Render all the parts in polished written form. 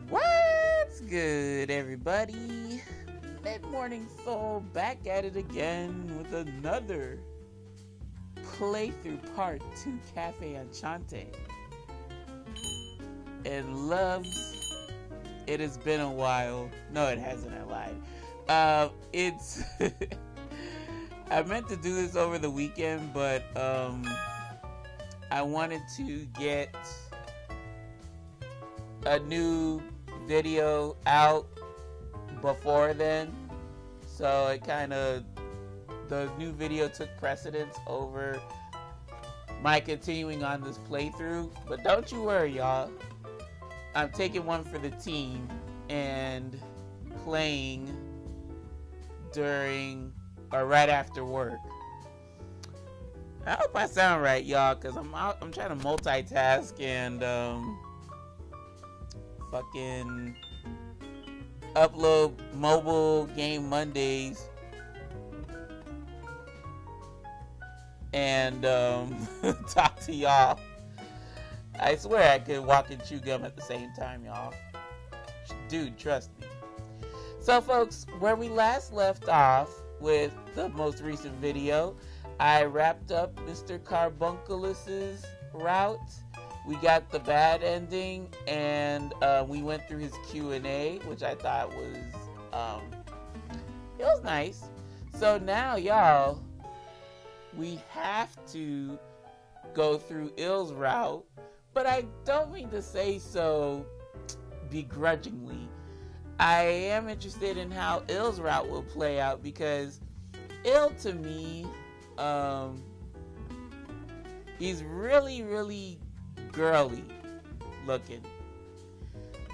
What's good, everybody? MidMorningSol back at it again with another playthrough part 2 Cafe Enchante. And loves, it has been a while. No, it hasn't, I lied. It's I meant to do this over the weekend, but I wanted to get a new video out before then, so it the new video took precedence over my continuing on this playthrough. But don't you worry, y'all, I'm taking one for the team and playing during or right after work. I hope I sound right, y'all, because I'm trying to multitask and fucking upload mobile game Mondays and talk to y'all. I swear I could walk and chew gum at the same time, y'all. Dude, trust me. So, folks, where we last left off with the most recent video, I wrapped up Mr. Carbunculus's route. We got the bad ending, and we went through his Q&A, which I thought was, it was nice. So now, y'all, we have to go through Ill's route, but I don't mean to say so begrudgingly. I am interested in how Ill's route will play out, because Ill, to me, he's really, really girly looking,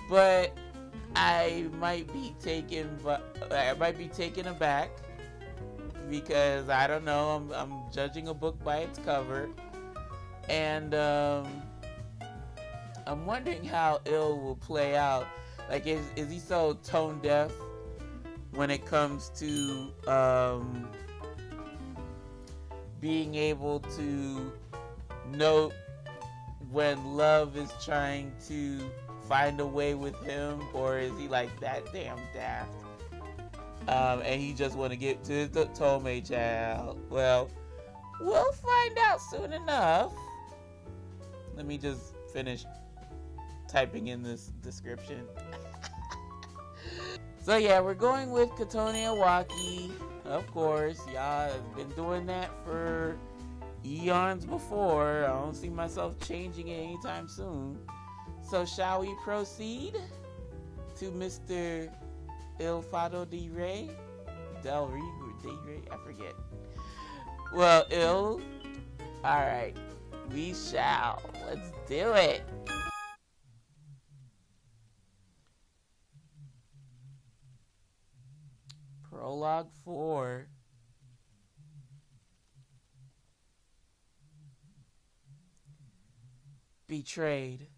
but I might be taken aback, because I don't know, I'm judging a book by its cover, and I'm wondering how Ill will play out. Like, is he so tone deaf when it comes to being able to note when love is trying to find a way with him, or is he like that damn daft? And he just want to get to the Otome child. Well, we'll find out soon enough. Let me just finish typing in this description. So yeah, we're going with Katone Iwaki, of course. Y'all have been doing that for eons before. I don't see myself changing it anytime soon. So shall we proceed to Mr. Il Fado de Rie? Del Rie or de Rie? I forget. Well, Il. Alright. We shall. Let's do it. Prologue 4. Betrayed.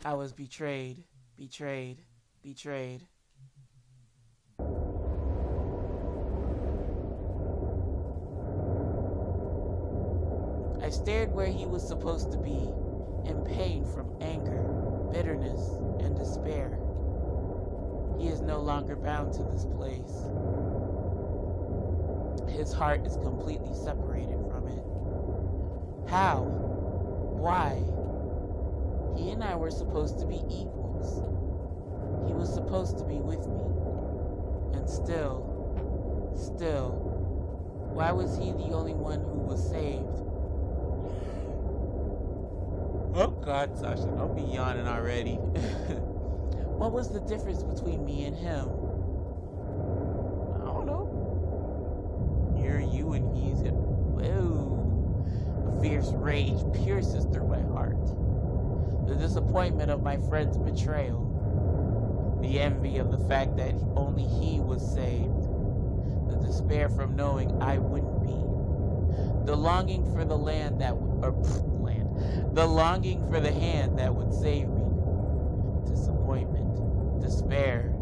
I was betrayed. Betrayed. Betrayed. I stared where he was supposed to be, in pain from anger, bitterness, and despair. He is no longer bound to this place. His heart is completely separated from it. How? Why? He and I were supposed to be equals. He was supposed to be with me. And still, why was he the only one who was saved? Oh God, Sasha, don't be yawning already. What was the difference between me and him? I don't know. You're you and he's him. Whoa. A fierce rage pierces through my heart. The disappointment of my friend's betrayal. The envy of the fact that only he was saved. The despair from knowing I wouldn't be. The longing for the land that the longing for the hand that would save me. Disappointment, despair,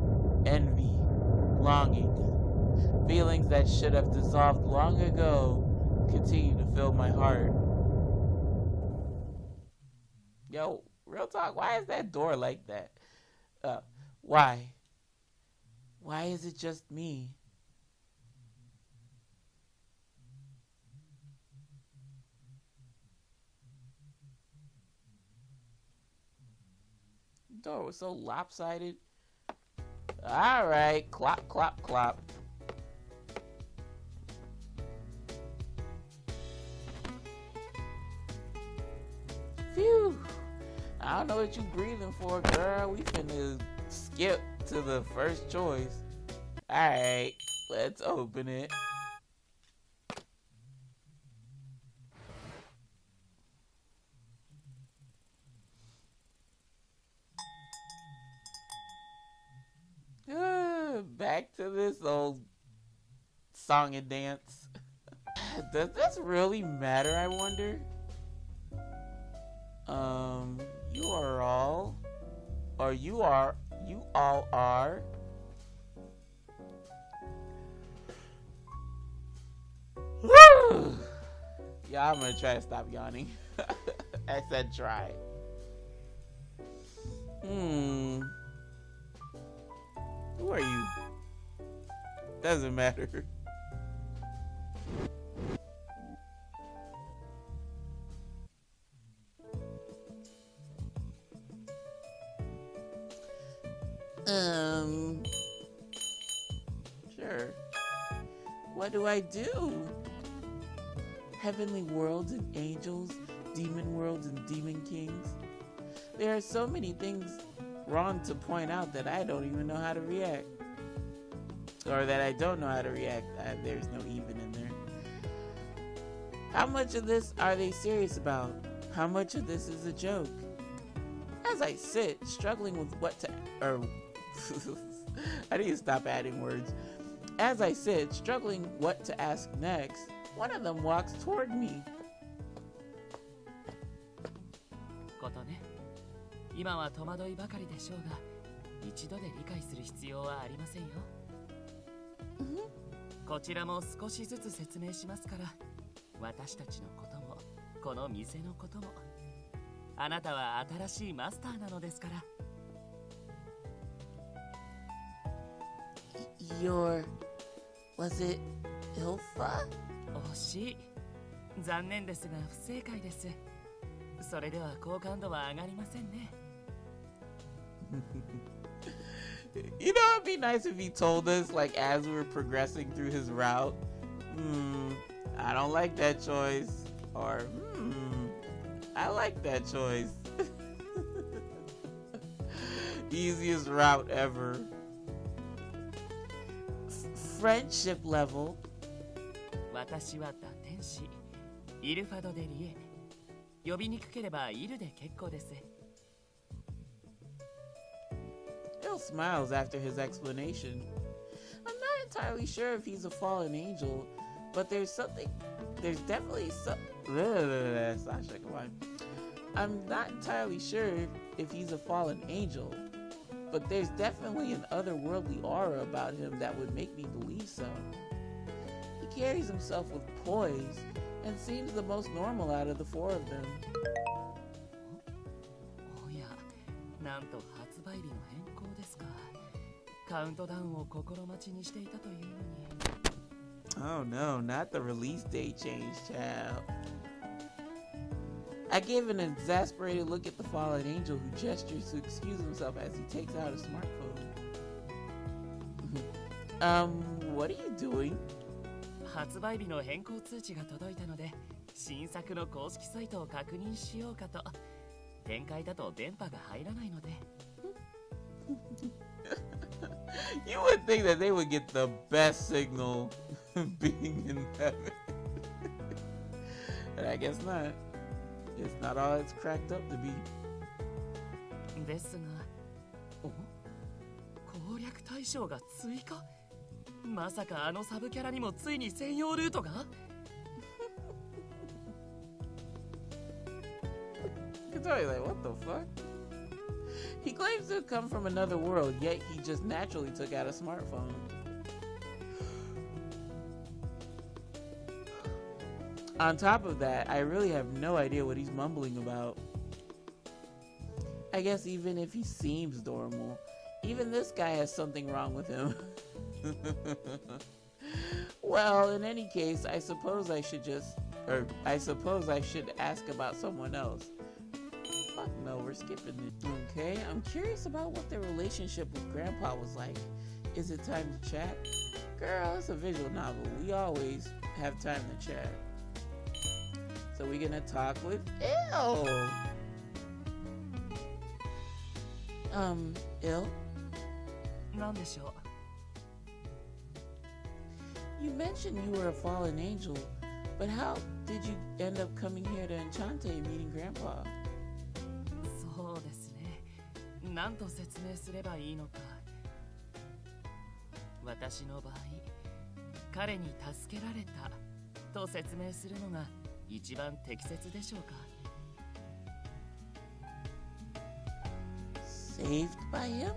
envy, longing. Feelings that should have dissolved long ago continue to fill my heart. Yo, real talk, why is that door like that? Why? Why is it just me? The door was so lopsided. Alright, clop, clop, clop. Phew. I don't know what you breathing for, girl. We finna skip to the first choice. Alright, let's open it. Back to this old song and dance. Does this really matter, I wonder? You are all, or you all are. Yeah, I'm gonna try to stop yawning. I said try. Who are you? Doesn't matter. Sure. What do I do? Heavenly worlds and angels, demon worlds and demon kings. There are so many things wrong to point out that I don't even know how to react. Or that I don't know how to react. There's no even in there. How much of this are they serious about? How much of this is a joke? As I sit, struggling with what to... I need to stop adding words. As I sit, struggling what to ask next, one of them walks toward me. ことね。今は戸惑いばかりでしょうが、一度で理解する必要はありませんよ。こちらも少しずつ説明しますから、私たちのことも、この店のことも。あなたは新しいマスターなのですから。Was it Ilfa? 惜しい。残念ですが不正解です。それでは好感度は上がりませんね。You know, it'd be nice if he told us, like, as we were progressing through his route, I don't like that choice, or, I like that choice. Easiest route ever. Friendship level. 私は打天使、イルファドでリエ。呼びにくければイルで結構です。Bill smiles after his explanation. I'm not entirely sure if he's a fallen angel, but there's definitely some... Sasha, come on. I'm not entirely sure if he's a fallen angel, but there's definitely an otherworldly aura about him that would make me believe so. He carries himself with poise and seems the most normal out of the four of them. おや、なんと発売日の変更ですか。カウントダウンを心待ちにしていたというのに。Oh no, not the release date change, child. I give an exasperated look at the fallen angel who gestures to excuse himself as he takes out a smartphone. What are you doing? 発売日の変更通知が届いたので、新作の公式サイトを確認しようかと。展開だと電波が入らないので。You would think that they would get the best signal being in heaven. But I guess not. It's not all it's cracked up to be. ですが、攻略対象が追加？まさかあのサブキャラにもついに専用ルートがKatari, like, what the fuck? He claims to have come from another world, yet he just naturally took out a smartphone. On top of that, I really have no idea what he's mumbling about. I guess even if he seems normal, even this guy has something wrong with him. Well, in any case, I suppose I should ask about someone else. Fuck no, we're skipping it. Okay, I'm curious about what their relationship with Grandpa was like. Is it time to chat? Girl, it's a visual novel. We always have time to chat. So we're gonna talk with Il. Il? なんでしょう。 You mentioned you were a fallen angel, but how did you end up coming here to Enchante and meeting Grandpa? そうですね。なんと説明すればいいのか。私の場合、彼に助けられたと説明するのが一番適切でしょうか。 Saved by him?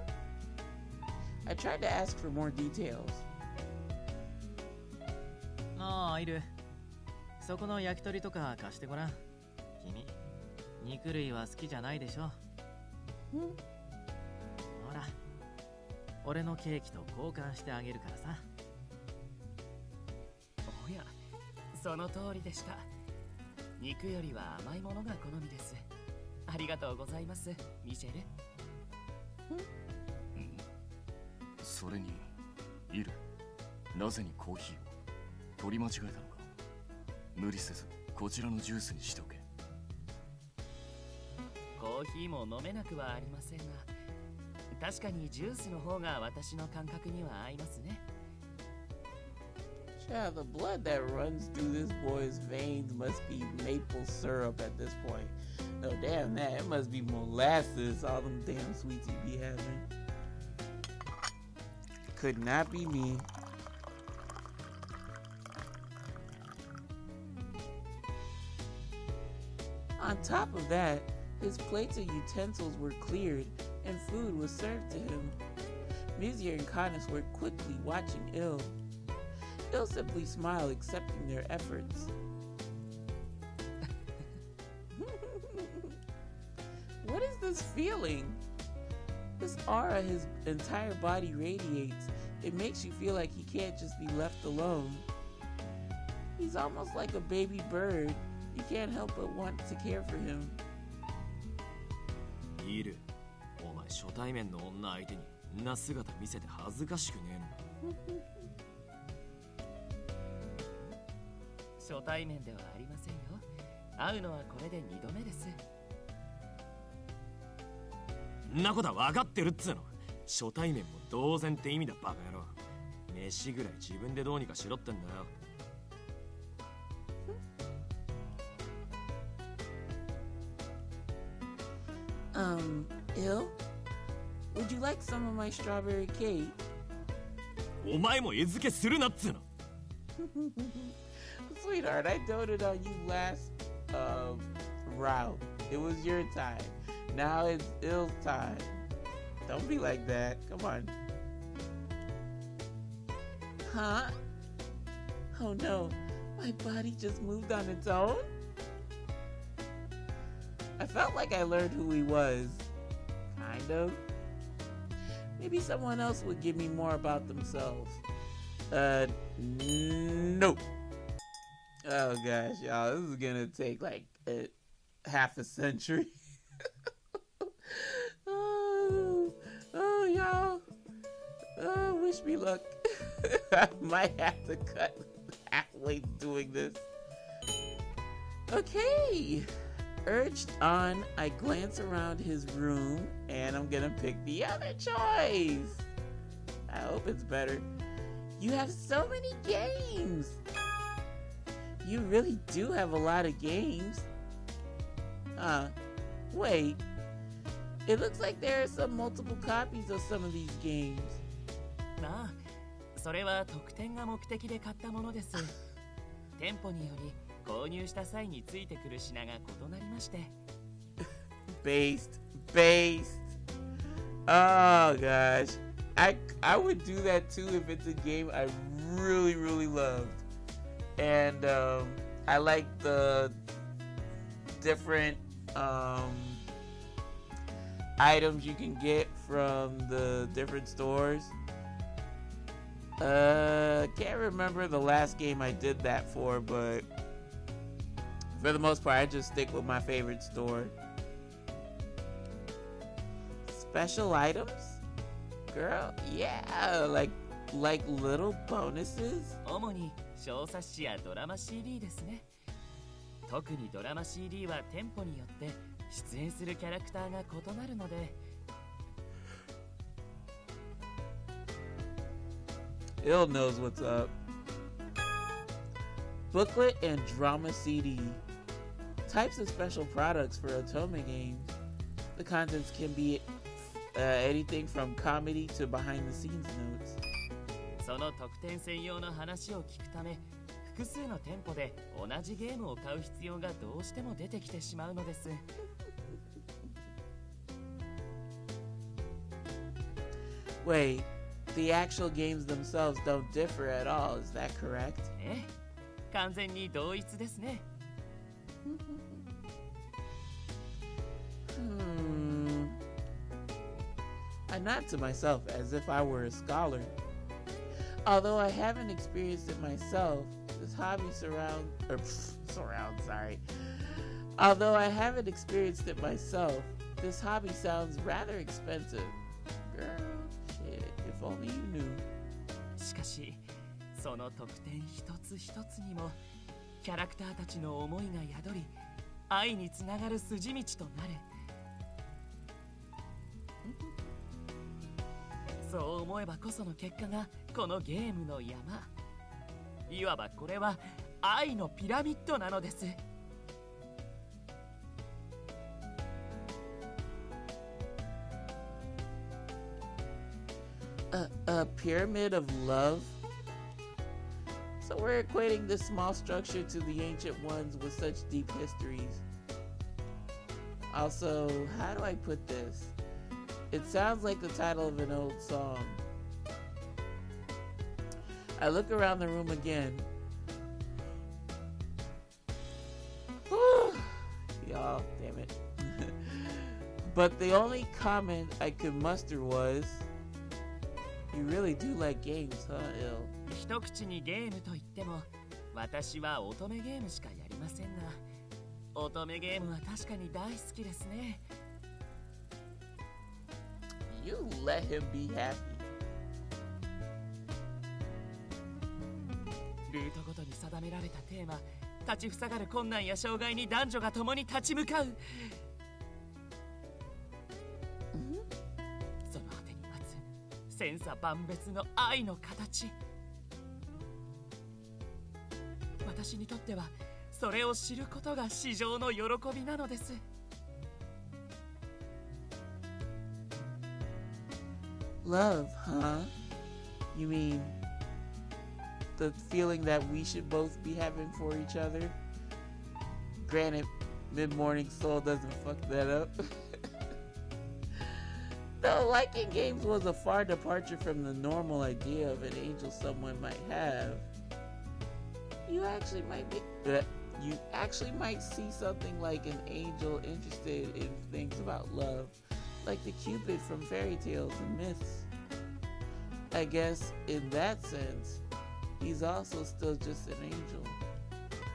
I tried to ask for more details. ああ、いる。そこの焼き鳥とか貸してごらん。君、肉類は好きじゃないでしょ。ほら、俺のケーキと交換してあげるからさ。おや、その通りでした。肉よりは甘いものが好みです。ありがとうございます、ミシェル。それに、イル、なぜにコーヒーを取り間違えたのか。無理せずこちらのジュースにしておけ。コーヒーも飲めなくはありませんが、確かにジュースの方が私の感覚には合いますね。Yeah, the blood that runs through this boy's veins must be maple syrup at this point. Oh, damn that. It must be molasses, all them damn sweets he be having. Could not be me. On top of that, his plates and utensils were cleared and food was served to him. Mizir and Canis were quickly watching Il. Il simply smiled, accepting their efforts. What is this feeling? This aura his entire body radiates. It makes you feel like he can't just be left alone. He's almost like a baby bird. You can't help but want to care for him. いる。お前初対面の女相手にんな姿見せて恥ずかしくねえの。初対面ではありませんよ。会うのはこれで2度目です。んなことは分かってるっつうの。初対面も同然って意味だバカ野郎。飯ぐらい自分でどうにかしろってんだよ。Il? Would you like some of my strawberry cake? お前も餌付けするなっつうの。Sweetheart, I doted on you last round. It was your time. Now it's Il's time. Don't be like that. Come on. Huh? Oh no, my body just moved on its own? I felt like I learned who he was. Kind of. Maybe someone else would give me more about themselves. Nope. Oh gosh, y'all, this is gonna take like half a century. Y'all. Wish me luck. I might have to cut halfway doing this. Okay. Urged on, I glance around his room and I'm gonna pick the other choice. I hope it's better. You have so many games. You really do have a lot of games. Wait. It looks like there are some multiple copies of some of these games. まあ、それは特典が目的で買ったものです。店舗により購入した際についてくる品が異なりまして。Based. Oh gosh. I would do that too if it's a game I really, really loved. And I like the different items you can get from the different stores. Can't remember the last game I did that for, but for the most part, I just stick with my favorite store. Special items? Girl, yeah, like little bonuses? 主に小冊子やドラマ CD ですね。特にドラマ CD は店舗によって出演するキャラクターが異なるので Ill knows what's up. Booklet and drama CD. Types of special products for Otome games. The contents can be anything from comedy to behind the scenes notes. その特典専用の話を聞くため複数の店舗で同じゲームを買う必要がどうしても出てきてしまうのです。 Wait, the actual games themselves don't differ at all, is that correct? ええ、完全に同一ですね。I nod to myself as if I were a scholar. Although I haven't experienced it myself, this hobby Although I haven't experienced it myself, this hobby sounds rather expensive. Girl, shit, if only you knew. しかし、その特典一つ一つにもキャラクターたちの思いが宿り、愛につながる筋道となる。そう思えばこその結果がこのゲームの山。いわばこれは愛のピラミッドなのです。A pyramid of love? So we're equating this small structure to the ancient ones with such deep histories. Also, how do I put this? It sounds like the title of an old song. I look around the room again. Y'all, damn it. But the only comment I could muster was, you really do like games, huh, Ill? 一口にゲームといっても、私は乙女ゲームしかやりませんが、乙女ゲームは確かに大好きですね。You let him be happy. ルートごとに定められたテーマ、立ちふさがる困難や障害に男女が共に立ち向かう。その果てに待つ千差万別の愛の形。私にとってはそれを知ることが至上の喜びなのです。Love, huh? You mean the feeling that we should both be having for each other? Granted, MidMorningSol doesn't fuck that up. Though liking games was a far departure from the normal idea of an angel someone might have. You actually might see something like an angel interested in things about love, like the Cupid from fairy tales and myths. I guess in that sense, he's also still just an angel.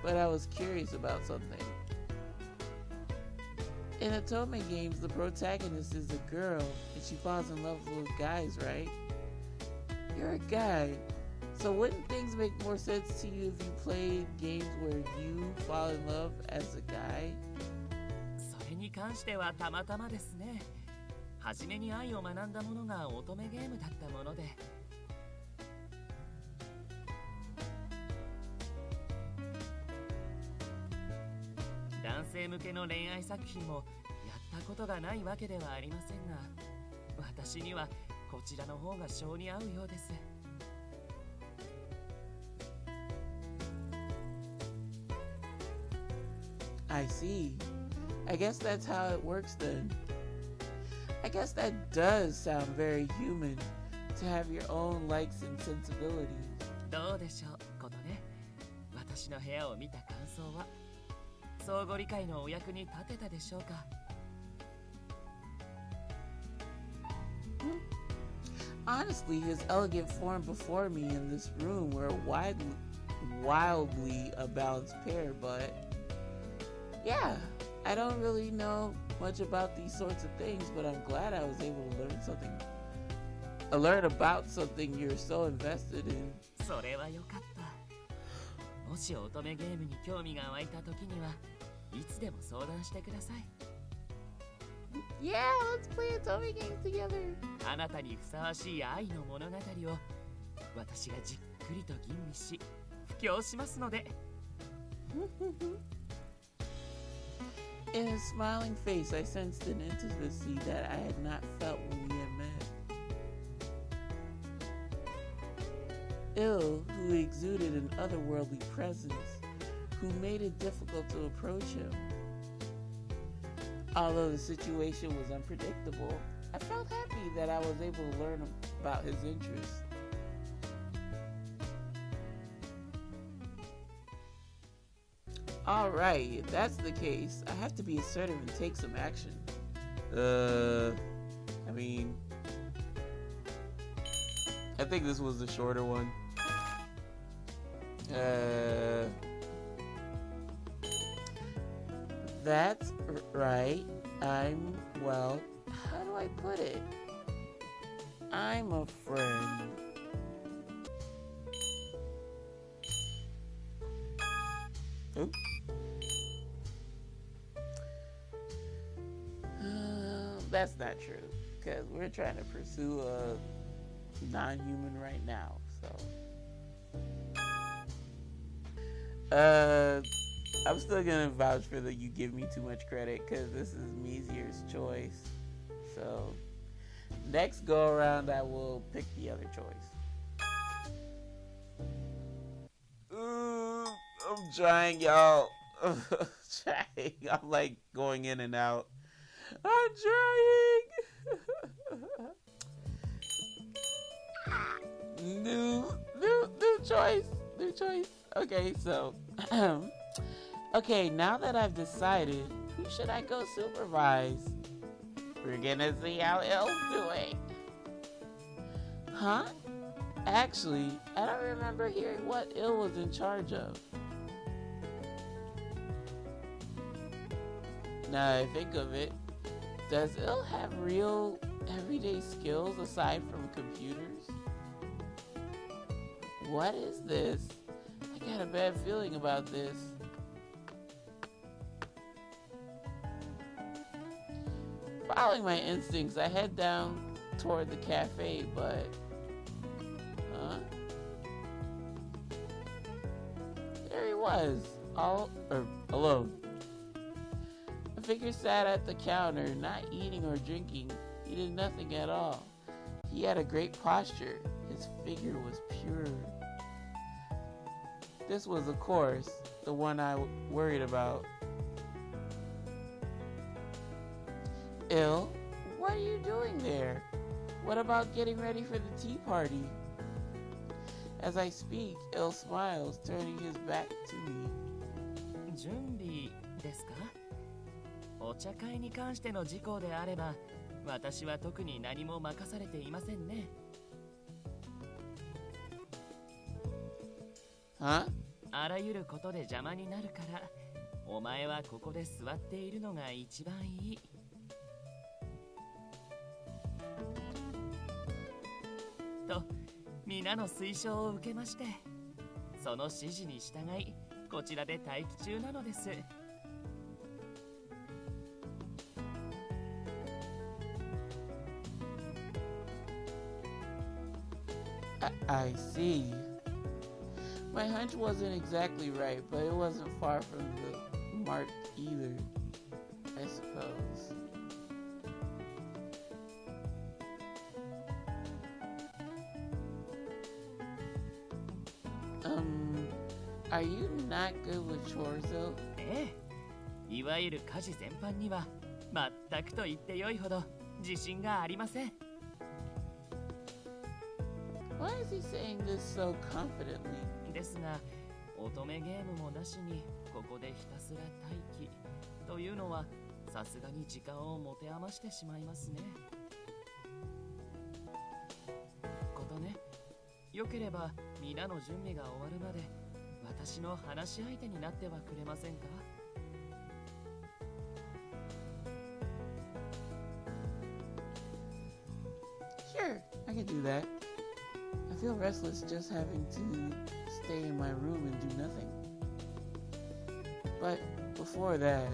But I was curious about something. In Otome games, the protagonist is a girl and she falls in love with guys, right? You're a guy, so wouldn't things make more sense to you if you played games where you fall in love as a guy? それに関してはたまたまですね。初めに愛を学んだものが乙女ゲームだったもので。男性向けの恋愛作品もやったことがないわけではありませんが、私にはこちらの方が性に合うようです。I see. I guess that's how it works then. I guess that does sound very human to have your own likes and sensibilities. どうでしょう、ことね。私の部屋を見た感想は相互理解のお役に立てたでしょうか。Honestly, his elegant form before me in this room were wildly a balanced pair, but yeah, I don't really know much about these sorts of things, but I'm glad I was able to learn about something you're so invested in. それはよかった。もし乙女ゲームに興味が湧いた時にはいつでも相談してください。Yeah, let's play Otome games together. あなたにふさわしい愛の物語を私がじっくりと吟味し布教しますので。In his smiling face, I sensed an intimacy that I had not felt when we had met. Il, who exuded an otherworldly presence, who made it difficult to approach him. Although the situation was unpredictable, I felt happy that I was able to learn about his interests. Alright, if that's the case, I have to be assertive and take some action. I think this was the shorter one. That's right. Well, how do I put it? I'm a friend. Oop. That's not true, because we're trying to pursue a non-human right now, so. I'm still gonna vouch for the you give me too much credit, because this is Measier's choice. So, next go around, I will pick the other choice. I'm trying, y'all. I'm trying. I'm like going in and out. I'm trying. New choice. New choice. Okay, so. Okay, now that I've decided, who should I go supervise? We're gonna see how Il's doing. Huh? Actually, I don't remember hearing what Il was in charge of. Now I think of it, does Il have real everyday skills aside from computers? What is this? I got a bad feeling about this. Following my instincts, I head down toward the cafe, but... Huh? There he was, alone. The figure sat at the counter, not eating or drinking. He did nothing at all. He had a great posture. His figure was pure. This was, of course, the one I worried about. Il, what are you doing there? What about getting ready for the tea party? As I speak, Il smiles, turning his back to me. 準備ですか？お茶会に関しての事項であれば、私は特に何も任されていませんね。Huh? あらゆることで邪魔になるから、お前はここで座っているのが一番いい。と、皆の推奨を受けまして、その指示に従い、こちらで待機中なのです。I see. My hunch wasn't exactly right, but it wasn't far from the mark either, I suppose. Are you not good with chores though? ええ、いわゆる家事全般には全くと言ってよいほど自信がありません。Why is he saying this so confidently? ですが、乙女ゲームもなしにここでひたすら待機というのはさすがに時間を持て余してしまいますね。よければ皆の準備が終わるまで私の話し相手になってはくれませんか？ Sure, I can do that. I feel restless just having to stay in my room and do nothing. But before that,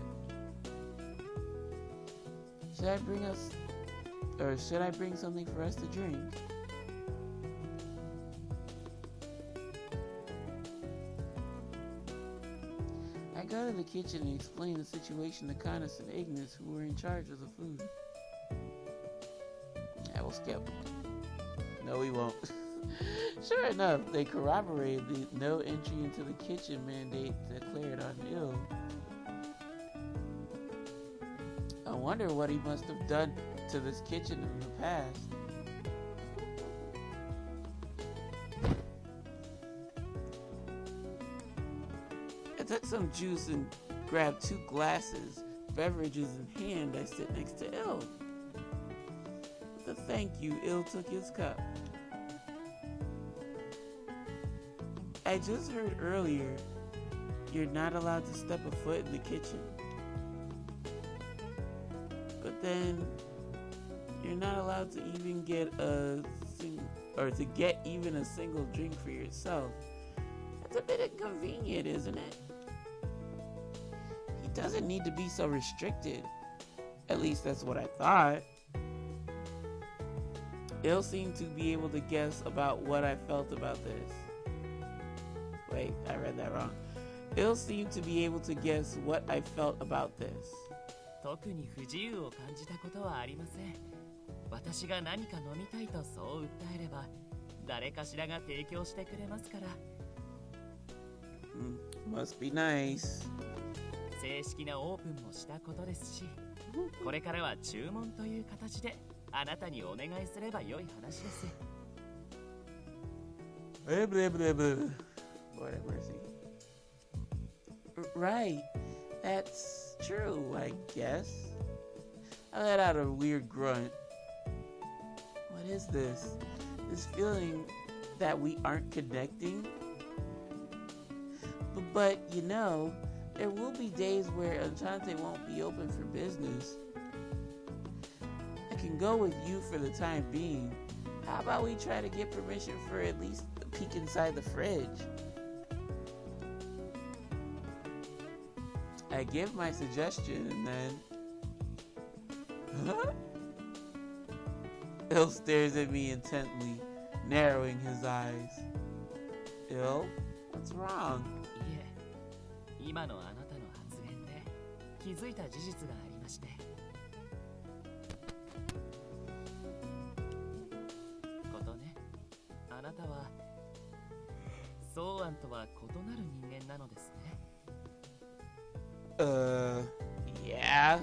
should I bring something for us to drink? I go to the kitchen and explain the situation to Canis and Ignis, who were in charge of the food. I will skip. No, we won't. Sure enough, they corroborated the no entry into the kitchen mandate declared on Il. I wonder what he must have done to this kitchen in the past. I took some juice and grabbed 2 glasses, beverages in hand. I sit next to Il. With a thank you, Il took his cup. I just heard earlier, you're not allowed to step a foot in the kitchen. But then, you're not allowed to even get a single drink for yourself. That's a bit inconvenient, isn't it? He doesn't need to be so restricted. At least that's what I thought. Il seemed to be able to guess about what I felt about this. Wait, I read that wrong. Il seemed to be able to guess what I felt about this. 特に不自由を感じたことはありません。私が何か飲みたいとそう訴えれば、誰かしらが提供してくれますから。Must be nice. 正式なオープンもしたことですし、これからは注文という形であなたにお願いすれば良い話です。Blah, blah, blah, blah. Lord have mercy. Right. That's true, I guess. I let out a weird grunt. What is this? This feeling that we aren't connecting? But you know, there will be days where Enchante won't be open for business. I can go with you for the time being. How about we try to get permission for at least a peek inside the fridge? I give my suggestion and then... Il stares at me intently, narrowing his eyes. Il, what's wrong? いえ、今のあなたの発言で気づいた事実がありまして。ことね、あなたはソーアンとは異なる人間なのですね。Yeah.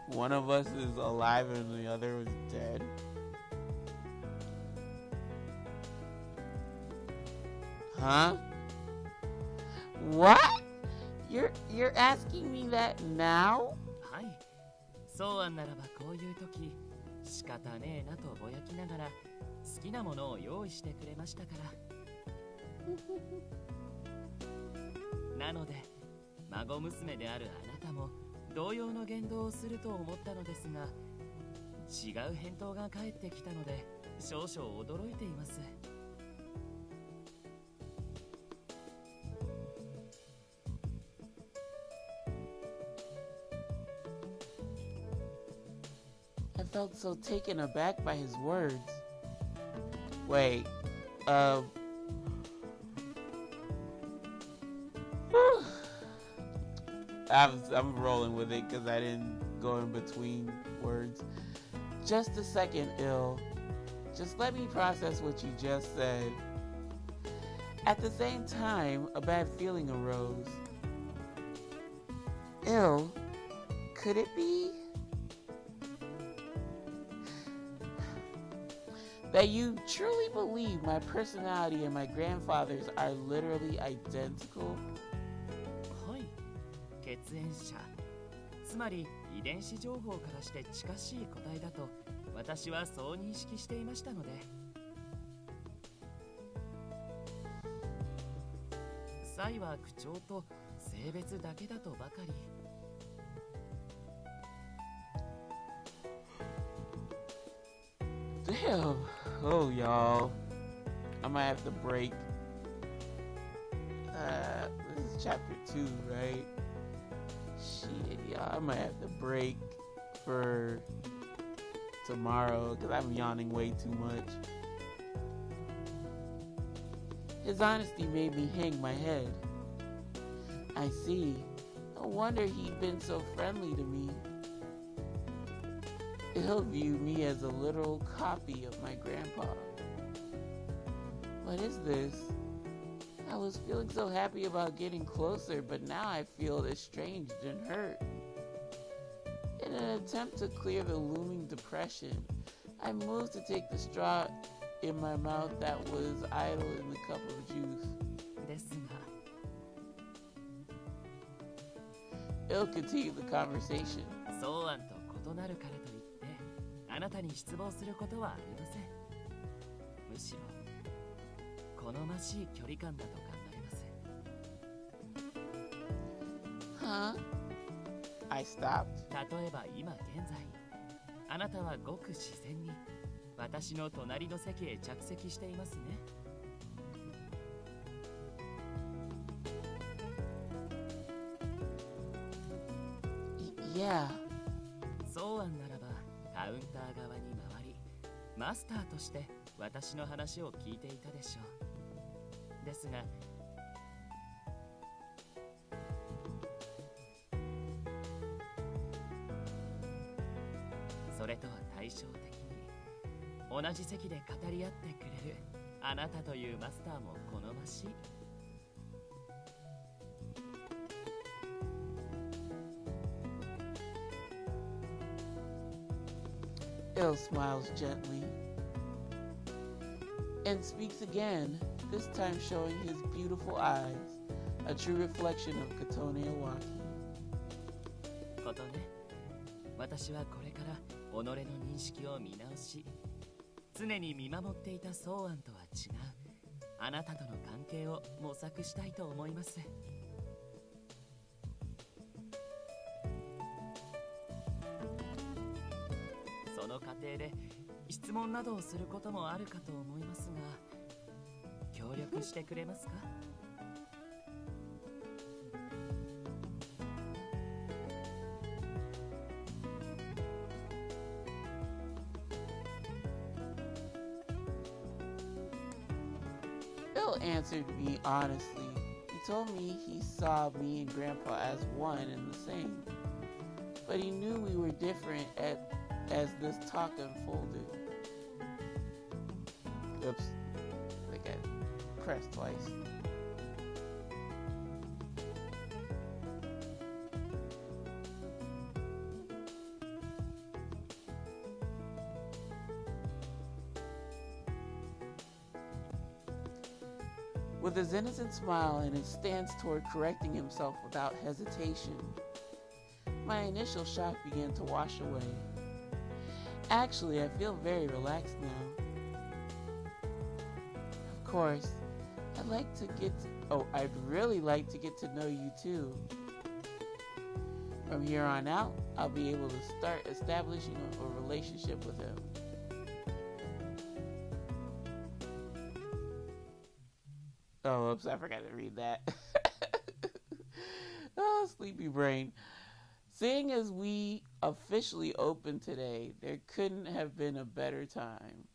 One of us is alive and the other was dead. Huh? What? You're asking me that now? はい。ソーアンならばこういう時、仕方ねえなとぼやきながら好きなものを用意してくれましたから。なので。孫娘であるあなたも同様の言動をすると思ったのですが、違う返答が返ってきたので少々驚いています。I felt so taken aback by his words. Wait, I'm rolling with it because I didn't go in between words. Just a second, Il. Just let me process what you just said. At the same time, a bad feeling arose. Il, could it be that you truly believe my personality and my grandfather's are literally identical? 血縁者、つまり遺伝子情報からして近しい個体だと私はそう認識していましたので。差異は口調と性別だけだとばかり。Damn. Oh, y'all. I might have to break. This is chapter 2, right? Shit, y'all. I might have to break for tomorrow because I'm yawning way too much. His honesty made me hang my head. I see. No wonder he'd been so friendly to me. He'll view me as a literal copy of my grandpa. What is this? I was feeling so happy about getting closer, but now I feel estranged and hurt. In an attempt to clear the looming depression, I moved to take the straw in my mouth that was idle in the cup of juice. ですが、 It'll continue the conversation. ソーアンと異なるからといって、あなたに失望することはありません。むしろ、好ましい距離感だと考えます。Huh? I stopped. 例えば今現在、あなたはごく自然に私の隣の席へ着席していますね。Yeah. ソーアンならばカウンター側に回り、マスターとして私の話を聞いていたでしょう。ですが、それとは対照的に同じ席で語り合ってくれるあなたというマスターも好ましい。Il smiles gently and speaks again, this time showing his beautiful eyes, a true reflection of Katone Owaki. ことね、私はこれから己の認識を見直し、常に見守っていたソーアンとは違うあなたとの関係を模索したいと思います。その過程で質問などをすることもあるかと思いますが、協力してくれますかBill answered me honestly. He told me he saw me and Grandpa as one and the same, but he knew we were different as this talk unfolded. Oops, I think I pressed twice. With his innocent smile and his stance toward correcting himself without hesitation, my initial shock began to wash away. Actually, I feel very relaxed now. Of course, I'd really like to get to know you too. From here on out, I'll be able to start establishing a relationship with him. Oh, oops, I forgot to read that. Oh, sleepy brain. Seeing as we officially open today, there couldn't have been a better time.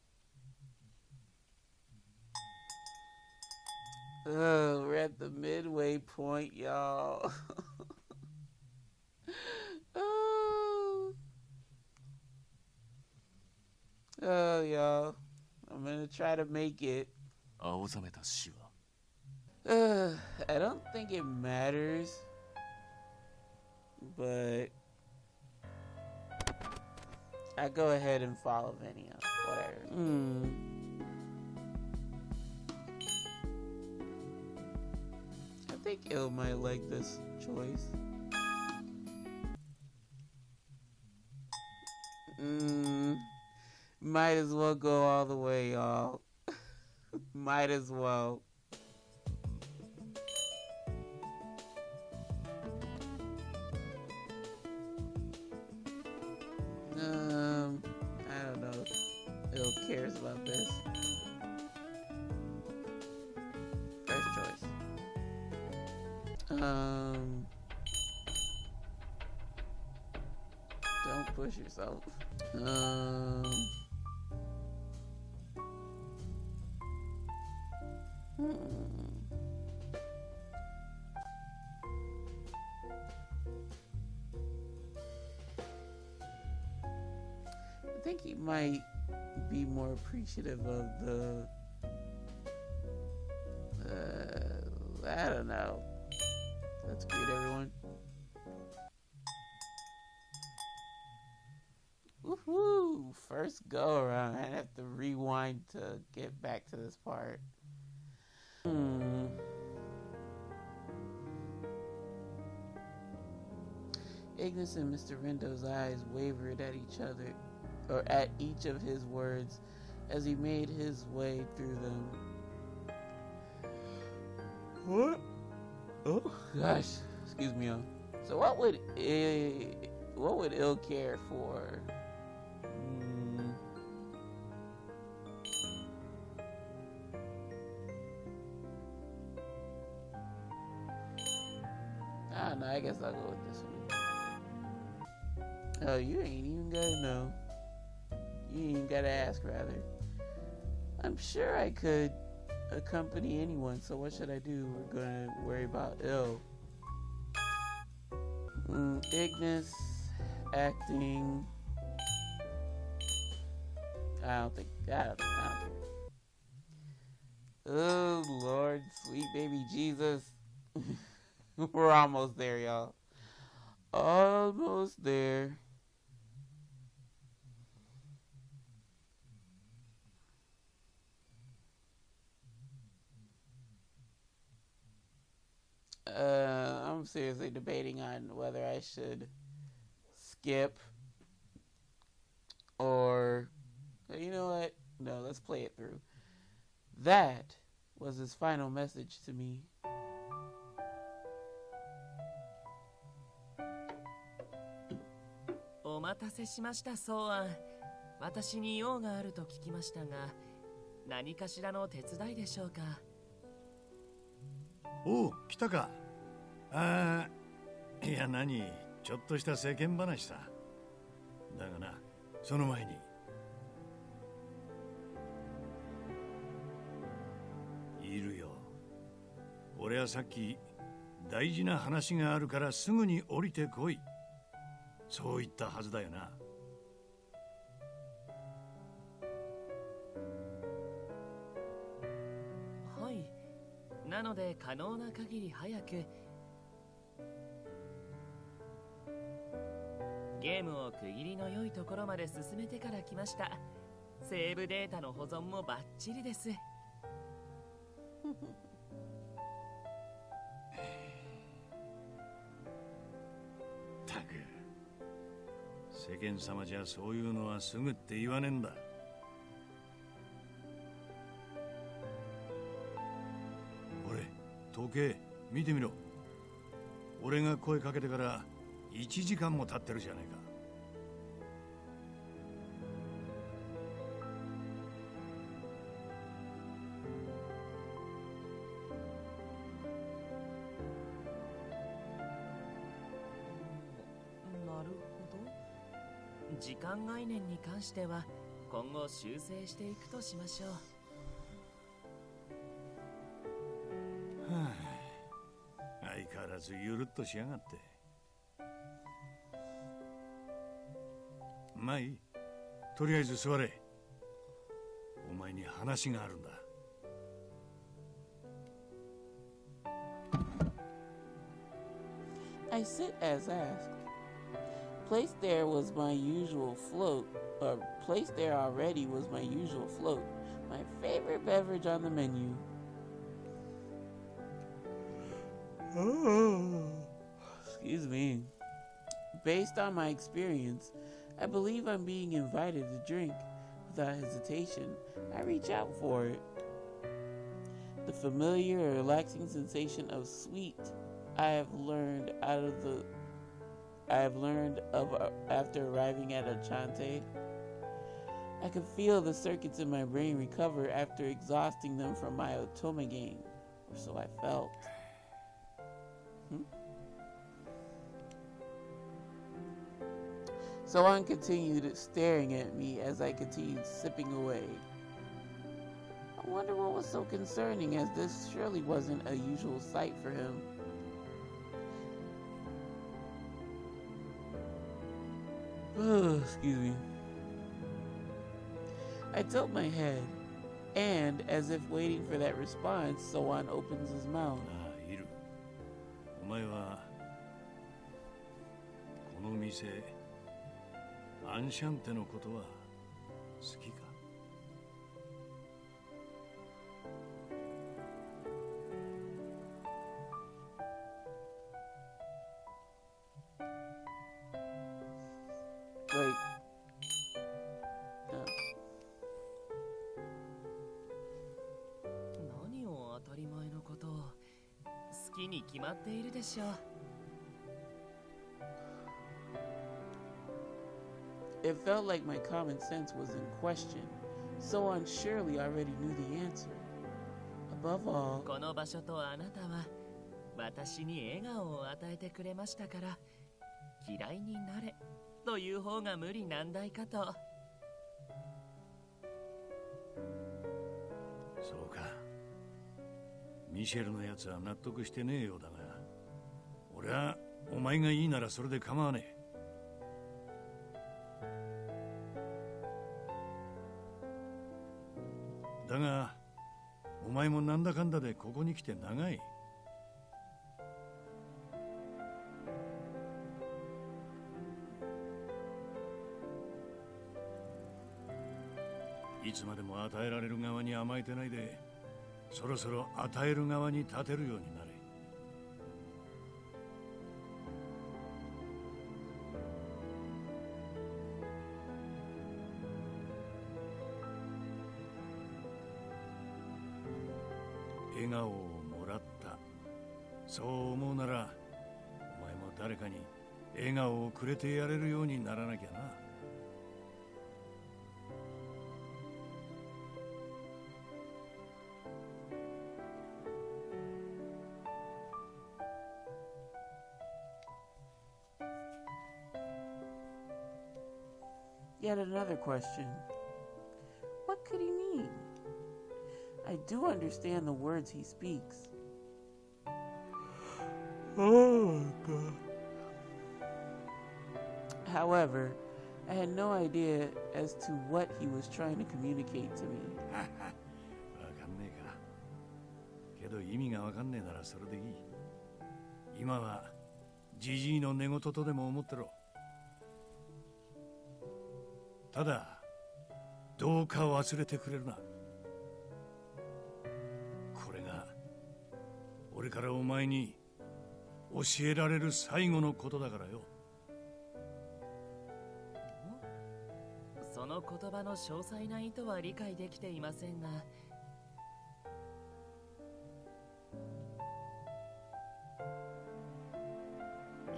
Oh, we're at the midway point, y'all. Oh, y'all. I'm gonna try to make it. 青ざめた死は I don't think it matters, but I go ahead and follow Venia. Whatever. I think Il might like this choice. Might as well go all the way, y'all. Might as well. cares about this? First choice. Don't push yourself. I think he might be more appreciative of the I don't know. Let's greet everyone. Woohoo! First go around. I have to rewind to get back to this part. Ignis and Mr. Rendo's eyes wavered at each other, or at each of his words, as he made his way through them. What? Oh gosh, excuse me. So what would Il care for? I don't know. I guess I'll go with this one. Oh, you ain't even gotta know. You ain't even gotta ask, rather. I'm sure I could accompany anyone, so what should I do? We're gonna worry about Il. Ignis, acting. I don't think. Oh, Lord, sweet baby Jesus. We're almost there, y'all. Almost there. I'm seriously debating on whether I should skip or, you know what? No, let's play it through. That was his final message to me. Soan. 私に用があると聞きましたが、何かしらの手伝いでしょうか。おう、来たか。いや何、ちょっとした世間話さ。だがな、その前に。いるよ。俺はさっき大事な話があるからすぐに降りてこい。そう言ったはずだよな。はい。なので可能な限り早くゲームを区切りの良いところまで進めてから来ました。セーブデータの保存もバッチリです。たく、世間様じゃそういうのはすぐって言わねえんだ。俺、時計見てみろ。俺が声かけてから1時間も経ってるじゃねえか。なるほど。時間概念に関しては今後修正していくとしましょう。はあ、相変わらずゆるっとしやがって。まあいい。とりあえず座れ。お前に話があるんだ。I sit as asked. Placed there was my usual float, or placed there already was my usual float, my favorite beverage on the menu. Oh, excuse me. Based on my experience, I believe I'm being invited to drink. Without hesitation, I reach out for it. The familiar or relaxing sensation of sweet I have learned of after arriving at Enchante. I could feel the circuits in my brain recover after exhausting them from my Otome game, or so I felt. Someone continued staring at me as I continued sipping away. I wonder what was so concerning, as this surely wasn't a usual sight for him. Excuse me. I tilt my head, and as if waiting for that response, Soan opens his mouth. イル、お前はこの店アンシャンテのことは好きか? Wait. Oh. 何を当たり前のことを好きに決まっているでしょう。It felt like my common sense was in question. Soan surely already knew the answer. Above all, この場所とあなたは私に笑顔を与えてくれましたから、嫌いになれという方が無理難題かと。そうか。ミシェルのやつは納得してねえようだが、俺はお前がいいならそれで構わねえ。だが、お前もなんだかんだでここに来て長い。いつまでも与えられる側に甘えてないで、そろそろ与える側に立てるようになれ。笑顔をもらった。そう思うなら、お前も誰かに笑顔をくれてやれるようにならなきゃな。Yet another question. What could he mean? I do understand the words he speaks. Oh my God. However, I had no idea as to what he was trying to communicate to me. わかんねえか。けど意味がわかんねえならそれでいい。今はジジイの寝言とでも思ってろ。ただ、どうか忘れてくれるな。これが俺からお前に教えられる最後のことだからよ。その言葉の詳細な意図は理解できていませんが、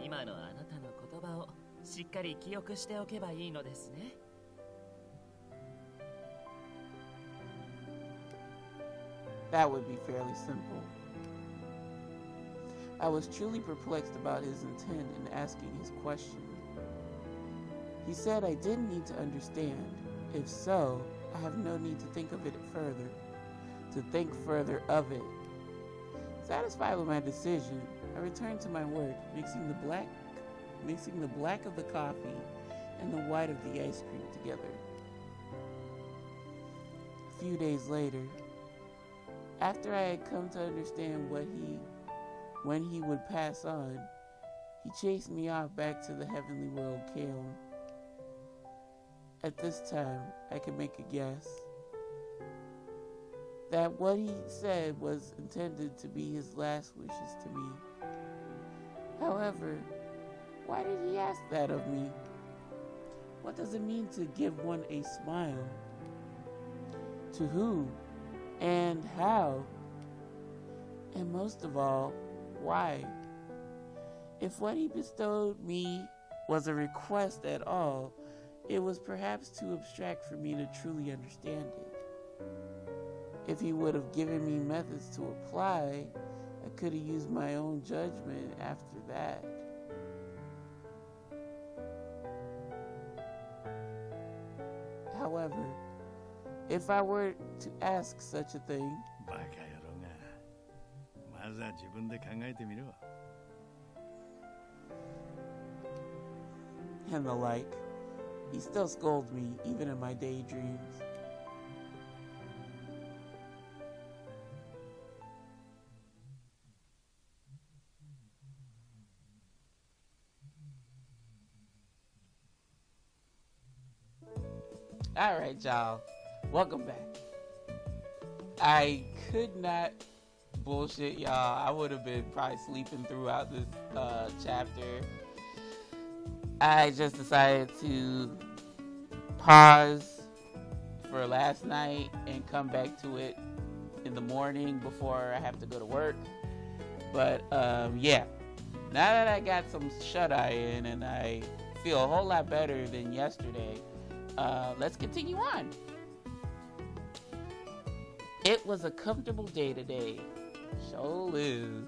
今のあなたの言葉をしっかり記憶しておけばいいのですね。That would be fairly simple. I was truly perplexed about his intent in asking his question. He said I didn't need to understand. If so, I have no need to think of it further, to think further of it. Satisfied with my decision, I returned to my work, mixing the black of the coffee and the white of the ice cream together. A few days later, after I had come to understand when he would pass on, he chased me off back to the heavenly world Kaon. At this time, I could make a guess that what he said was intended to be his last wishes to me. However, why did he ask that of me? What does it mean to give one a smile? To who? And how? And most of all, why? If what he bestowed me was a request at all, It was perhaps too abstract for me to truly understand it. If he would have given me methods to apply, I could have used my own judgment after that. However, if I were to ask such a thing, バカ野郎が。まずは自分で考えてみろ。and the like, he still scolds me even in my daydreams. Alright, y'all. Welcome back. I could not bullshit y'all. I would have been probably sleeping throughout this chapter. I just decided to pause for last night and come back to it in the morning before I have to go to work. But yeah, now that I got some shut-eye in and I feel a whole lot better than yesterday, let's continue on. It was a comfortable day today. Sure is.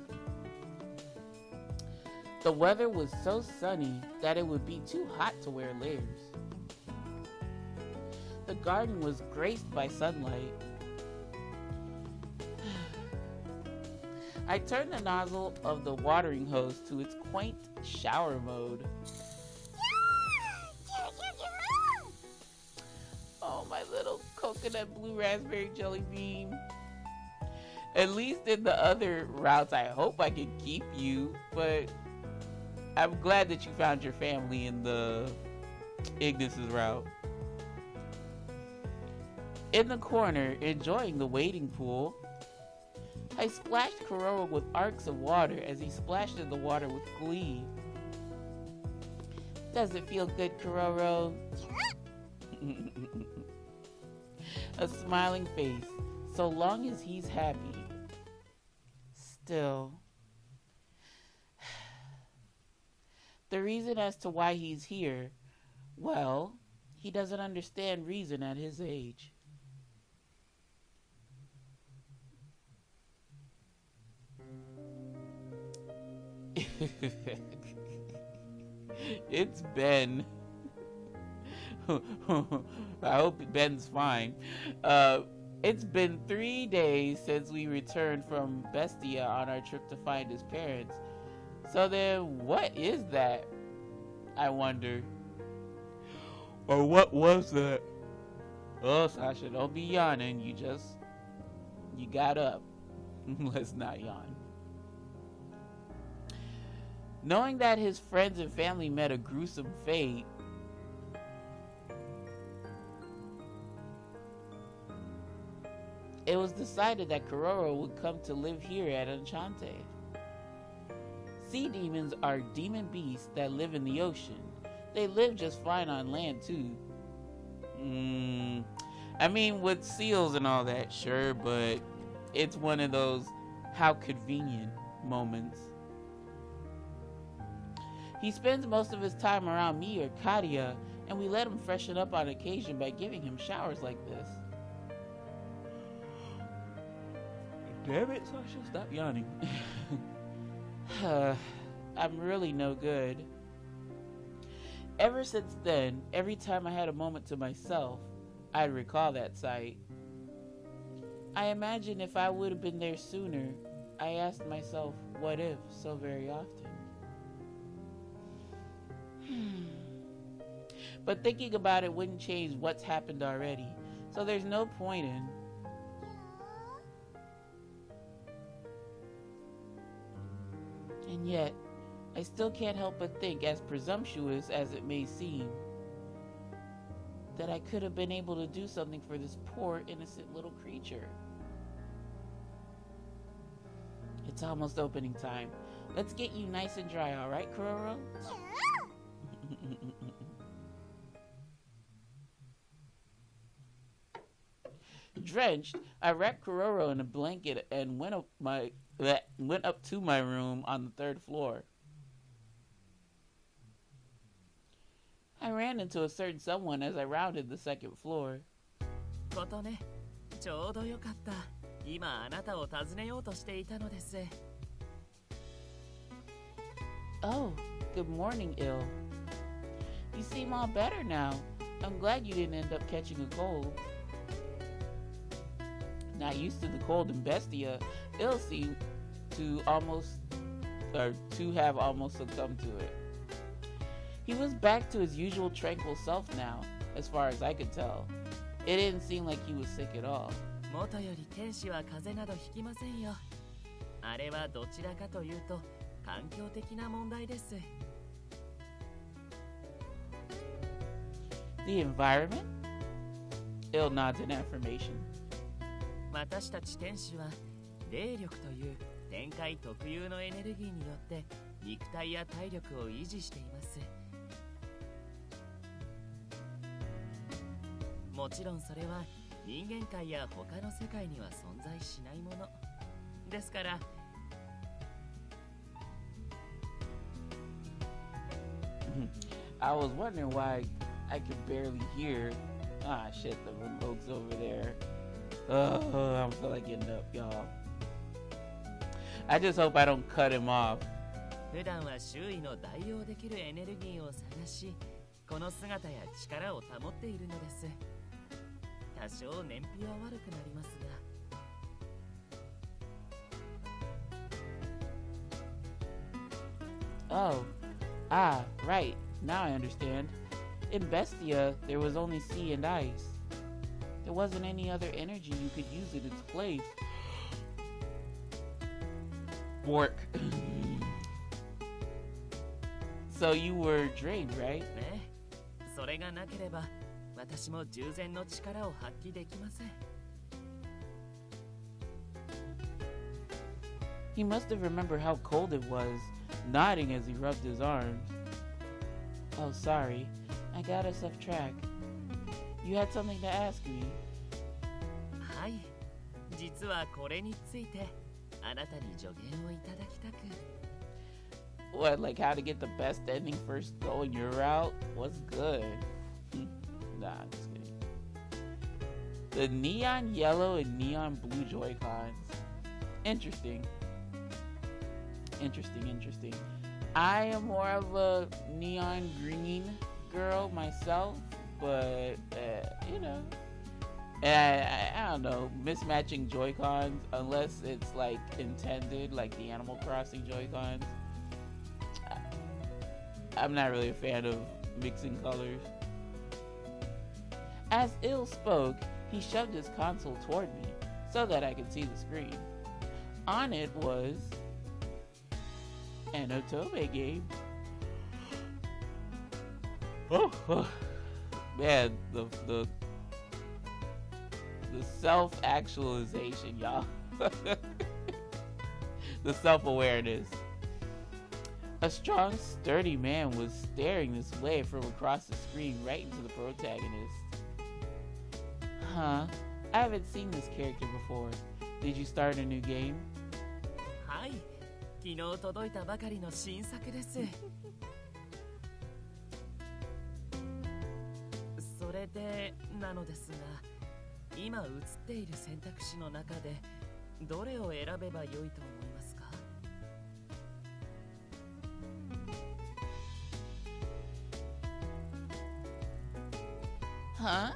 The weather was so sunny that it would be too hot to wear layers. The garden was graced by sunlight. I turned the nozzle of the watering hose to its quaint shower mode. Oh, my little coconut blue raspberry jelly bean. At least in the other routes, I hope I can keep you, but I'm glad that you found your family in the Ignis's route. In the corner, enjoying the wading pool, I splashed Kuroro with arcs of water as he splashed in the water with glee. Does it feel good, Kuroro? A smiling face, so long as he's happy. Still, the reason as to why he's here, well, he doesn't understand reason at his age. It's Ben. I hope Ben's fine. It's been 3 days since we returned from Bestia on our trip to find his parents. So then, what is that? I wonder. Or what was that? Oh, Sasha, don't be yawning. You got up. Let's not yawn. Knowing that his friends and family met a gruesome fate, it was decided that Kuroro would come to live here at Enchante. Sea demons are demon beasts that live in the ocean. They live just fine on land too. I mean, with seals and all that, sure, but it's one of those how convenient moments. He spends most of his time around me or Kadia, and we let him freshen up on occasion by giving him showers like this. Damn it, Sasha, stop yawning. I'm really no good. Ever since then, every time I had a moment to myself, I'd recall that sight. I imagine if I would have been there sooner, I asked myself, what if, so very often. But thinking about it wouldn't change what's happened already, so there's no point in. And yet, I still can't help but think, as presumptuous as it may seem, that I could have been able to do something for this poor, innocent little creature. It's almost opening time. Let's get you nice and dry, alright, Kuroro? Drenched, I wrapped Kuroro in a blanket and went up to my room on the 3rd floor. I ran into a certain someone as I rounded the second floor. ことね、ちょうどよかった。今あなたを訪ねようとしていたのです。Oh, good morning, Il. You seem all better now. I'm glad you didn't end up catching a cold. Not used to the cold in Bestia, Il seemed to have almost succumbed to it. He was back to his usual tranquil self now, as far as I could tell. It didn't seem like he was sick at all. 元より天使は風邪などひきませんよ。あれはどちらかというと環境的な問題です。The environment? Il nods in affirmation. 私たち天使は霊力という天界特有のエネルギーによって肉体や体力を維持しています。もちろんそれは人間界や他の世界には存在しないものですから。I was wondering why I could barely hear. Ah, shit, the remote's over there. Oh, I don't feel like getting up, y'all. I just hope I don't cut him off. 普段は周囲の代用できるエネルギーを探し、この姿や力を保っているのです。多少燃費は悪くなりますが。Oh, right. Now I understand. In Bestia, there was only sea and ice. There wasn't any other energy you could use in its place. Bork. So you were drained, right? ね、それがなければ私も従前の力を発揮できません。He must have remembered how cold it was, nodding as he rubbed his arms. Oh, sorry. I got us off track. You had something to ask me? はい。実はこれについてあなたに助言をいただきたく。What, like how to get the best ending first going your route? What's good? Nah, I'm just kidding. The neon yellow and neon blue Joy-Cons. Interesting. Interesting. I am more of a neon green girl myself, but you know, I don't know, mismatching Joy-Cons unless it's like intended, like the Animal Crossing Joy-Cons. I'm not really a fan of mixing colors. As Il spoke, he shoved his console toward me so that I could see the screen. On it was an Otome game. Oh. Man, the self-actualization, y'all. The self-awareness. A strong, sturdy man was staring this way from across the screen right into the protagonist. Huh? I haven't seen this character before. Did you start a new game? はい。昨日届いたばかりの新作です。それでなのですが、今映っている選択肢の中でどれを選べばよいと思いますか？Huh?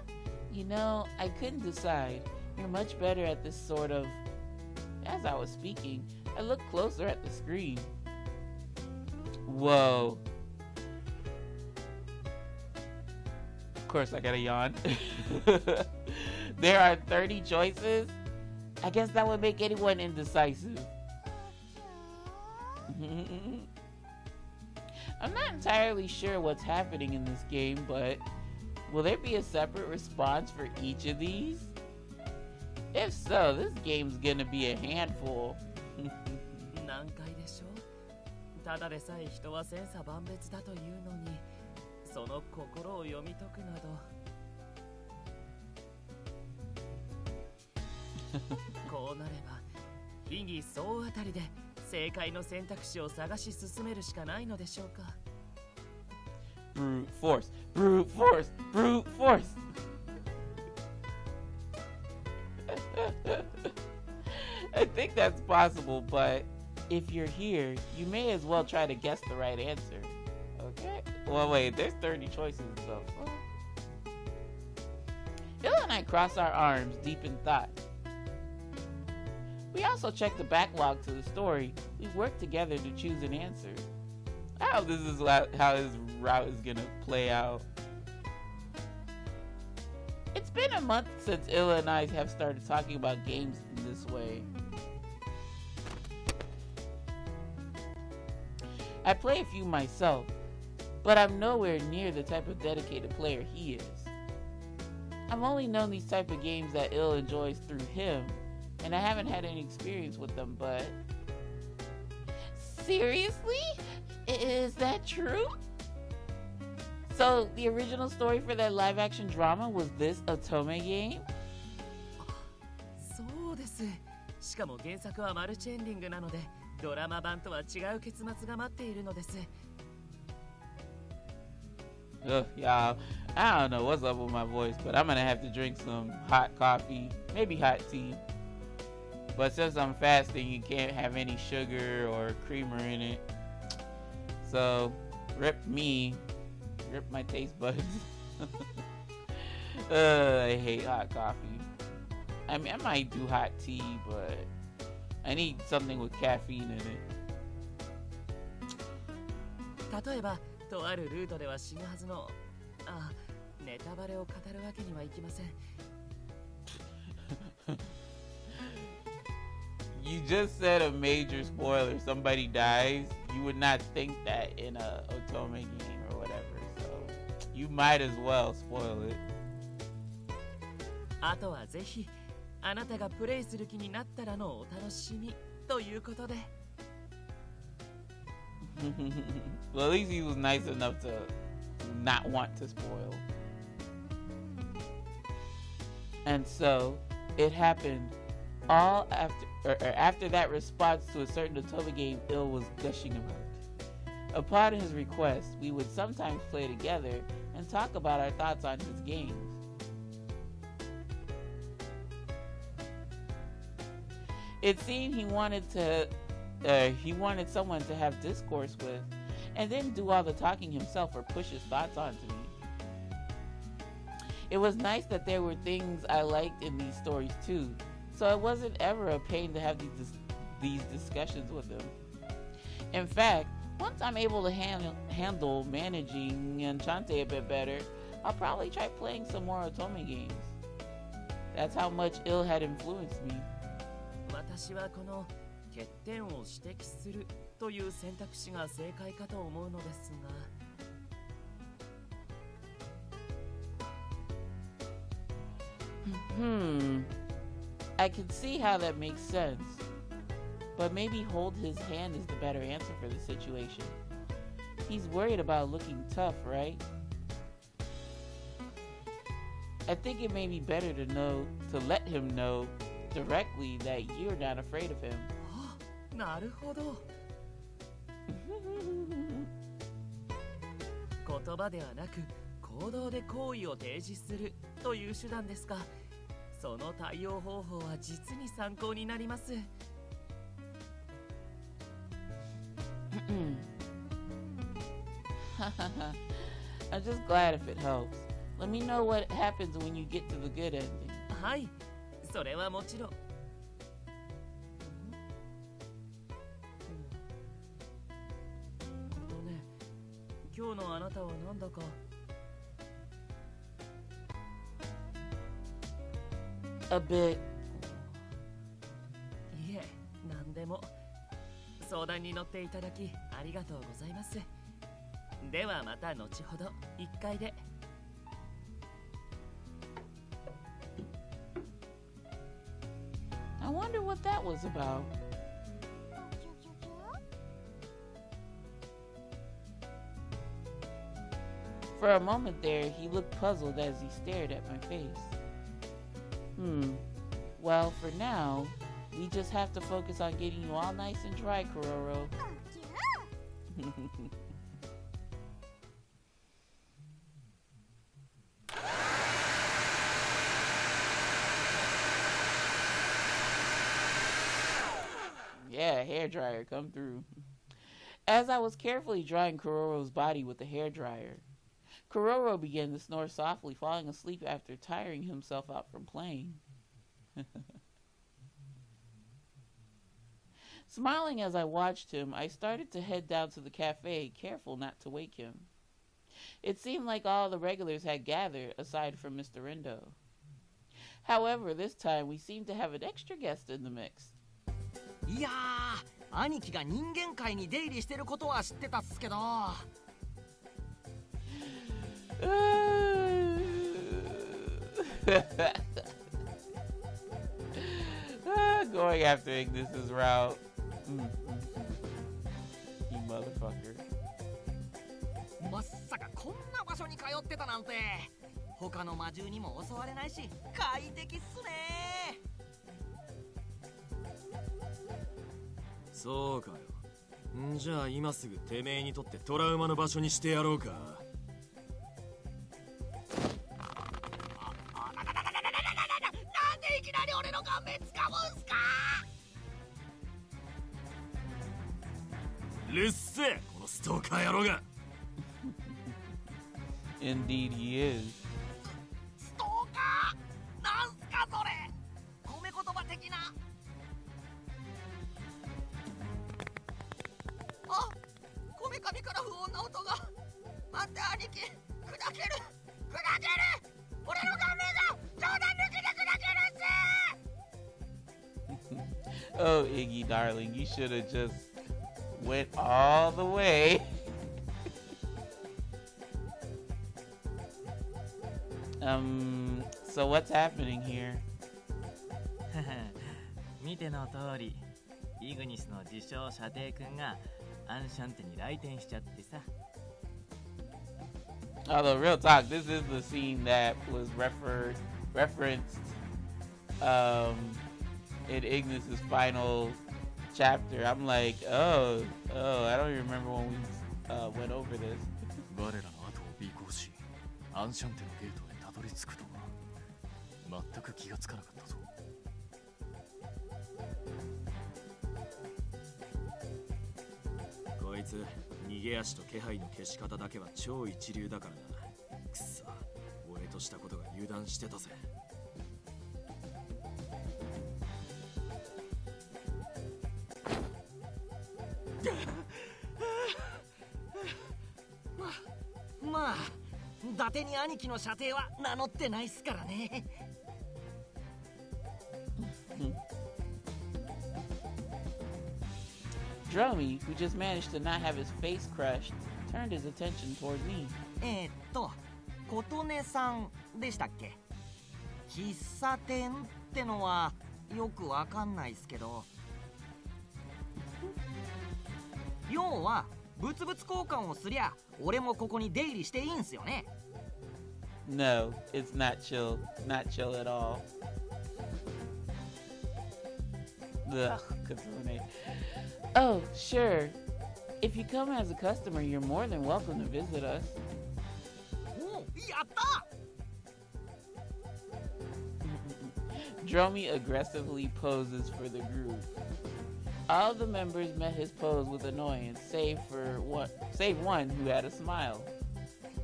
You know, I couldn't decide. You're much better at this sort of... As I was speaking, I looked closer at the screen. Whoa. Of course, I gotta yawn. There are 30 choices? I guess that would make anyone indecisive. I'm not entirely sure what's happening in this game, but will there be a separate response for each of these? If so, this game's gonna be a handful. 難解でしょ。ただでさえ人は千差万別だというのに、その心を読み解くなど。こうなれば、意義総当たりで正解の選択肢を探し進めるしかないのでしょうか。brute force, brute force, brute force. I think that's possible, but if you're here, you may as well try to guess the right answer. Okay? Well, wait, there's 30 choices, so. Hill and I cross our arms deep in thought. We also check the backlog to the story. We work together to choose an answer. I hope this is how his route is gonna play out. It's been a month since Illa and I have started talking about games in this way. I play a few myself, but I'm nowhere near the type of dedicated player he is. I've only known these type of games that Ill enjoys through him, and I haven't had any experience with them, but... Seriously? Is that true? So, the original story for that live-action drama was this Otome game? そうです。しかも原作はマルチエンディングなので、ドラマ版とは違う結末が待っているのです。Y'all, I don't know what's up with my voice, but I'm gonna have to drink some hot coffee, maybe hot tea. But since I'm fasting, you can't have any sugar or creamer in it. So, rip my taste buds. I hate hot coffee. I mean, I might do hot tea, but I need something with caffeine in it. 例えば、とあるルートでは死ぬはずの、ネタバレを語るわけにはいきません。You just said a major spoiler. Somebody dies. You would not think that in a Otome game or whatever. So you might as well spoil it. あとはぜひあなたがプレイする気になったらのお楽しみということで。Well, at least he was nice enough to not want to spoil. And so it happened all after that response to a certain Otome game Ill was gushing about. Upon his request, we would sometimes play together and talk about our thoughts on his games. It seemed he wanted someone to have discourse with, and then do all the talking himself or push his thoughts onto me. It was nice that there were things I liked in these stories too, so it wasn't ever a pain to have these discussions with him. In fact, once I'm able to handle managing Enchante a bit better, I'll probably try playing some more Otome games. That's how much Ill had influenced me. 私はこの欠点を指摘するという選択肢が正解かと思うのですが。I can see how that makes sense. But maybe hold his hand is the better answer for the situation. He's worried about looking tough, right? I think it may be better to let him know directly that you're not afraid of him. なるほど。言葉ではなく行動で好意を提示するという手段ですが、その対応方法は実に参考になります。I'm just glad if it helps. Let me know what happens when you get to the good ending. はい、それはもちろん。今日のあなたはなんだか。A bit. いえ、なんでも。相談に乗っていただきありがとうございます。ではまた後ほど1階で。I wonder what that was about. For a moment there, he looked puzzled as he stared at my face. Well, for now, we just have to focus on getting you all nice and dry, Kororo. Yeah, hairdryer, come through. As I was carefully drying Kororo's body with the hairdryer, Kororo began to snore softly, falling asleep after tiring himself out from playing. Smiling as I watched him, I started to head down to the cafe, careful not to wake him. It seemed like all the regulars had gathered, aside from Mr. Rindo. However, this time we seemed to have an extra guest in the mix. いやー、兄貴が人間界に出入りしてることは知ってたっすけど。Going after Ignis's route. You motherfucker. まさかこんな場所に通ってたなんて。他の魔獣にも襲われないし、快適っすね。そうかよ。んじゃあ今すぐてめえにとってトラウマの場所にしてやろうか。なんでいきなり俺の顔面掴むんすか。うるせえ、このストーカー野郎が。Indeed he is. ストーカーなんすかそれ。褒め言葉的な。あ、こめかみから不穏な音が。待って兄貴、砕ける砕ける。俺の顔面が冗談抜きで砕けるっす。 Oh, Iggy, darling, you should have just went all the way. So what's happening here? 見ての通り、イグニスの自称射程くんがアンシャンテに来店しちゃってさ。Although, real talk, this is the scene that was referenced in Ignis's final chapter. I'm like, oh, I don't even remember when we went over this. 我らの後を尾行し、アンシャンテのゲートへたどり着くとは全く気がつかなかったぞ。こいつ逃げ足と気配の消し方だけは超一流だからな。くそ、俺としたことが油断してたぜ。まあ、伊達に兄貴の射程は名乗ってないっすからね。Dromy, who just managed to not have his face crushed, turned his attention toward me. 琴音さんでしたっけ。喫茶店ってのはよくわかんないっすけど、要は物々交換をすりゃ俺もここに出入りしていいんすよね。 No, it's not chill. Not chill at all. Ugh, Katsune. Oh, sure. If you come as a customer, you're more than welcome to visit us. お、やった。 Dromy aggressively poses for the group. All of the members met his pose with annoyance, save one who had a smile.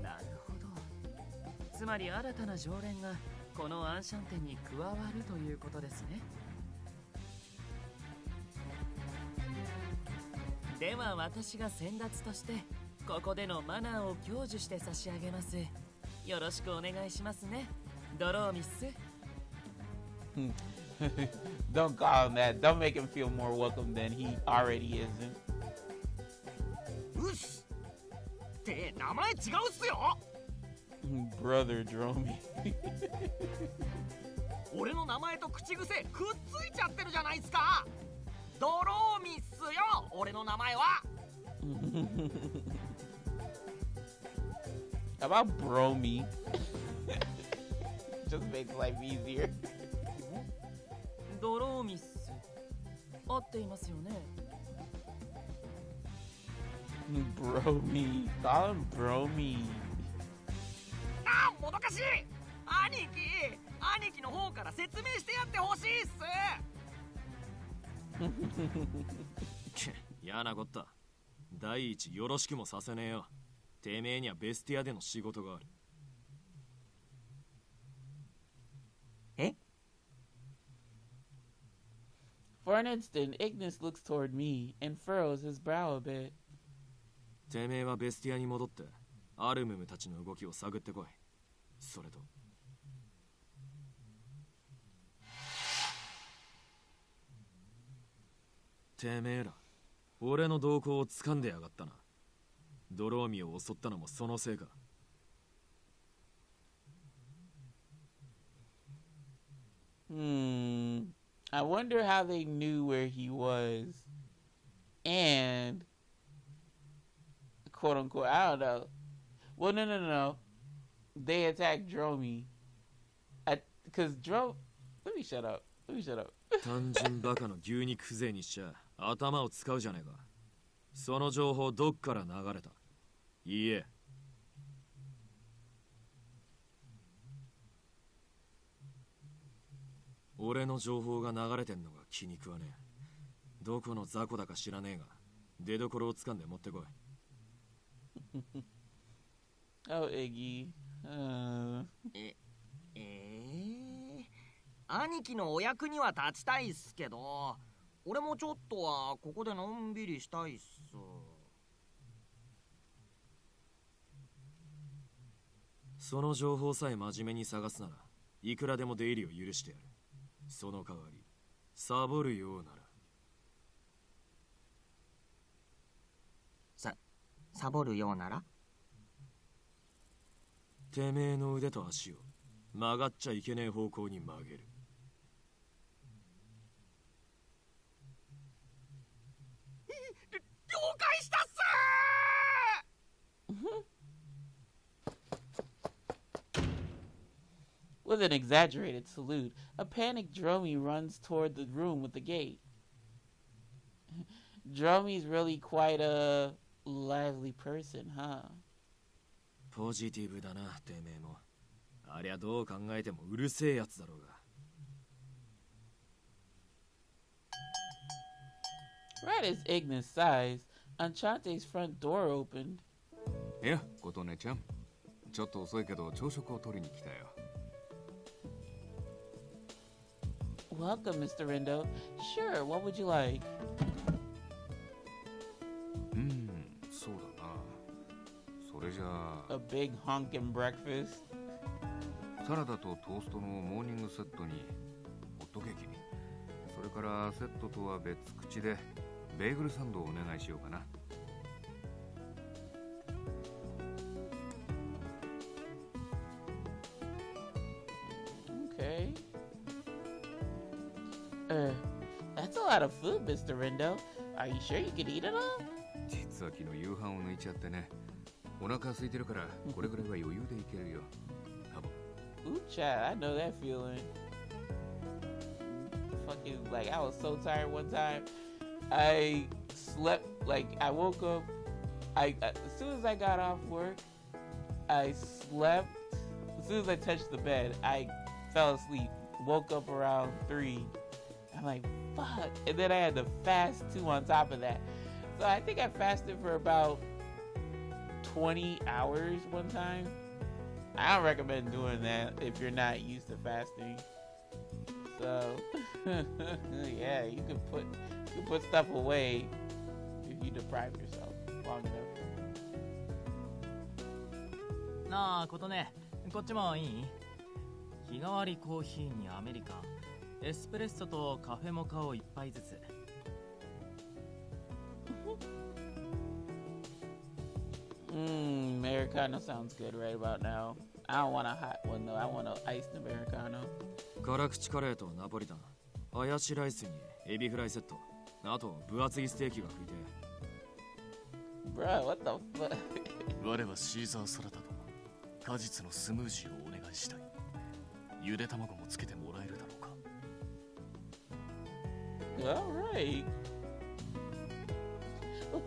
なるほど。つまり新たな常連がこのアンシャンテに加わるということですね。では私が先達としてここでのマナーを享受して差し上げます。よろしくお願いしますね、ドローミス。Don't call him that. Don't make him feel more welcome than he already isn't. うっすって名前違うっすよ。Brother Dromy. 俺の名前と口癖くっついちゃってるじゃないっすか。ドローミっすよ、俺の名前は。How about Bromy? Just makes life easier. ドローミス合っていますよね。Bromy. Call him Bromy. あ、もどかしい。兄貴の方から説明してやってほしいっす。嫌なこった。第一よろしくもさせねえよ。てめえにはベスティアでの仕事がある。え？ For an instant, Ignis looks toward me and furrows his brow a bit. てめえはベスティアに戻ってアルムムたちの動きを探ってこい。それとてめえら俺の動向を掴んでやがったな。ドローミを襲ったのもそのせいか。I wonder how they knew where he was. And, quote unquote, I don't know. Well, no. They attacked Dromi. Because Let me shut up. 単純バカの牛肉風情にしちゃ頭を使うじゃねえか。その情報どっから流れた？いいえ。俺の情報が流れてんのが気に食わねえ。どこの雑魚だか知らねえが出所を掴んで持ってこい。Oh, Iggy. 兄貴のお役には立ちたいっすけど、俺もちょっとはここでのんびりしたいっす。その情報さえ真面目に探すならいくらでも出入りを許してやる。その代わりサボるようなら。サボるようなら？てめえの腕と足を曲がっちゃいけねえ方向に曲げる。了解したっすWith an exaggerated salute, a panicked Dromi runs toward the room with the gate. Dromi's really quite a lively person, huh? ポジティブだな、てめえも。ありゃどう考えてもうるせえやつだろうが。Right as Ignis sighs, Enchante's front door opened. いや、琴音ちゃん。ちょっと遅いけど朝食を取りに来たよ。Welcome, Mr. Rindo. Sure, what would you like? そうだな。それじゃあ A big honkin' breakfast. サラダとトーストのモーニングセットにホットケーキ。それからセットとは別口でベーグルサンドをお願いしようかな。Okay. That's a lot of food, Mr. Rindo. Are you sure you could eat it all? 実は昨日夕飯を抜いちゃってね。お腹空いてるからこれぐらいは余裕でいけるよ。多分。Ooh, Chad, I know that feeling. Fucking, like, I was so tired one time. I slept, like, I woke up. As soon as I got off work, I slept. As soon as I touched the bed, I fell asleep. Woke up around 3. I'm like, fuck. And then I had to fast too on top of that. So I think I fasted for about 20 hours one time. I don't recommend doing that if you're not used to fasting. So, yeah, you can put stuff away if you deprive yourself long enough. なあ、ことね、こっちもいい？日替わりコーヒーにアメリカン、エスプレッソとカフェモカを一杯ずつ。Americano sounds good right about now. I don't want a hot one though. I want an iced Americano. 辛口カレーとナポリタン、ハヤシライスにエビフライセット、あと分厚いステーキが食いて。Bro, what the fuck? 我はシーザーサラダと果実のスムージーをお願いしたい。ゆで卵もつけてもらえるだろうか。Alright.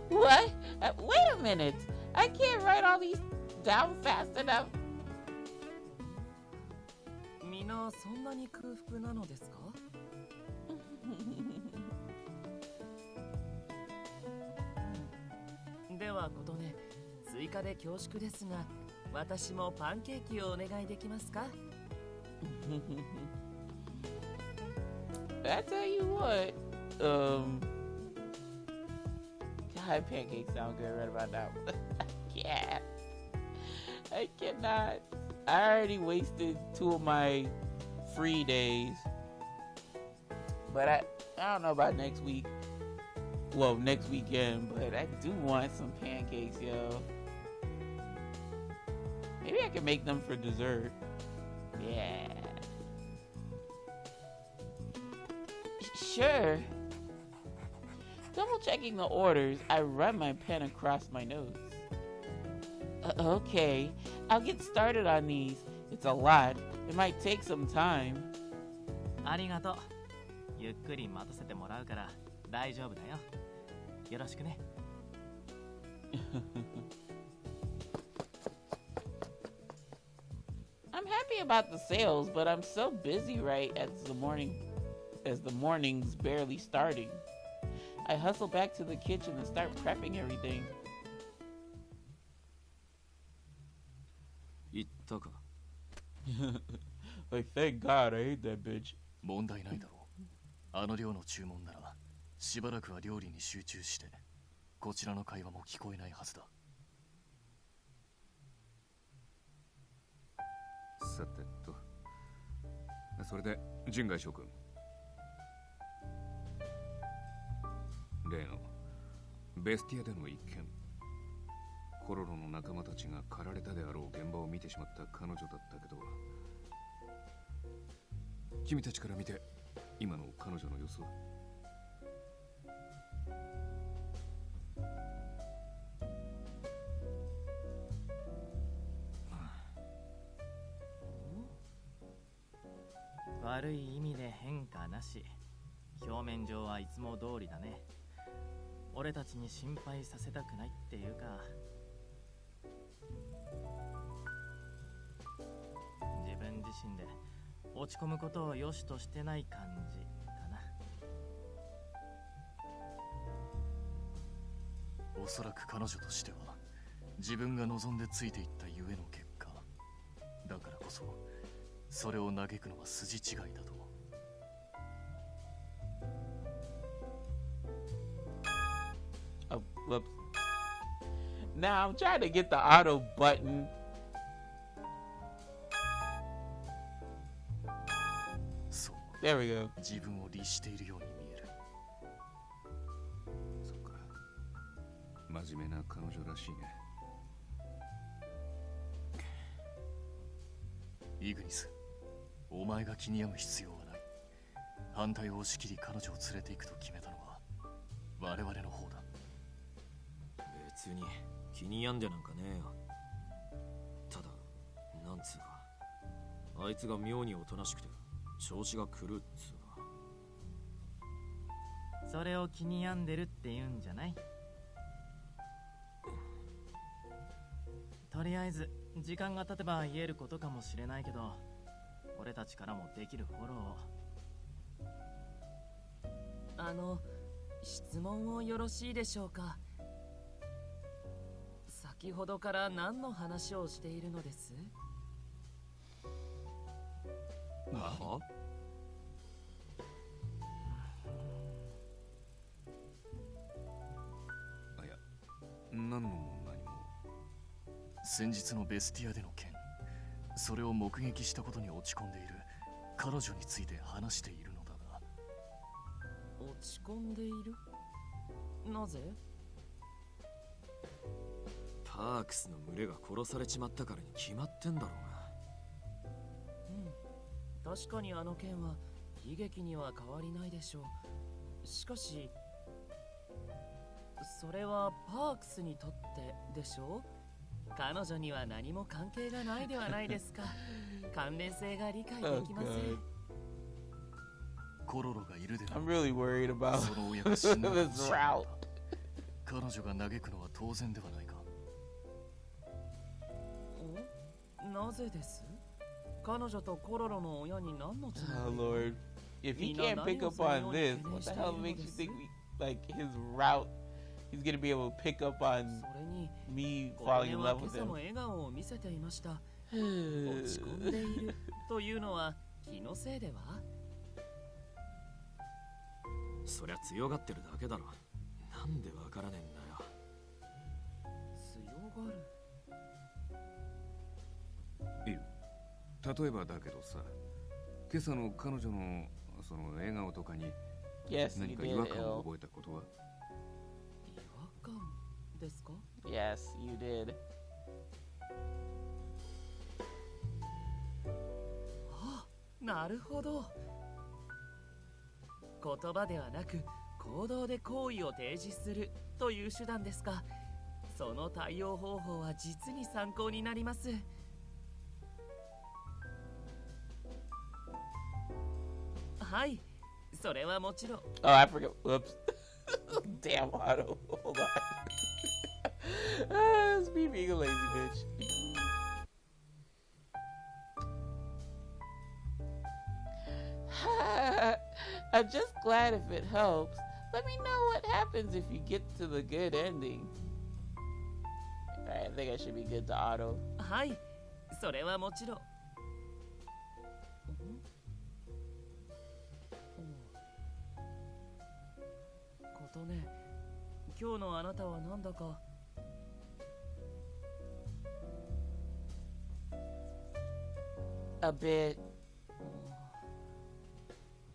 What? Wait a minute. I can't write all these down fast enough. みんなそんなに空腹なのですか？は琴音、追加で恐縮ですが、私もパンケーキをお願いできますか？ I tell you what, God, pancakes sound good right about now. Yeah, I cannot. I already wasted 2 of my free days, but I don't know about next week. Well, next weekend, but I do want some pancakes, yo. Maybe I can make them for dessert. Yeah. Sure. Double checking the orders, I run my pen across my notes. Okay, I'll get started on these. It's a lot. It might take some time. ありがとう。ゆっくり待たせてもらうから大丈夫だよ。よろしくね。I'm happy about the sales, but I'm so busy right as the morning's barely starting. I hustle back to the kitchen and start prepping everything. 言ったか。Like, thank God, I hate that bitch. 問題ないだろう。あの量の注文ならしばらくは料理に集中してこちらの会話も聞こえないはずだ。さてと、それで陣外諸君、例のベスティアでの一件、コロロの仲間たちが狩られたであろう現場を見てしまった彼女だったけど、君たちから見て今の彼女の様子は？悪い意味で変化なし。表面上はいつも通りだね。俺たちに心配させたくないっていうか、自分自身で落ち込むことを良しとしてない感じかな。おそらく彼女としては自分が望んでついていったゆえの結果だからこそ、それを嘆くのは筋違いだと。Whoops. Now I'm trying to get the auto button. そう。There we go. 自分を律しているように見える。そっか。真面目な彼女らしいね。イグニス、お前が気に病む必要はない。反対を押し切り彼女を連れて行くと決めたのは我々の方だ。別に気に病んでなんかねえよ。ただなんつうか、あいつが妙におとなしくて調子が狂うっつうか。それを気に病んでるって言うんじゃない？とりあえず時間が経てば言えることかもしれないけど、俺たちからもできるフォローを。質問をよろしいでしょうか。先ほどから何の話をしているのです？は？あ、いや、何のも何も。先日のベスティアでの件、それを目撃したことに落ち込んでいる彼女について話しているのだが。落ち込んでいる？なぜ？パークスの群れが殺されちまったからに決まってんだろうが。確かにあの件は悲劇には変わりないでしょう。しかしそれはパークスにとってでしょう。彼女には何も関係がないではないですか。関連性が理解できません。コロロがいるでな。I'm really worried about その親が死んだ this route. 彼女が嘆くのは当然ではないか。なぜです？彼女とコロロの親に何のつなが Oh り？ Lord. If he can't pick up on this, what the hell makes you think like his route he's gonna be able to pick up on それに me 小 falling 金 in は love 今 with 朝も him. 笑顔を見せていました。落ち込んでいるというのは気のせいでは？そりゃ強がってるだけだろ。なんでわからねえんだよ。強がる。いる。例えばだけどさ、今朝の彼女のその笑顔とかに Yes, 何 you か違和 did, 感を L. 覚えたことは？違和感ですか？ Yes, you did. あ、なるほど。言葉ではなく行動で好意を提示するという手段ですか。その対応方法は実に参考になります。はい、それはもちろん。Oh, I forgot. Whoops. Damn auto. Hold on. It's me being a lazy bitch. I'm just glad if it helps. Let me know what happens if you get to the good ending. Alright, I think I should be good to auto. はい、それはもちろん。ことね、今日のあなたはなんだか。A bit.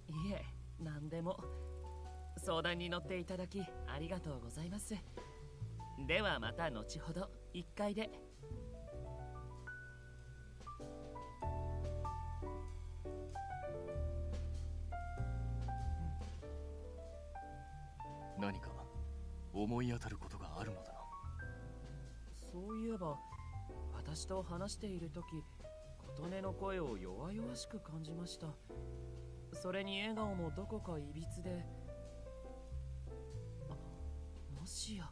いえ、なんでも。相談に乗っていただきありがとうございます。ではまた後ほど1階で。何か思い当たることがあるのだな。そういえば、私と話しているとき、琴音の声を弱々しく感じました。それに笑顔もどこかいびつで。もしや、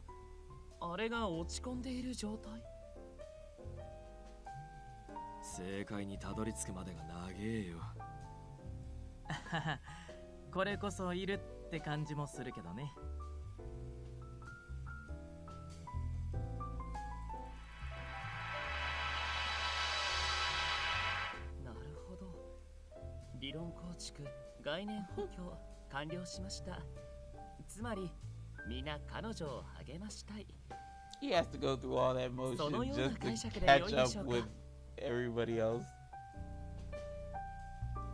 あれが落ち込んでいる状態？正解にたどり着くまでが長えよ。これこそいるって感じもするけどね。なるほど。理論構築、概念補強、完了しました。つまり、皆彼女を励ましたい。He has to go through all that motion そのような just 解 to 釈で catch 良いで up しょうか。 with everybody else.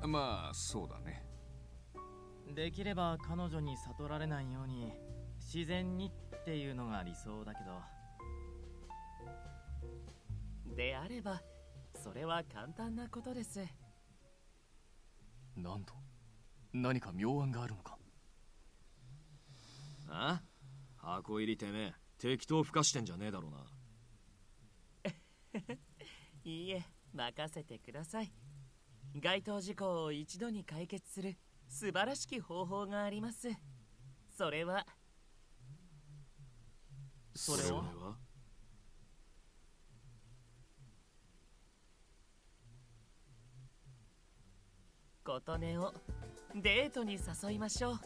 まあそうだね。できれば彼女に悟られないように自然にっていうのが理想だけど。であれば、それは簡単なことです。なんと何か妙案があるのか。あ？箱入りてめえ、適当ふかしてんじゃねえだろうな。いいえ、任せてください。該当事項を一度に解決する素晴らしき方法があります。それは琴音をデートに誘いましょう。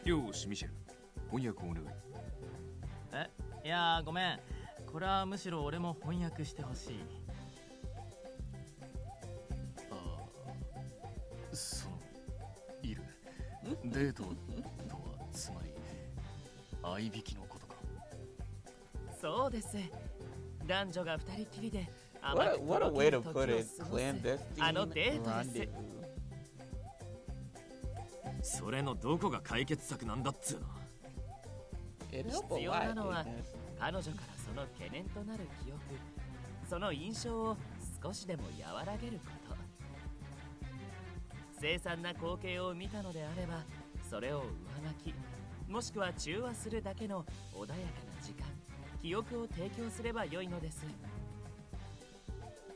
よーしミシェル、翻訳お願い。いやーごめん。これはむしろ俺も翻訳してほしい。そのいるデートとはつまり合いびきのことか。そうです。男女が二人きりで What a way to put it. Clandestine あのデートです。 rendezvous. それのどこが解決策なんだっつうの。 It helped 必 a 要な lot, のは didn't it? 彼女からその懸念となる記憶、その印象を少しでも和らげること。凄惨な光景を見たのであれば、それを上書き、もしくは中和するだけの穏やかな時間、記憶を提供すればよいのです。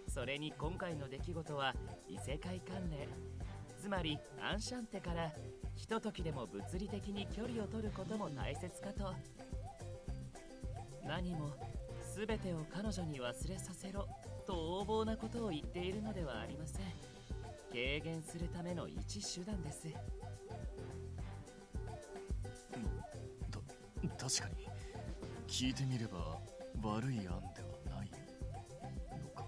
それに今回の出来事は異世界関連、つまりアンシャンテからひとときでも物理的に距離を取ることも大切かと。何も全てを彼女に忘れさせろと横暴なことを言っているのではありません。軽減するための一手段です。確かに聞いてみれば悪い案ではないのか。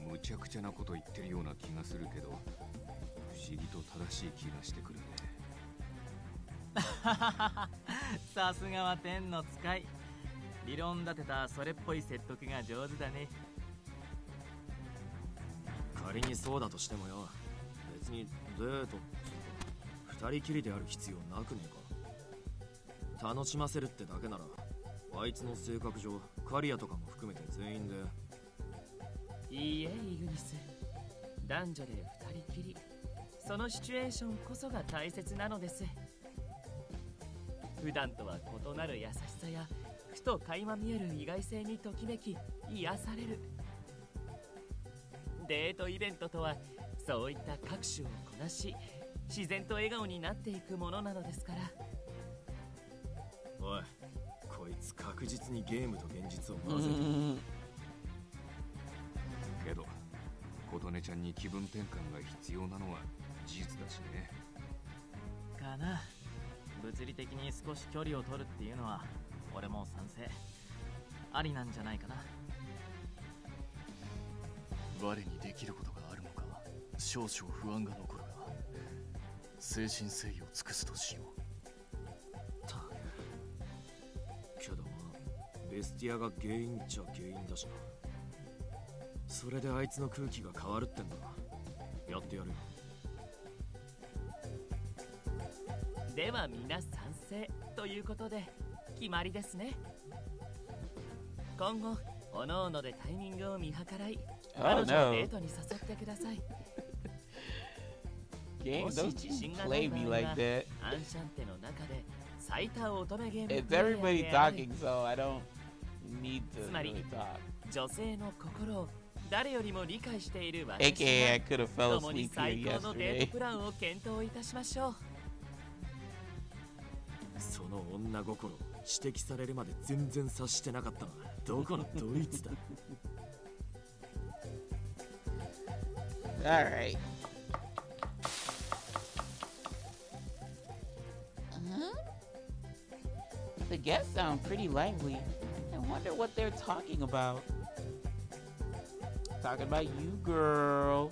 むちゃくちゃなこと言ってるような気がするけど、不思議と正しい気がしてくるね。さすがは天の使い。理論立てたそれっぽい説得が上手だね。仮にそうだとしてもよ、別にデート二人きりである必要なくねえか。楽しませるってだけなら、あいつの性格上カリアとかも含めて全員で。いいえ、イグニス。男女で二人きり、そのシチュエーションこそが大切なのです。普段とは異なる優しさやふと垣間見える意外性にときめき癒される。デートイベントとはそういった各種をこなし、自然と笑顔になっていくものなのですから。おい、こいつ確実にゲームと現実を混ぜてる。けど琴音ちゃんに気分転換が必要なのは事実だしね。かな。物理的に少し距離を取るっていうのは俺も賛成。ありなんじゃないかな。我にできることがあるのか少々不安が残るが、誠心誠意を尽くすとしよう。けどまあベスティアが原因っちゃ原因だしな。それであいつの空気が変わるってんだ。やってやるよ。では皆賛成ということで決まりですね。今後おのおのでタイミングを見計らい、彼女をデートに誘ってください。もし自信がない場合は、アンシャンテの中で最多乙女ゲームプレイヤーである。つまり女性の心を誰よりも理解している私が共に最高のデートプランを検討いたしましょう。その女心指摘されるまで全然察してなかったのはどこのドイツだ。Alright. The guests sound pretty lively. I wonder what they're talking about. Talking about you, girl.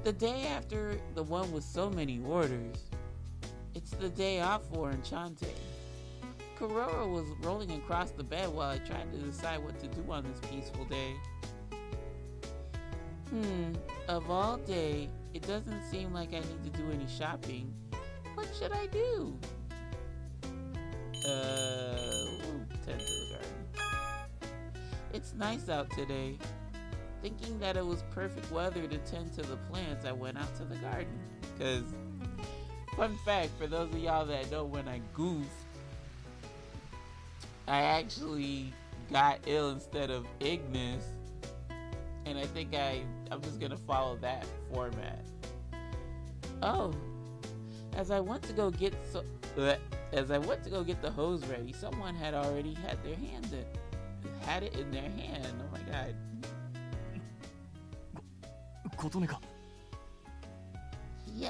The day after the one with so many orders, it's the day off for Enchante. Kororo was rolling across the bed while I tried to decide what to do on this peaceful day. Of all day, it doesn't seem like I need to do any shopping. What should I do? Tend to the garden. It's nice out today. Thinking that it was perfect weather to tend to the plants, I went out to the garden. Because, fun fact, for those of y'all that know, when I goofed, I actually got ill instead of Ignis. And I think I'm just going to follow that format. Oh, as I went to go get the hose ready, someone had already had it in their hand. Oh my god. 琴音か。 Yes.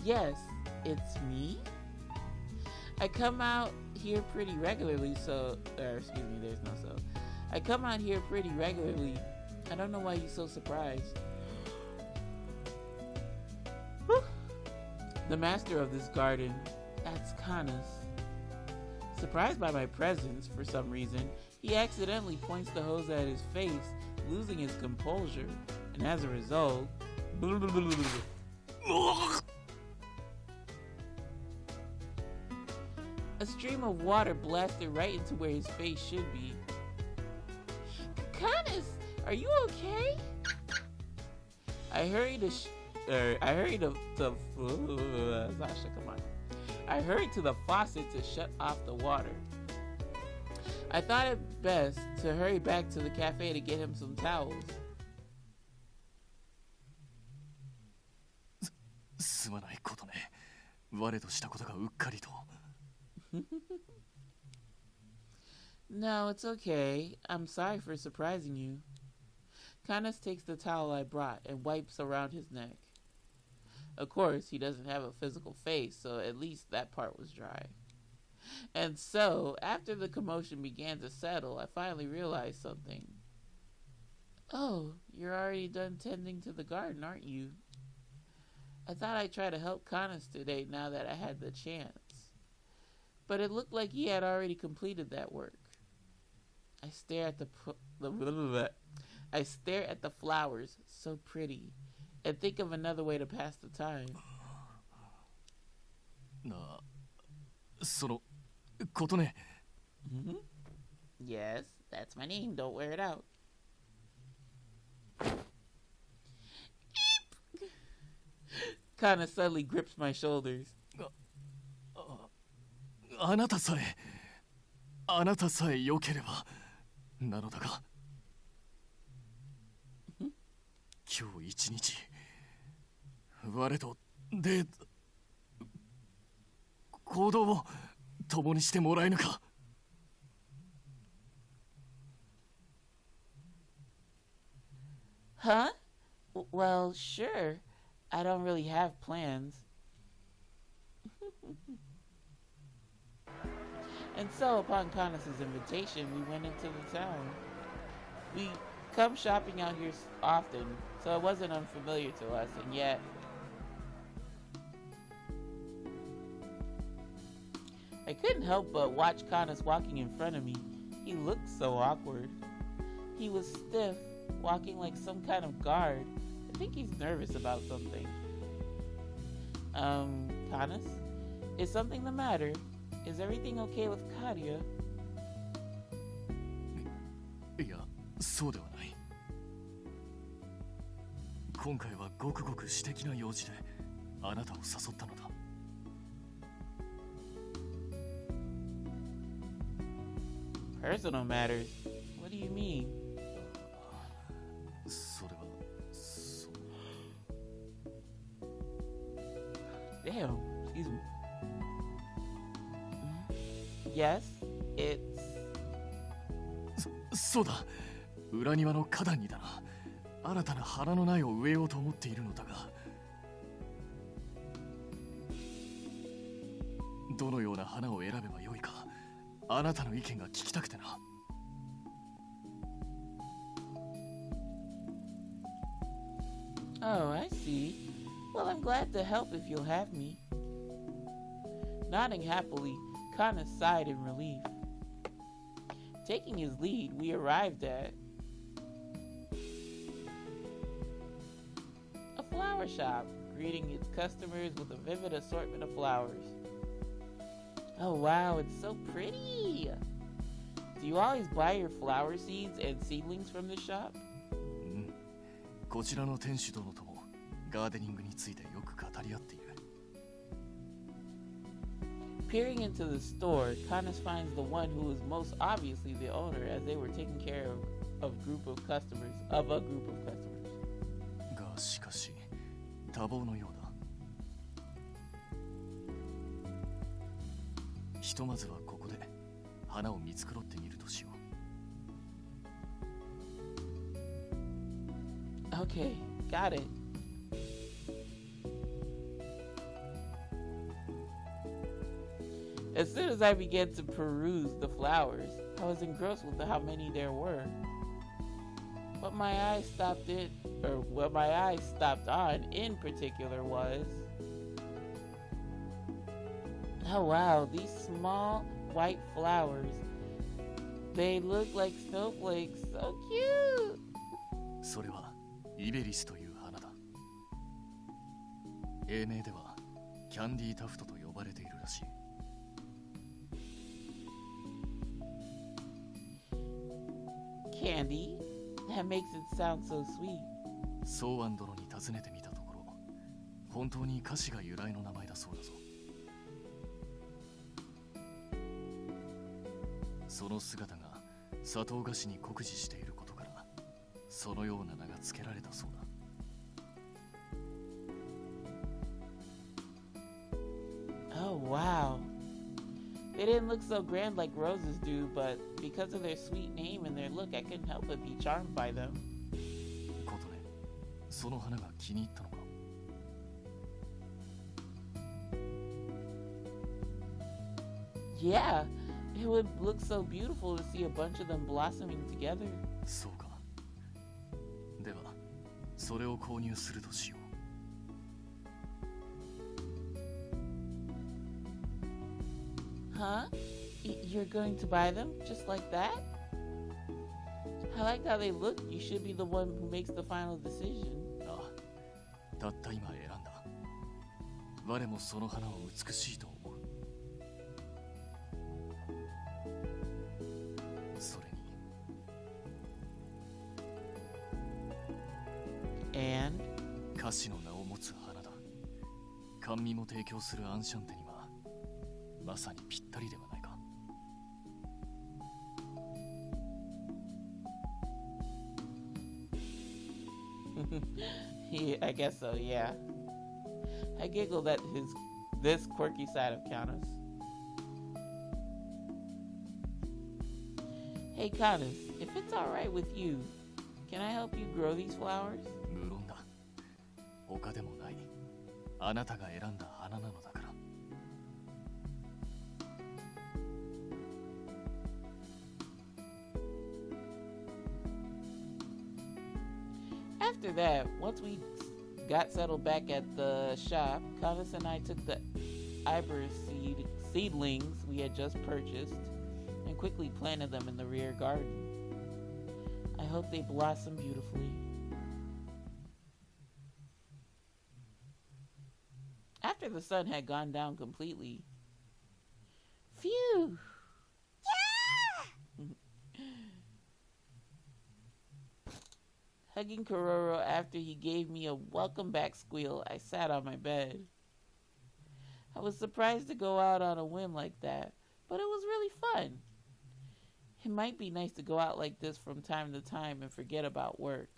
Yes, it's me. I come out here pretty regularly, so excuse me, there's no so. I come out here pretty regularly. I don't know why you're so surprised. The master of this garden, that's Canis. Surprised by my presence for some reason, he accidentally points the hose at his face, losing his composure, and as a result, a stream of water blasted right into where his face should be. Canis, are you okay? I hurried to Sasha, come on. I hurried to the faucet to shut off the water. I thought it best to hurry back to the cafe to get him some towels. すまないことね。我としたことがうっかりと。No, it's okay. I'm sorry for surprising you. Kanas takes the towel I brought and wipes around his neck. Of course, he doesn't have a physical face, so at least that part was dry. And so, after the commotion began to settle, I finally realized something. Oh, you're already done tending to the garden, aren't you? I thought I'd try to help Kanas today now that I had the chance. But it looked like he had already completed that work. I stare at the flowers, so pretty, and think of another way to pass the time. なあ、そのことね。Yes, that's my name. Don't wear it out. Kana suddenly grips my shoulders. あなたさえ良ければなのだが、今日一日我と行動を共にしてもらえぬか。Huh? Well, sure. I don't really have plans. And so, upon Kanas' invitation, we went into the town. We come shopping out here often, so it wasn't unfamiliar to us, and yet I couldn't help but watch Kanas walking in front of me. He looked so awkward. He was stiff, walking like some kind of guard. I think he's nervous about something. Kanas? Is something the matter? Is everything okay with Kadia? いや、そうではない。今回はごくごく私的な用事であなたを誘ったのだ。Personal matters? What do you mean? それは、そう。Damn, excuse me. Yes, it's... そうだ。裏庭の花壇にだな。新たな花の苗を植えようと思っているのだが、どのような花を選べばよいか、あなたの意見が聞きたくてな。Oh, I see. Well, I'm glad to help if you'll have me. Nodding happily, Kana sighed in relief. Taking his lead, we arrived at a flower shop, greeting its customers with a vivid assortment of flowers. Oh wow, it's so pretty! Do you always buy your flower seeds and seedlings from this shop? こちらの店主殿ともガーデニングについてよく語り合っている。Peering into the store, Kanas finds the one who is most obviously the owner, as they were taking care of a group of customers. がしかし多忙のようだ。ひとまずはここで花を見繕ってみるとしよう。Okay, got it. As soon as I began to peruse the flowers, I was engrossed with how many there were. What my eyes stopped on in particular was, oh wow, these small white flowers. They look like snowflakes, so cute. それはイベリスという花だ。英名ではキャンディータフトと呼ばれているらしい。Candy? That makes it sound so sweet. ソーアン殿に尋ねてみたところ、本当に歌詞が由来の名前だそうだぞ。その姿が砂糖菓子に酷似していることから、そのような名が付けられたそうだ。Oh wow. They didn't look so grand like roses do, but because of their sweet name and their look, I couldn't help but be charmed by them. ことね、その花が気に入ったのか? Yeah, it would look so beautiful to see a bunch of them blossoming together. そうか。では、それを購入するとしよう。Huh? You're going to buy them just like that? I like how they look. You should be the one who makes the final decision. ああ、たった今選んだ。我もその花を美しいと思う。それに And? 歌詞の名を持つ花だ。甘味も提供するアンシャンテにはまさにぴったりではないか。Yeah, I guess so, yeah. I giggled at this quirky side of Countess. Hey Countess, if it's alright with you, can I help you grow these flowers? 無論だ。他でもない。あなたが選んだ花なのだから。After that, once we got settled back at the shop, Countess and I took the iceberg seedlings we had just purchased and quickly planted them in the rear garden. I hope they blossom beautifully. After the sun had gone down completely, phew! Hugging Kororo after he gave me a welcome back squeal, I sat on my bed. I was surprised to go out on a whim like that, but it was really fun. It might be nice to go out like this from time to time and forget about work.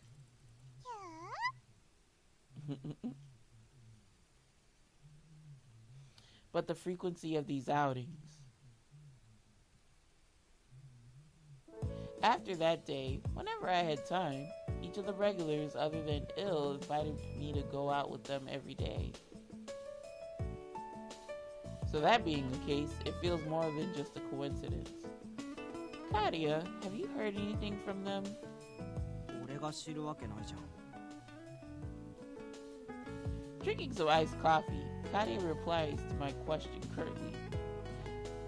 But the frequency of these outings. After that day, whenever I had time, each of the regulars other than Il invited me to go out with them every day. So that being the case, it feels more than just a coincidence. Kadia, have you heard anything from them? 俺が知るわけないじゃん。 Drinking some iced coffee, Kadia replies to my question curtly.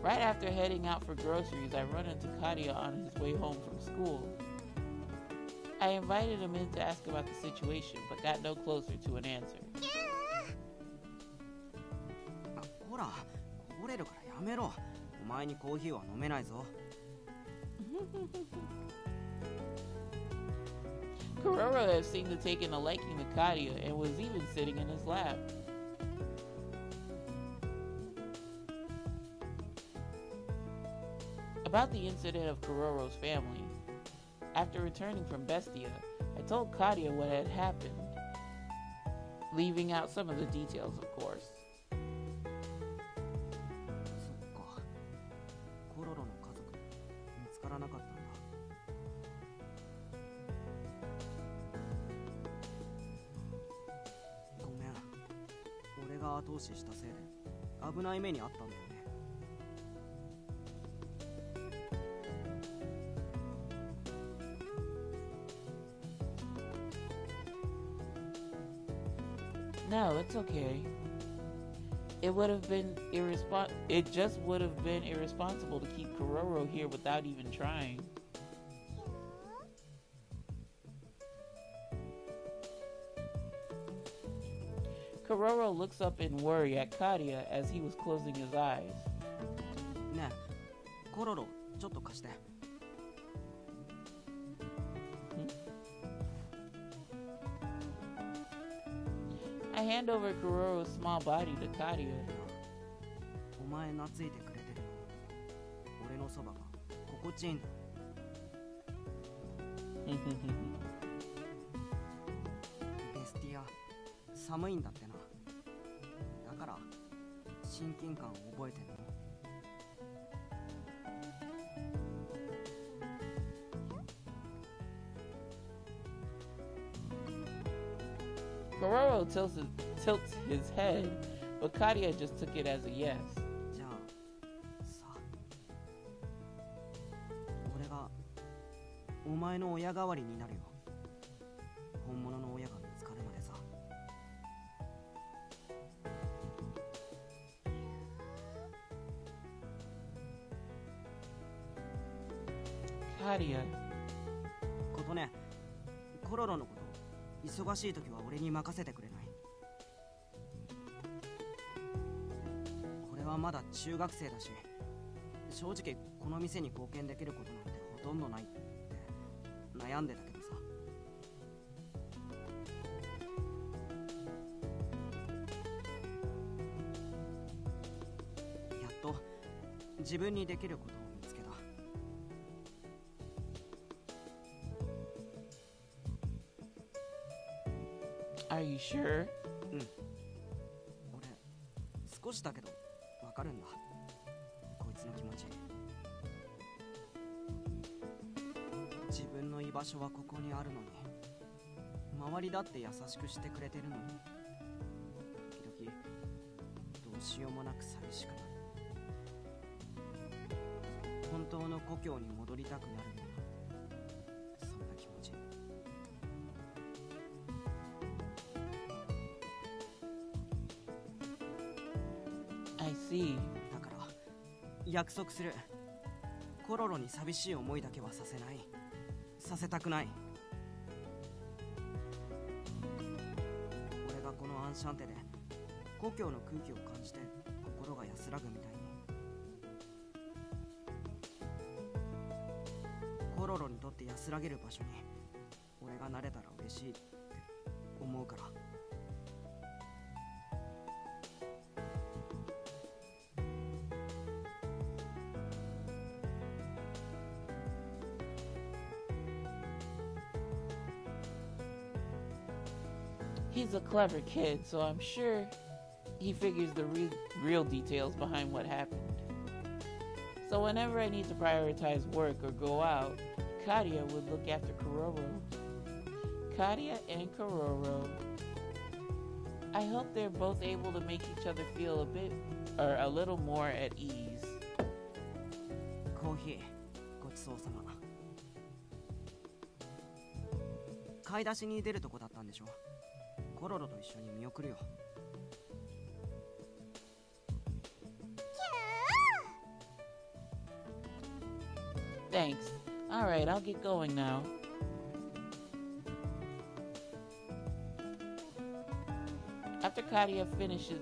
Right after heading out for groceries, I run into Kadia on his way home from school. I invited him in to ask about the situation, but got no closer to an answer. ほら、こぼれるからやめろ。お前にコーヒーは飲めないぞ。Kororo has seemed to take a liking to Kadia and was even sitting in his lap. About the incident of Kororo's family, after returning from Bestia, I told Kadia what had happened, leaving out some of the details, of course. そっか。コロロの家族見つからなかったんだ。ごめん。俺が後押ししたせいで危ない目にあったんだよね。No, it's okay. It just would have been irresponsible to keep Kororo here without even trying. Kororo looks up in worry at Kadia as he was closing his eyes. ねえ、コロロ、ちょっと貸して。I hand over Kororo's small body to Kadia. お前懐いてくれてる。俺のそばが心地いいんだ。ベスティア、寒いんだってな。だから親近感を覚えてるの。Kororo tilts his head, but Katia just took it as a yes. じゃあさ、俺がお前の親代わりになるよ。本物の親が見つかるまでさ。Katia. ことね、コロロのこと、忙しい時は俺に任せてくれない？俺はまだ中学生だし、正直この店に貢献できることなんてほとんどないって悩んでたけどさ。やっと自分にできることを見つけた。Are you sure? うん。俺、少しだけどわかるんだ。こいつの気持ち。自分の居場所はここにあるのに、周りだって優しくしてくれてるのに、時々どうしようもなく寂しくなる。本当の故郷に戻りたくなるような、そんな気持ち。I see. だから約束する。コロロに寂しい思いだけはさせない。させたくない。俺がこのアンシャンテで故郷の空気を感じて心が安らぐみたいに、コロロにとって安らげる場所に俺がなれたら嬉しいって思うから。He's a clever kid, so I'm sure he figures the real details behind what happened. So whenever I need to prioritize work or go out, Katia would look after Kororo. Katia and Kororo. I hope they're both able to make each other feel a bit or a little more at ease. コーヒーごちそうさま。買い出しに出るとこだったんでしょ。コロロと一緒に見送るよ。Thanks. Alright, I'll get going now. After Katia finished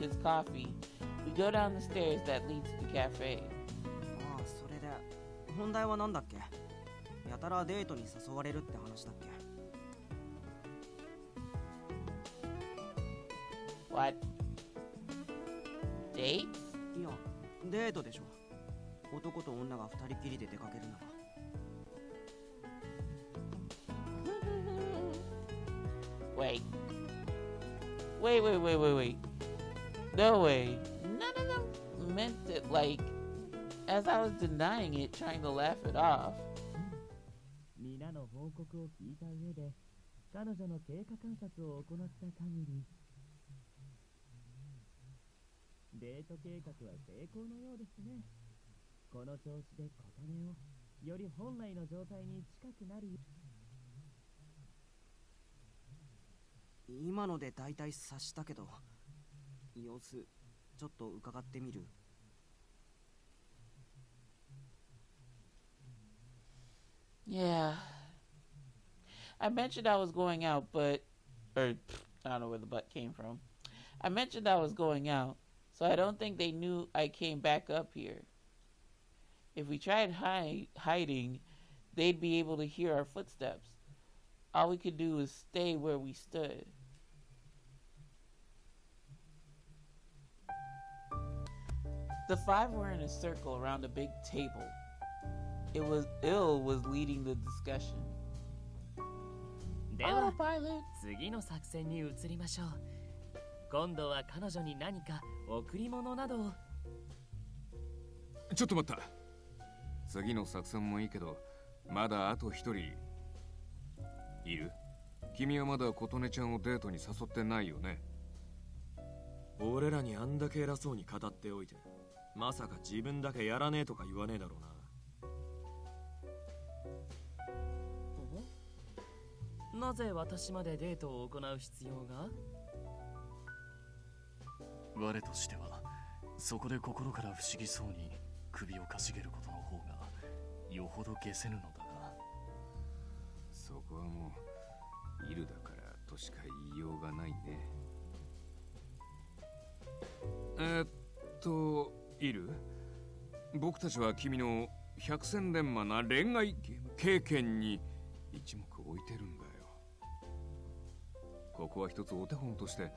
his coffee, we go down the stairs that lead to the cafe. ああ、それで本題はなんだっけ？やたらデートに誘われるって話だっけ？What? Date? いや、デートでしょ。男と女が二人きりで出かけるなら。Wait. No way. None of them meant it like as I was denying it, trying to laugh it off. 皆の報告を聞いた上で彼女の経過観察を行った限り、デート計画は成功のようですね。この調子で琴音をより本来の状態に近くなる。今ので大体察したけど、様子ちょっと伺ってみる。Yeah. I mentioned I was going out, I don't know where the but came from. I mentioned I was going out, so I don't think they knew I came back up here. If we tried hiding, they'd be able to hear our footsteps. All we could do is stay where we stood. The five were in a circle around a big table. Il was leading the discussion. では Autopilot. 次の作戦に移りましょう。今度は彼女に何か贈り物などを。ちょっと待った。次の作戦もいいけど、まだあと一人いる？君はまだ琴音ちゃんをデートに誘ってないよね。俺らにあんだけ偉そうに語っておいて、まさか自分だけやらねえとか言わねえだろうな。なぜ私までデートを行う必要が？我としてはそこで心から不思議そうに首をかしげることの方がよほど消せぬのだが。そこはもうイルだからとしか言いようがないね。イル、僕たちは君の百戦錬磨な恋愛経験に一目置いてるんだよ。ここは一つお手本として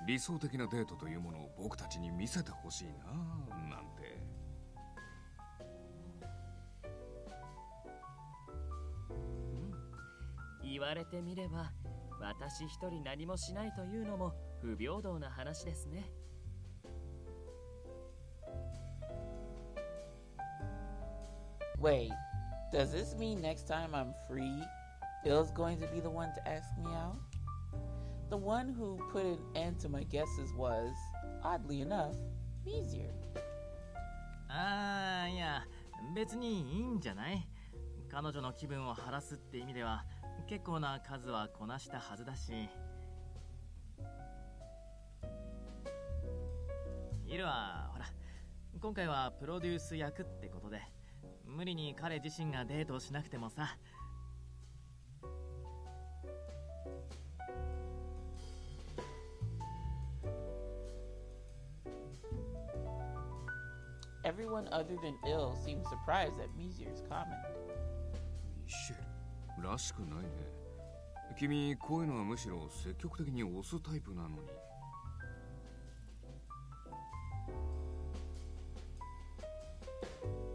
理想的なデートというものを僕たちに見せてほしいな、なんて。言われてみれば、私一人何もしないというのも不平等な話ですね。Wait, does this mean next time I'm free, Ill's going to be the one to ask me out? The one who put an end to my guesses was, oddly enough, Mizir. ああ、いや、別にいいんじゃない？彼女の気分を晴らすって意味では結構な数はこなしたはずだし。イルはほら、今回はプロデュース役ってことで無理に彼自身がデートをしなくてもさ。Everyone other than Ill seemed surprised at Mizir's comment. ミシェルらしくないね。君こういうのはむしろ積極的に押すタイプなのに。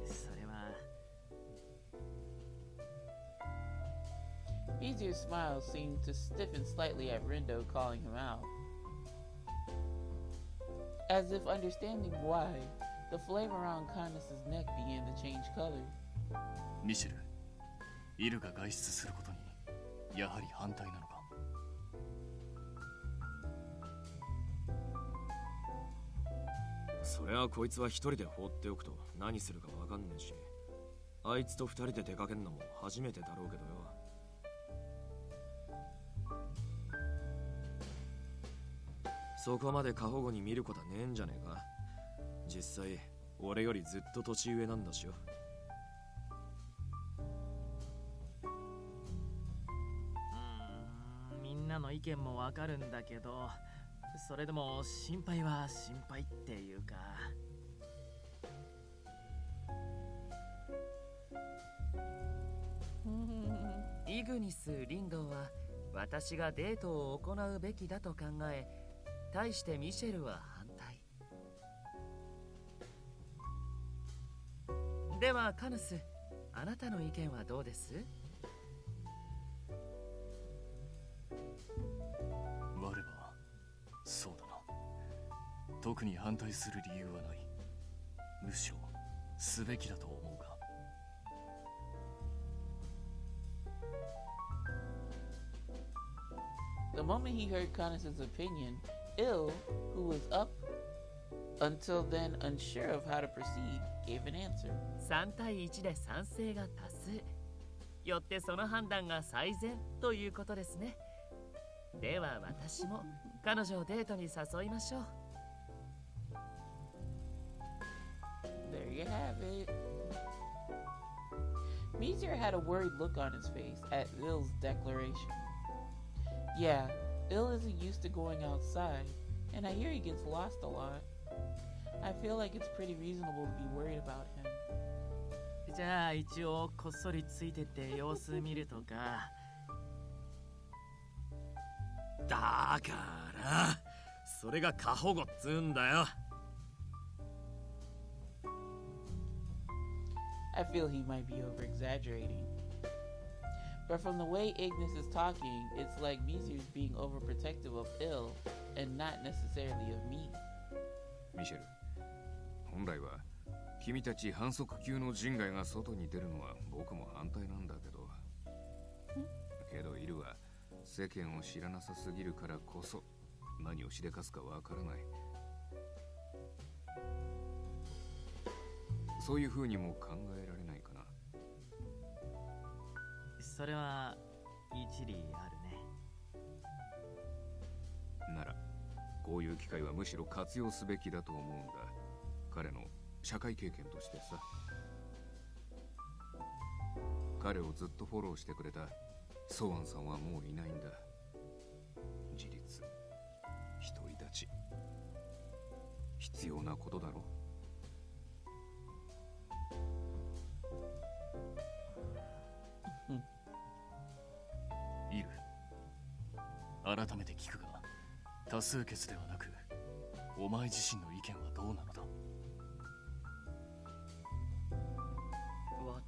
それは。Mizir's smile seemed to stiffen slightly at Rindo calling him out. As if understanding why, the flame around Canis' neck began to change color. ミシェル、イルが外出することにやはり反対なのか？そりゃこいつは一人で放っておくと何するかわかんねえし、あいつと二人で出かけんのも初めてだろうけどよ。そこまで過保護に見ることはねえんじゃねえか。実際俺よりずっと年上なんだしよ。みんなの意見もわかるんだけど、それでも心配は心配っていうか。イグニス・リンドは私がデートを行うべきだと考え、対してミシェルは反対。ではカヌス、あなたの意見はどうです？我はそうだな。特に反対する理由はない。むしろすべきだと思うが。The moment he heard Canis' opinion, Ill, who was up until then unsure of how to proceed, gave an answer. 3対1で賛成が多数。よってその判断が最善ということですね。では私も彼女をデートに誘いましょう。There you have it. Mizir had a worried look on his face at Ill's declaration. Yeah, Ill isn't used to going outside, and I hear he gets lost a lot. I feel like it's pretty reasonable to be worried about him. じゃあ一応こっそりついてって様子見るとか。だからそれが過保護っつうんだよ。I feel he might be over-exaggerating. But from the way Ignis is talking, it's like Mizir's being overprotective of Ill and not necessarily of me. ミシェル、本来は君たち反則級の人外が外に出るのは僕も反対なんだけど、けどイルは世間を知らなさすぎるからこそ何をしでかすかわからない。そういう風にも考えられないかな。それは一理あるね。ならこういう機会はむしろ活用すべきだと思うんだ。彼の社会経験としてさ。彼をずっとフォローしてくれたソワンさんはもういないんだ。自立、独り立ち、必要なことだろ。いる。改めて聞くが、多数決ではなくお前自身の意見はどうなのだ。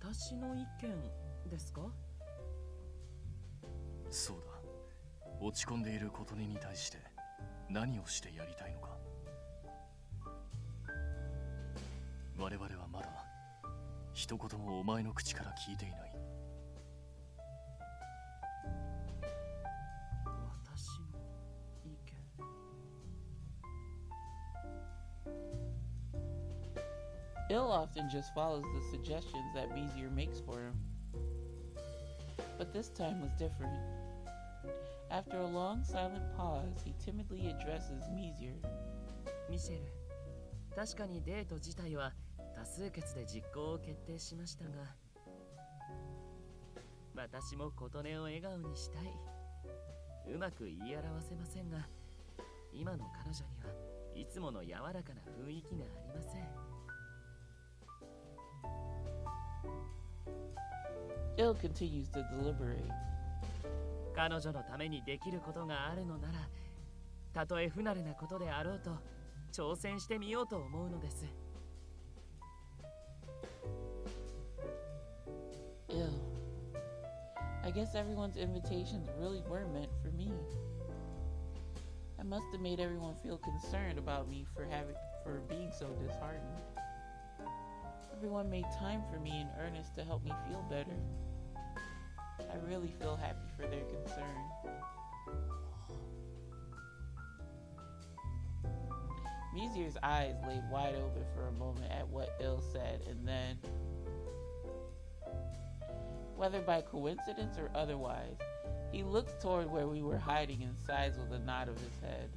私の意見ですか？そうだ。落ち込んでいる琴音に対して何をしてやりたいのか。我々はまだ一言もお前の口から聞いていない。私の意見。Bill often just follows the suggestions that Mezier makes for him. But this time was different. After a long silent pause, he timidly addresses Mezier. ミシェル、確かにデート自体は多数決で実行を決定しましたが、私も琴音を笑顔にしたい。うまく言い表せませんが、今の彼女にはいつもの柔らかな雰囲気がありません。Bill continues to deliberate. 彼女のためにできることがあるのなら、たとえ不慣れなことであろうと挑戦してみようと思うのです。Ew. I guess everyone's invitations really were meant for me. I must have made everyone feel concerned about me for being so disheartened. Everyone made time for me in earnest to help me feel better. I really feel happy for their concern. Mezier's eyes laid wide open for a moment at what Il said, and then, whether by coincidence or otherwise, he looked toward where we were hiding and sighs with a nod of his head.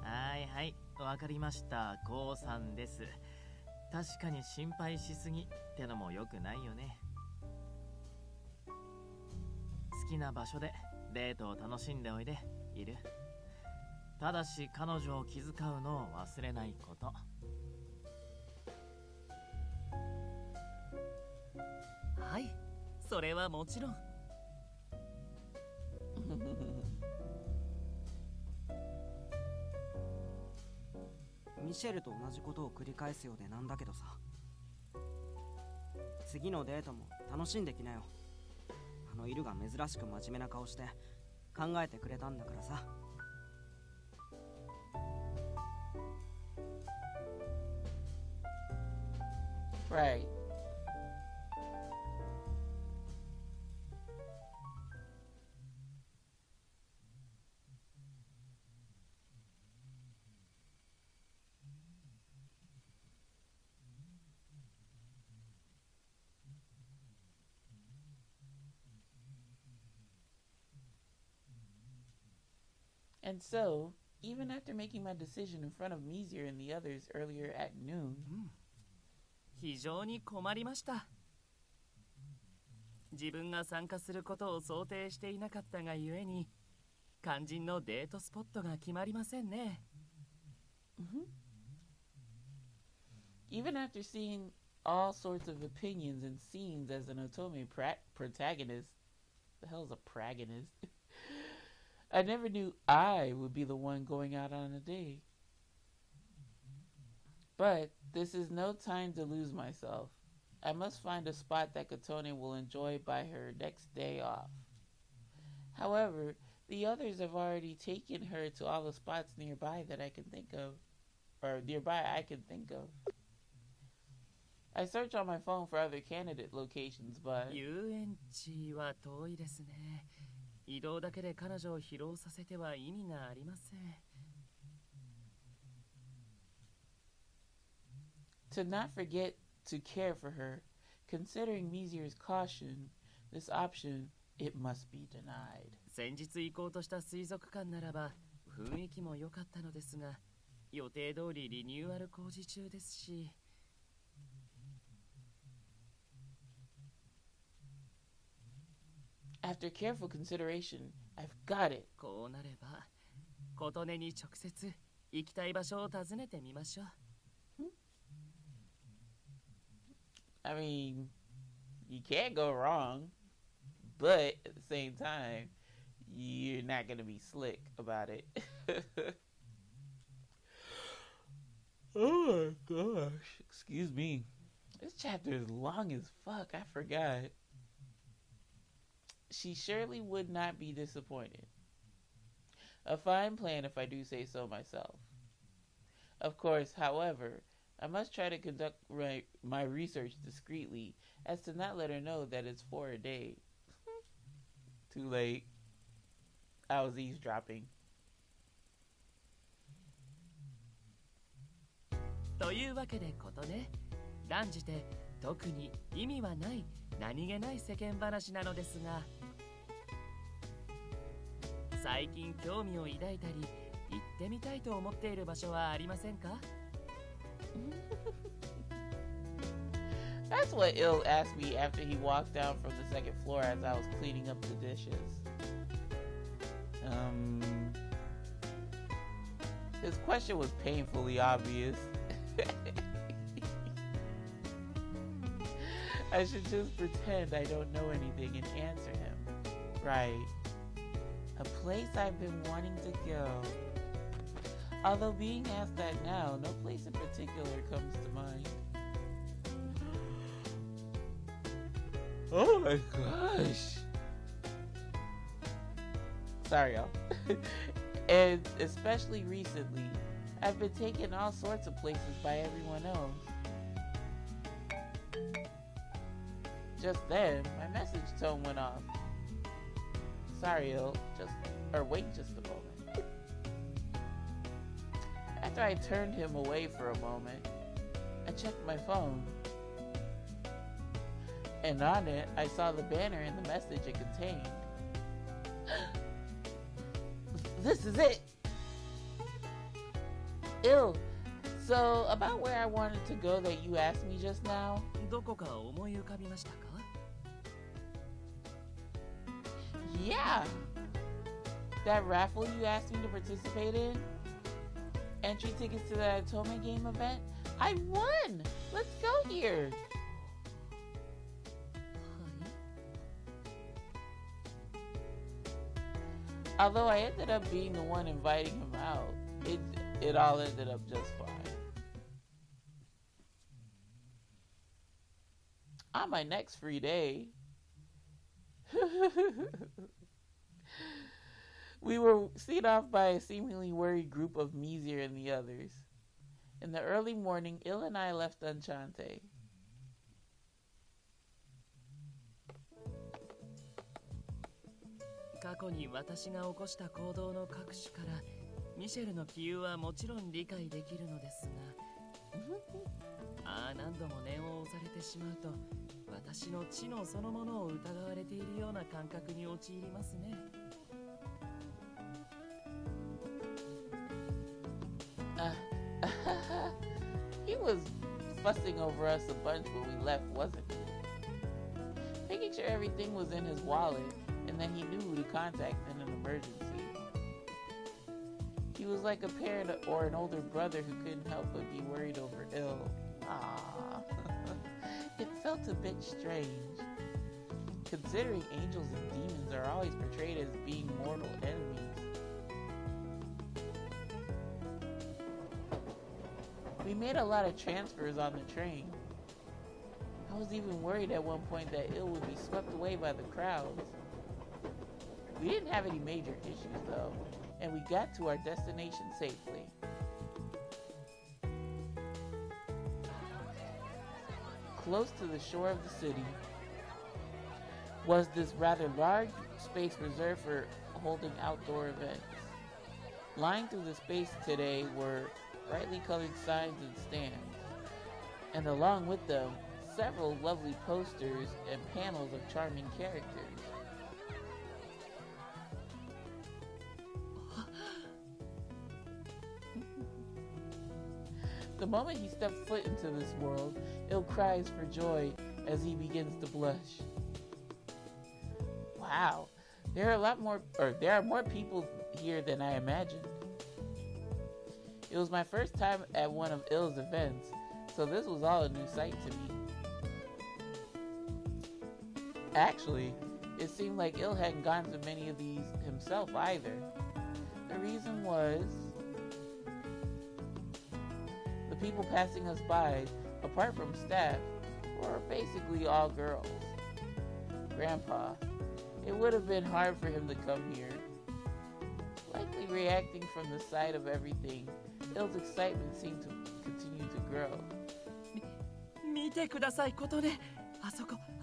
はいはい、わかりました。ゴーさんです。確かに心配しすぎってのも良くないよね。好きな場所でデートを楽しんでおいで、いる。ただし彼女を気遣うのを忘れないこと。はい、それはもちろん。ミシェルと同じことを繰り返すようでなんだけどさ、次のデートも楽しんできなよ。あのイルが珍しく真面目な顔して考えてくれたんだからさ。Right. And so, even after making my decision in front of Mezier and the others earlier at noon, 非常に困りました。自分が参加することを想定していなかったがゆえに、肝心のデートスポットが決まりませんね。Even after seeing all sorts of opinions and scenes as an Otome protagonist, the hell's a protagonist? I never knew I would be the one going out on a date. But this is no time to lose myself. I must find a spot that Katone will enjoy by her next day off. However, the others have already taken her to all the spots nearby that I can think of. Or nearby I can think of. I search on my phone for other candidate locations, but... 遊園地は遠いですね。移動だけで彼女を疲労させては意味がありません。To not forget to care for her, considering Mizir's caution, this option, it must be denied. 先日行こうとした水族館ならば雰囲気も良かったのですが、予定通りリニューアル工事中ですし。After careful consideration, I've got it. こうなれば、琴音に直接行きたい場所を訪ねてみましょう。I mean, you can't go wrong, but at the same time, you're not going to be slick about it. Oh my gosh. Excuse me. This chapter is long as fuck. I forgot. She surely would not be disappointed. A fine plan if I do say so myself. Of course, however, I must try to conduct my research discreetly as to not let her know that it's for a date. Too late. I was eavesdropping. というわけでことね、断じて特に意味はない何気ない世間話なのですが、最近興味を抱いたり行ってみたいと思っている場所はありませんか？ That's what Il asked me after he walked down from the second floor as I was cleaning up the dishes. His question was painfully obvious. I should just pretend I don't know anything and answer him. Right. A place I've been wanting to go. Although being asked that now, no place in particular comes to mind. Oh my gosh. Sorry, y'all. And especially recently, I've been taken all sorts of places by everyone else. Just then, my message tone went off. Sorry, Il. Wait just a moment. After I turned him away for a moment, I checked my phone. And on it, I saw the banner and the message it contained. This is it! Il, so about where I wanted to go that you asked me just now? どこか思い浮かびましたか？ Yeah! That raffle you asked me to participate in? Entry tickets to the Otome game event? I won! Let's go here! Although I ended up being the one inviting him out, it all ended up just fine. On my next free day, we were seen off by a seemingly worried group of Mizir and the others. In the early morning, Il and I left Enchante. 過去に私が起こした行動の各種からミシェルの杞憂はもちろん理解できるのですが、何度も念を押されてしまうと私の知能そのものを疑われているような感覚に陥りますね。He was fussing over us a bunch when we left, wasn't he? Making sure everything was in his wallet and that he knew who to contact in an emergency. He was like a parent or an older brother who couldn't help but be worried over Il. Ah, it felt a bit strange, considering angels and demons are always portrayed as being mortal enemies. We made a lot of transfers on the train. I was even worried at one point that Il would be swept away by the crowds. We didn't have any major issues though, and we got to our destination safely. Close to the shore of the city, was this rather large space reserved for holding outdoor events. Lying through the space today were brightly colored signs and stands, and along with them, several lovely posters and panels of charming characters. The moment he steps foot into this world, Il cries for joy as he begins to blush. Wow, there are more people here than I imagined. It was my first time at one of Il's events, so this was all a new sight to me. Actually, it seemed like Il hadn't gone to many of these himself either. The reason was the people passing us by, apart from staff, were basically all girls. Grandpa, it would have been hard for him to come here. Likely reacting from the sight of everything, Il's excitement seemed to continue to grow. 見てくださいことね。あ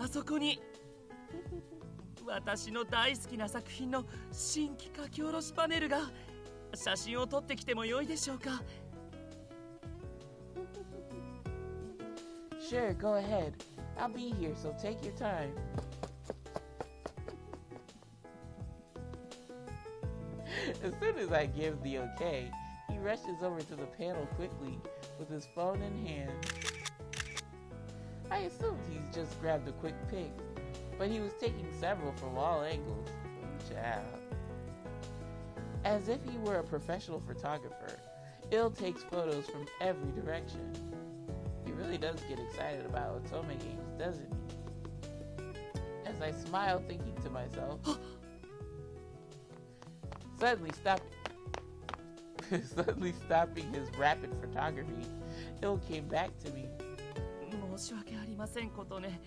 そこに。私の大好きな作品の新規書き下ろしパネルが。写真を撮ってきてもよいでしょうか。Sure, go ahead. I'll be here, so take your time. As soon as I give the okay, he rushes over to the panel quickly with his phone in hand. I assumed he's just grabbed a quick pic, but he was taking several from all angles. Child. As if he were a professional photographer, Il takes photos from every direction. He really does get excited about Otome games, doesn't he? As I smile, thinking to myself, suddenly stopping his rapid photography, Il came back to me. 申し訳ありませんことね。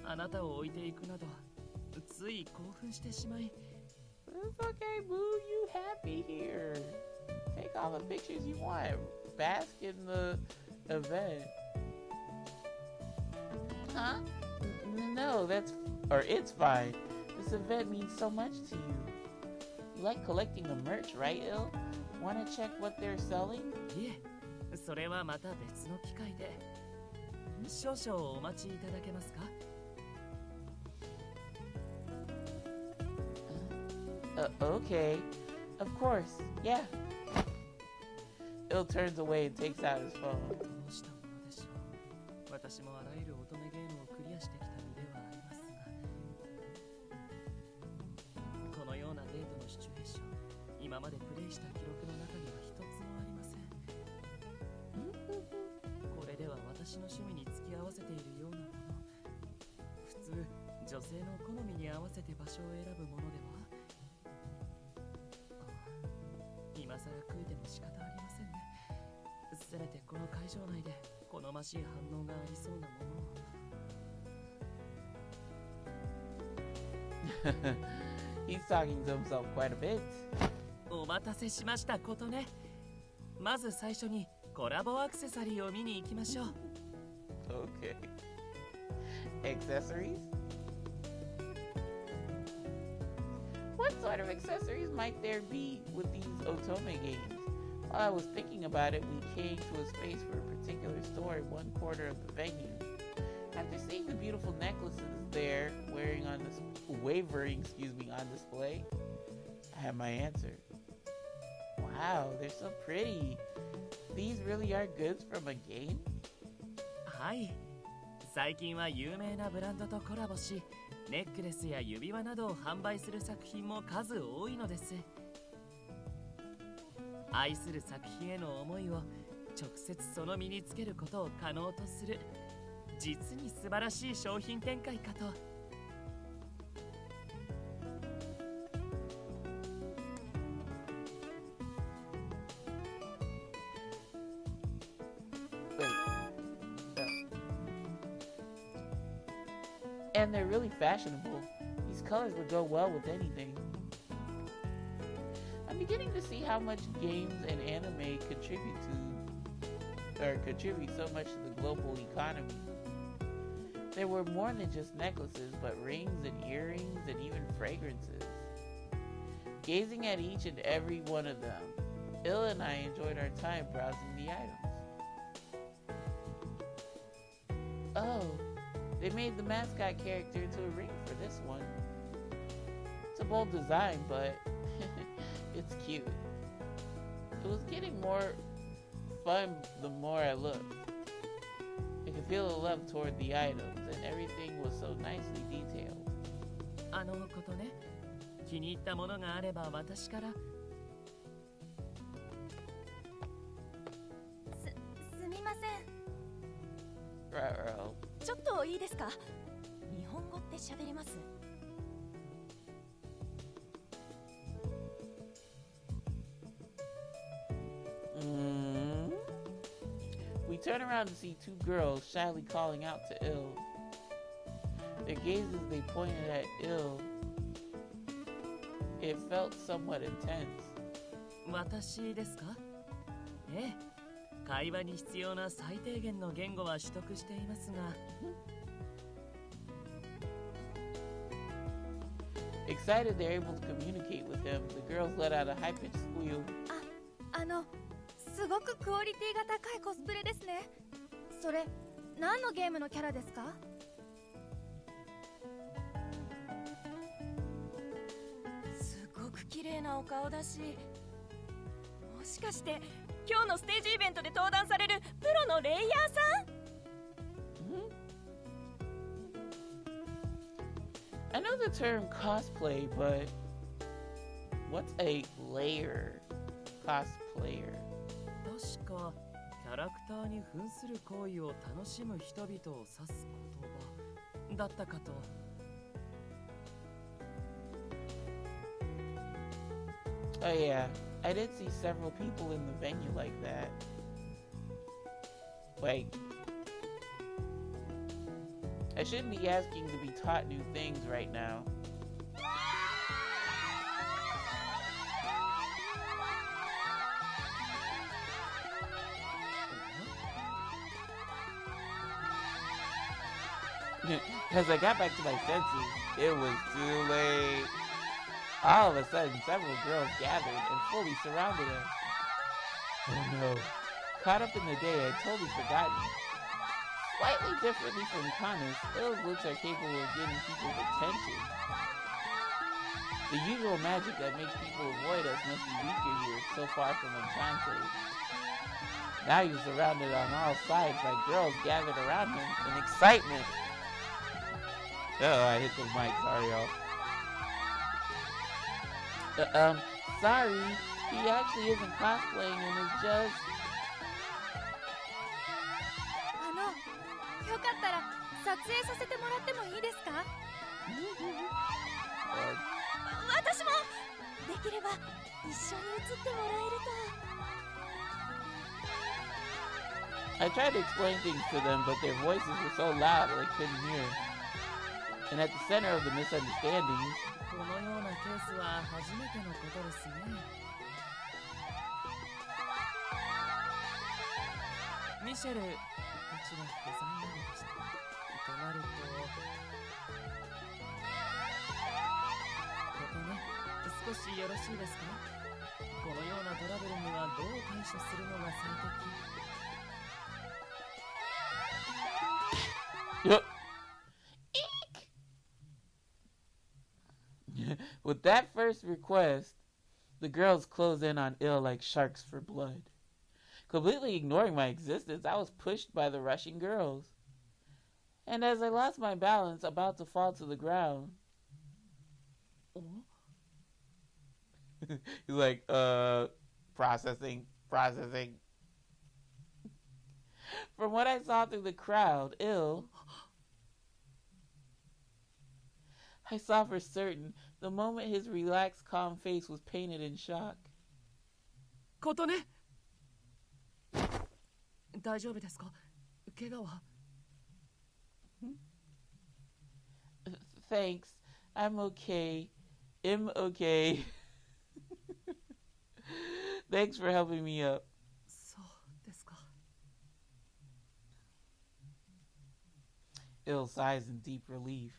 あなたを置いていくなど、つい興奮してしまい。It's okay, boo. You happy here. Take all the pictures you want. Bask in the event. Huh? No, it's fine. This event means so much to you. You like collecting the merch, right, Il? Want to check what they're selling? いえ、それはまた別の機会で。少々お待ちいただけますか? Okay. Of course. Yeah. Il turns away and takes out his phone. どうしたものでしょう。私もあらゆる乙女ゲームをクリアしてきた身ではありますが、このようなデートのシチュエーション、今までプレイした記録の中には一つもありません。これでは私の趣味に付き合わせているようなもの。普通、女性の好みに合わせて場所を選ぶものでは。今更悔いても仕方ありませんね。せめてこの会場内で好ましい反応がありそうなものを。He's talking to himself quite a bit. お待たせしましたことね。まず最初にコラボアクセサリーを見に行きましょう。Okay. Accessories? What sort of accessories might there be with these Otome games? While I was thinking about it, we came to a space for a particular store in one corner of the venue. After seeing the beautiful necklaces there wavering on display, I had my answer. Wow, they're so pretty. These really are goods from a game? はい。最近は有名なブランドとコラボし、ネックレスや指輪などを販売する作品も数多いのです。愛する作品への思いを直接その身につけることを可能とする、実に素晴らしい商品展開かと。And they're really fashionable. These colors would go well with anything. I'm beginning to see how much games and anime contribute so much to the global economy. There were more than just necklaces, but rings and earrings and even fragrances. Gazing at each and every one of them, Il and I enjoyed our time browsing the items. Oh, they made the mascot character into a ring for this one. It's a bold design, but it's cute. It was getting more fun the more I looked. I could feel the love toward the items, and everything was so nicely detailed. ことね、気に入ったものがあれば私から。すみません。Ruh-roh. ちょっといいですか？日本語って喋れます？We turn around to see two girls shyly calling out to Il. Their gazes they pointed at Il. It felt somewhat intense. 私ですか？ええ、会話に必要な最低限の言語は取得していますが。Excited they're able to communicate with him, the girls let out a high-pitched squeal. すごくクオリティが高いコスプレですね。それ、何のゲームのキャラですか？すごく綺麗なお顔だし、もしかして今日のステージイベントで登壇されるプロのレイヤーさん？ I know the term cosplay, but what's a layer cosplayer? 確かキャラクターに扮する行為を楽しむ人々を指す言葉だったかと。Oh yeah, I did see several people in the venue like that. Wait. I shouldn't be asking to be taught new things right now. As I got back to my senses, it was too late. All of a sudden, several girls gathered and fully surrounded us. Oh no. Caught up in the day, I'd totally forgotten. Slightly differently from Kanis, Il's looks are capable of getting people's attention. The usual magic that makes people avoid us must be weaker here, so far from Enchante. Now he's surrounded on all sides by girls gathered around him in excitement. I hit the mic, sorry y'all. Sorry, he actually isn't cosplaying and is just... よかったら撮影させてもらってもいいですか？私もできれば一緒に写ってもらえると。 I tried to explain things to them, but their voices were so loud that I couldn't hear. And at the center of the misunderstandings, このようなケースは初めてのことですね。ミシェル、こちらデザイナーでした。となると、ここね、少しよろしいですか？このようなトラブルにはどう対処するのが最適？ With that first request, the girls closed in on Il like sharks for blood. Completely ignoring my existence, I was pushed by the rushing girls. And as I lost my balance, about to fall to the ground... He's like, processing. From what I saw through the crowd, I saw for certain the moment his relaxed, calm face was painted in shock. ことね。大丈夫ですか？怪我は？ Thanks. I'm okay. I'm okay. Thanks for helping me up. そうですか。Il sighs in deep relief.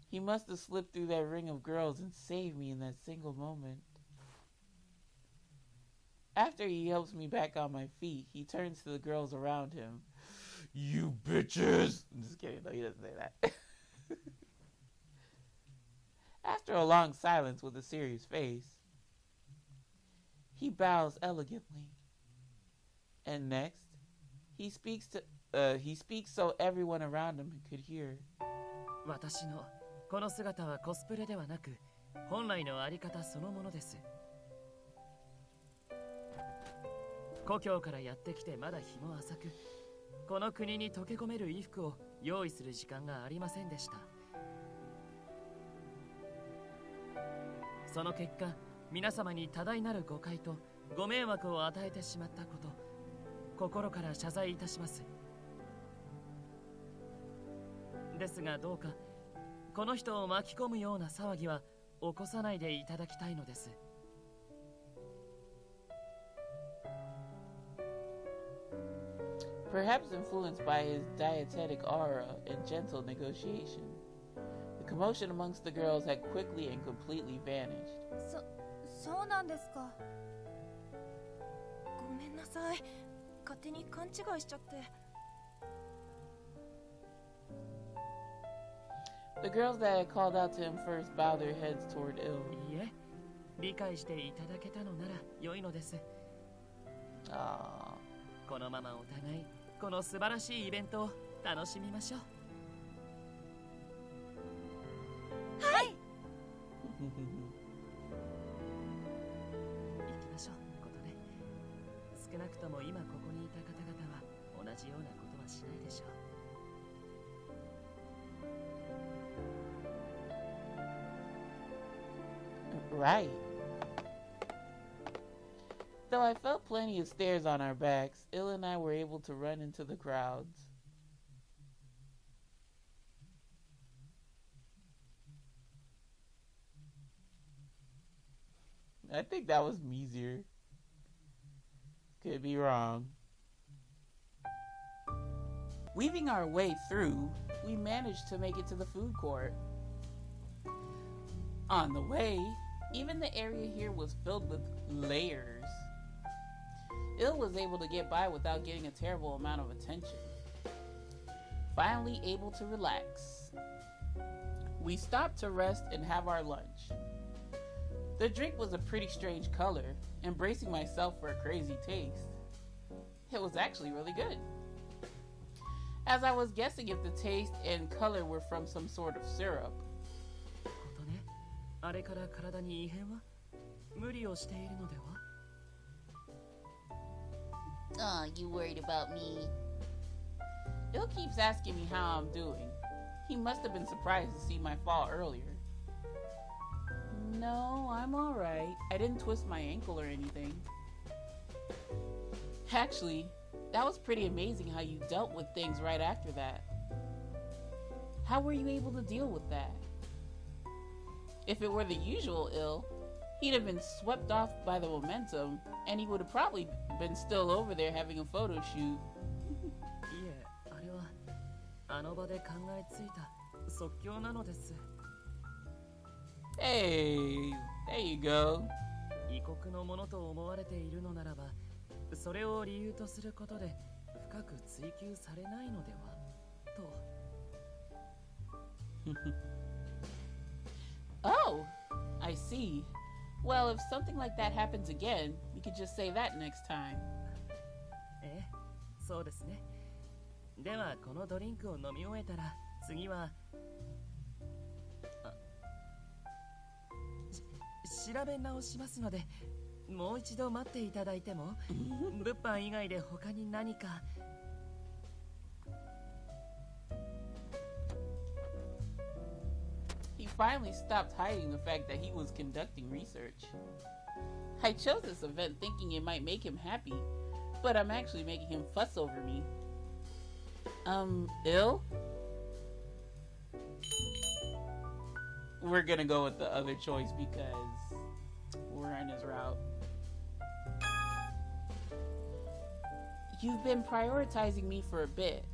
He must have slipped through that ring of girls and saved me in that single moment. After he helps me back on my feet, he turns to the girls around him. You bitches! I'm just kidding, no, he doesn't say that. After a long silence with a serious face, he bows elegantly. And next, he speaks so everyone around him could hear. 私のこの姿はコスプレではなく、本来のあり方そのものです。故郷からやってきてまだ日も浅く、この国に溶け込める衣服を用意する時間がありませんでした。その結果、皆様に多大なる誤解とご迷惑を与えてしまったこと、心から謝罪いたします。ですがどうか、この人を巻き込むような騒ぎは起こさないでいただきたいのです。Perhaps influenced by his dietetic aura and gentle negotiation, the commotion amongst the girls had quickly and completely vanished. そうなんですか。ごめんなさい。勝手に勘違いしちゃって。The girls that had called out to him first bowed their heads toward Il. いいえ、理解していただけたのなら良いのです。このままお互いこの素晴らしいイベントを楽しみましょう。はい。行きましょう、ことね。少なくとも今ここにいた方々は同じようなことはしないでしょう。Right. Though I felt plenty of stares on our backs, Il and I were able to run into the crowds. I think that was Measier. Could be wrong. Weaving our way through, we managed to make it to the food court. On the way, even the area here was filled with layers. Il was able to get by without getting a terrible amount of attention. Finally able to relax. We stopped to rest and have our lunch. The drink was a pretty strange color, and bracing myself for a crazy taste, it was actually really good. As I was guessing if the taste and color were from some sort of syrup. あれから体に異変は？無理をしているのでは？ Oh, you worried about me? Il keeps asking me how I'm doing. He must have been surprised to see my fall earlier. No, I'm alright. I didn't twist my ankle or anything. Actually, that was pretty amazing how you dealt with things right after that. How were you able to deal with that? If it were the usual Il, he'd have been swept off by the momentum, and he would have probably been still over there having a photo shoot. いえ、あれはあの場で考えついた即興なのです。Hey, there you go. 異国のものと思われているのならば、それを理由とすることで深く追求されないのではと。Oh, I see. Well, if something like that happens again, we could just say that next time. ええ、そうですね。ではこのドリンクを飲み終えたら次は調べ直しますので、もう一度待っていただいても物販以外で他に何か。He finally stopped hiding the fact that he was conducting research. I chose this event thinking it might make him happy, but I'm actually making him fuss over me. Il? We're gonna go with the other choice because we're on his route. You've been prioritizing me for a bit.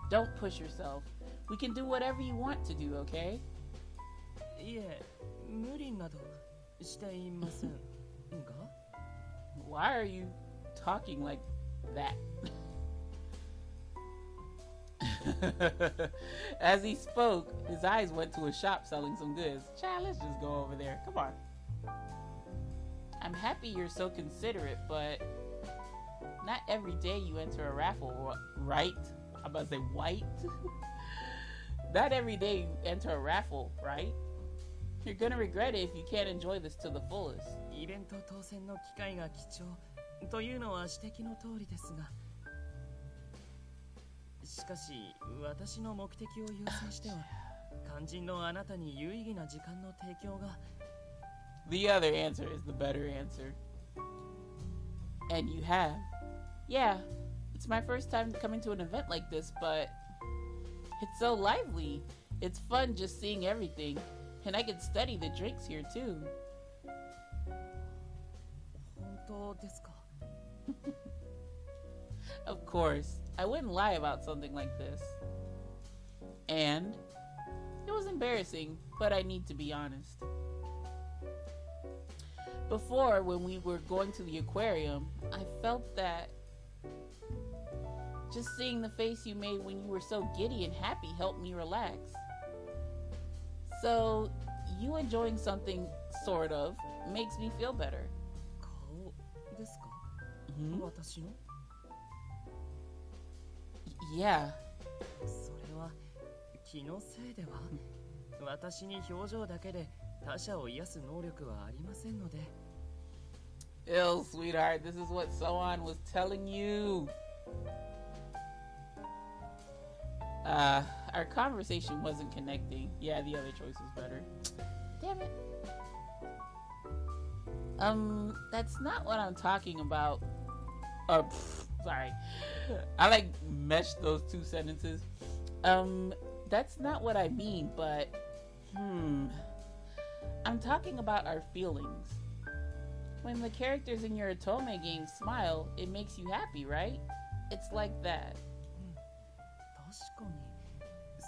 Don't push yourself. We can do whatever you want to do, okay? いえ、無理などしていませんが。 Why are you talking like that? As he spoke, his eyes went to a shop selling some goods. Child, let's just go over there. Come on. I'm happy you're so considerate, but not every day you enter a raffle, right? I'm about to say white. Not every day you enter a raffle, right? You're gonna regret it if you can't enjoy this to the fullest. イベント当選の機会が貴重というのは指摘の通りですが、しかし私の目的を優先しては肝心のあなたに有意義な時間の提供が The other answer is the better answer. And you have. Yeah, it's my first time coming to an event like this, but it's so lively. It's fun just seeing everything. And I can study the drinks here too. 本当ですか? Of course, I wouldn't lie about something like this. And it was embarrassing, but I need to be honest. Before, when we were going to the aquarium, I felt that just seeing the face you made when you were so giddy and happy helped me relax. So, you enjoying something, sort of, makes me feel better. 顔ですか? 私の? Yeah. それは気のせいでは私に表情だけで他者を癒す能力はありませんので Ew, sweetheart, this is what Soan was telling you. Our conversation wasn't connecting. Yeah, the other choice was better. Damn it. That's not what I'm talking about. Sorry. I like meshed those two sentences. That's not what I mean, but I'm talking about our feelings. When the characters in your Otome game smile, it makes you happy, right? It's like that. 確かに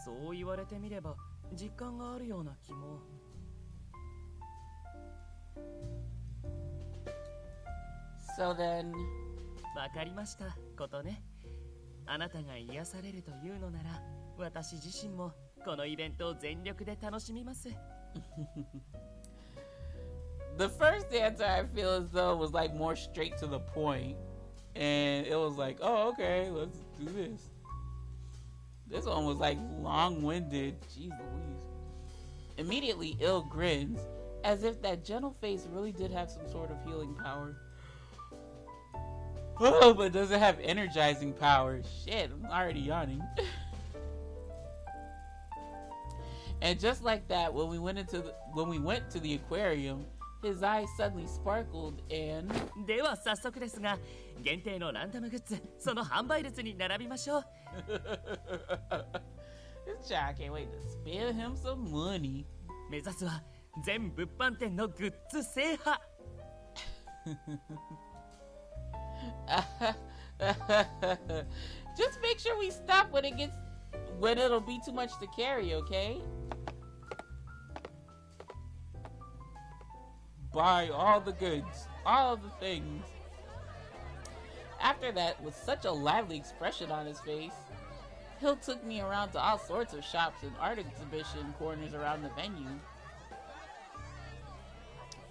そう言われてみれば実感があるような気も So then わかりましたことねあなたが癒されるというのなら私自身もこのイベントを全力で楽しみます The first answer I feel as though was like more straight to the point. And it was like, oh, okay, let's do this. This one was like long-winded. Jeez Louise. Immediately, Il grins, as if that gentle face really did have some sort of healing power. Oh, but does it have energizing power? Shit, I'm already yawning. And just like that, when we went to the aquarium, his eyes suddenly sparkled and では早速ですが限定のランダムグッズその販売列に並びましょう This child can't wait to spend him some money. 目指すは全物販店のグッズ制覇 Just make sure we stop when it'll be too much to carry, okay? Buy all the goods, all the things. After that, with such a lively expression on his face, Hill took me around to all sorts of shops and art exhibition corners around the venue.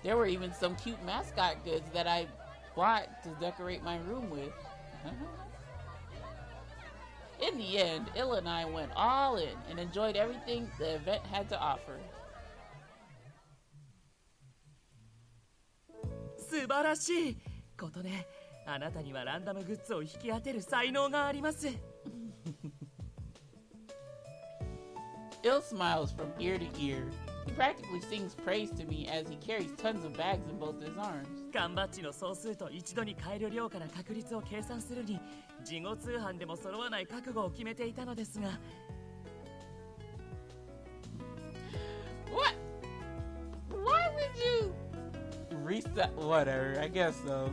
There were even some cute mascot goods that I bought to decorate my room with. In the end, Il and I went all in and enjoyed everything the event had to offer. 素晴らしいことねあなたにはランダムグッズを引き当てる才能があります Il smiles from ear to ear. He practically sings praise to me as he carries tons of bags in both his arms. 缶バッジの総数と一度に買える量から確率を計算するに事後通販でも揃わない覚悟を決めていたのですが What? Why would you restart? Whatever, I guess so.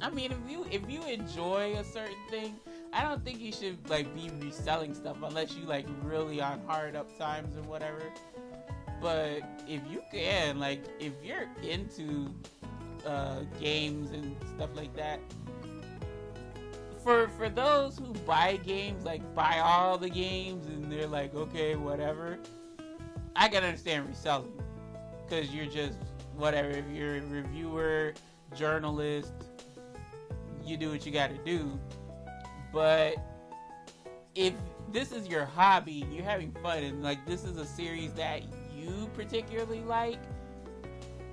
I mean, if you enjoy a certain thing, I don't think you should like be reselling stuff unless you like really on hard up times or whatever. But if you can, like, if you're into games and stuff like that, for those who buy games, like buy all the games and they're like, okay, whatever, I can understand reselling, because you're just whatever. If you're a reviewer, journalist, you do what you got to do. But if this is your hobby, you're having fun, and like this is a series that you particularly like,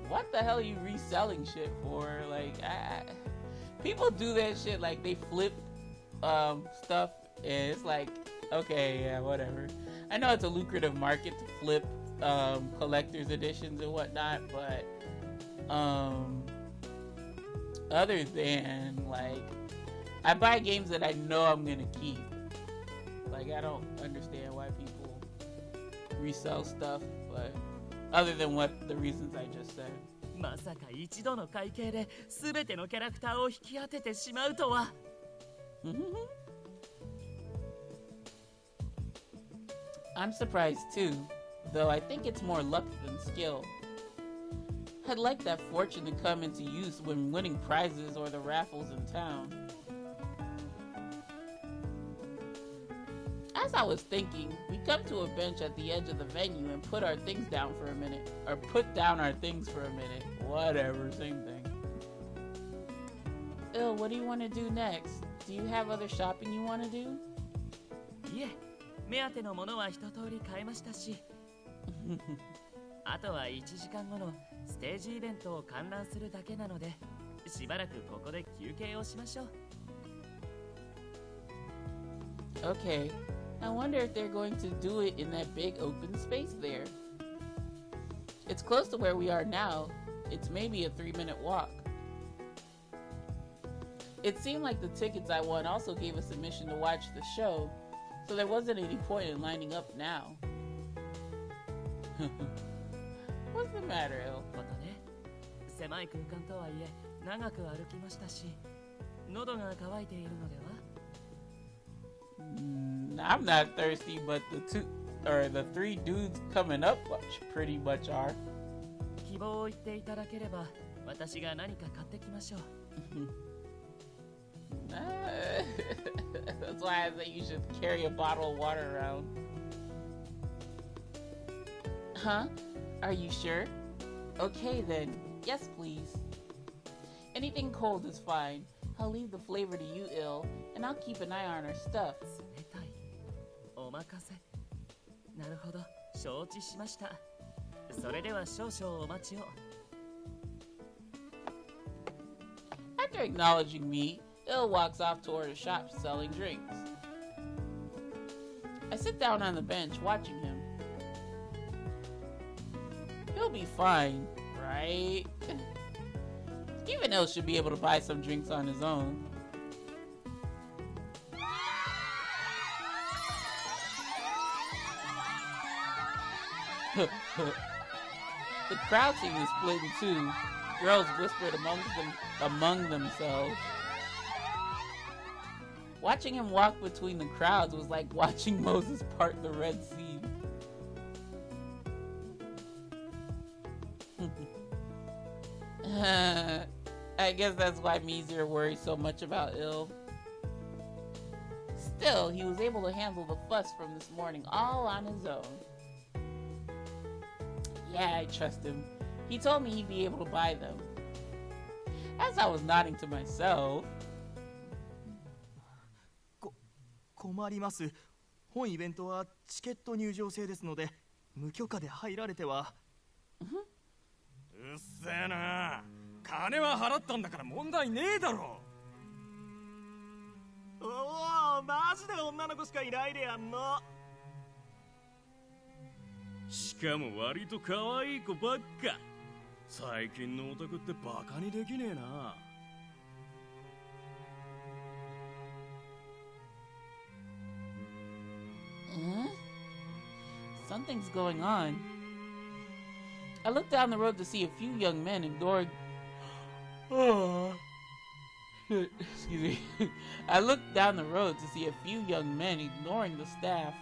what the hell are you reselling shit for? Like, people do that shit, like they flip stuff, and it's like, okay, yeah, whatever. I know it's a lucrative market to flip collector's editions and whatnot, but other than, like, I buy games that I know I'm gonna keep. Like, I don't understand why people resell stuff, but other than what the reasons I just said. まさか一度の会計で全てのキャラクターを引き当ててしまうとは。I'm surprised too, though I think it's more luck than skill. I'd like that fortune to come into use when winning prizes or the raffles in town. As I was thinking, we come to a bench at the edge of the venue and put our things down for a minute. Or put down our things for a minute. Whatever, same thing. Ill, what do you want to do next? Do you have other shopping you want to do? いえ、目当てのものは一通り買いましたし。あとは1時間後のステージイベントを観覧するだけなので、しばらくここで休憩をしましょう。Okay. I wonder if they're going to do it in that big open space there. It's close to where we are now. It's maybe a 3-minute walk. It seemed like the tickets I won also gave us admission to watch the show, so there wasn't any point in lining up now. What's the matter, Il? またね、狭い空間とはいえ長く歩きましたし、喉が渇いているのでは？ I'm not thirsty, but the three dudes coming up pretty much are. 希望を言っていただければ、私が何か買ってきましょう。That's why I say you should carry a bottle of water around. Huh? Are you sure? Okay then. Yes, please. Anything cold is fine. I'll leave the flavor to you, Il, and I'll keep an eye on our stuff. 冷たい。お任せ。なるほど、承知しました。それでは少々お待ちを。After acknowledging me, Il walks off toward a shop selling drinks. I sit down on the bench watching him. He'll be fine, right? Even Il should be able to buy some drinks on his own. The crowd seemed to split in two. Girls whispered among themselves. Watching him walk between the crowds was like watching Moses part the Red Sea. I guess that's why Mizir worries so much about Il. Still, he was able to handle the fuss from this morning all on his own. Yeah, I trust him. He told me he'd be able to buy them. As I was nodding to myself... 困ります。本イベントはチケット入場制ですので、無許可で入られては。うっせえな。金は払ったんだから問題ねえだろ。おお、マジで女の子しかいないでやんの。しかも割と可愛い子ばっか。最近のオタクってバカにできねえな。Something's going on. I looked down the road to see a few young men ignoring Excuse me. I looked down the road to see a few young men ignoring the staff,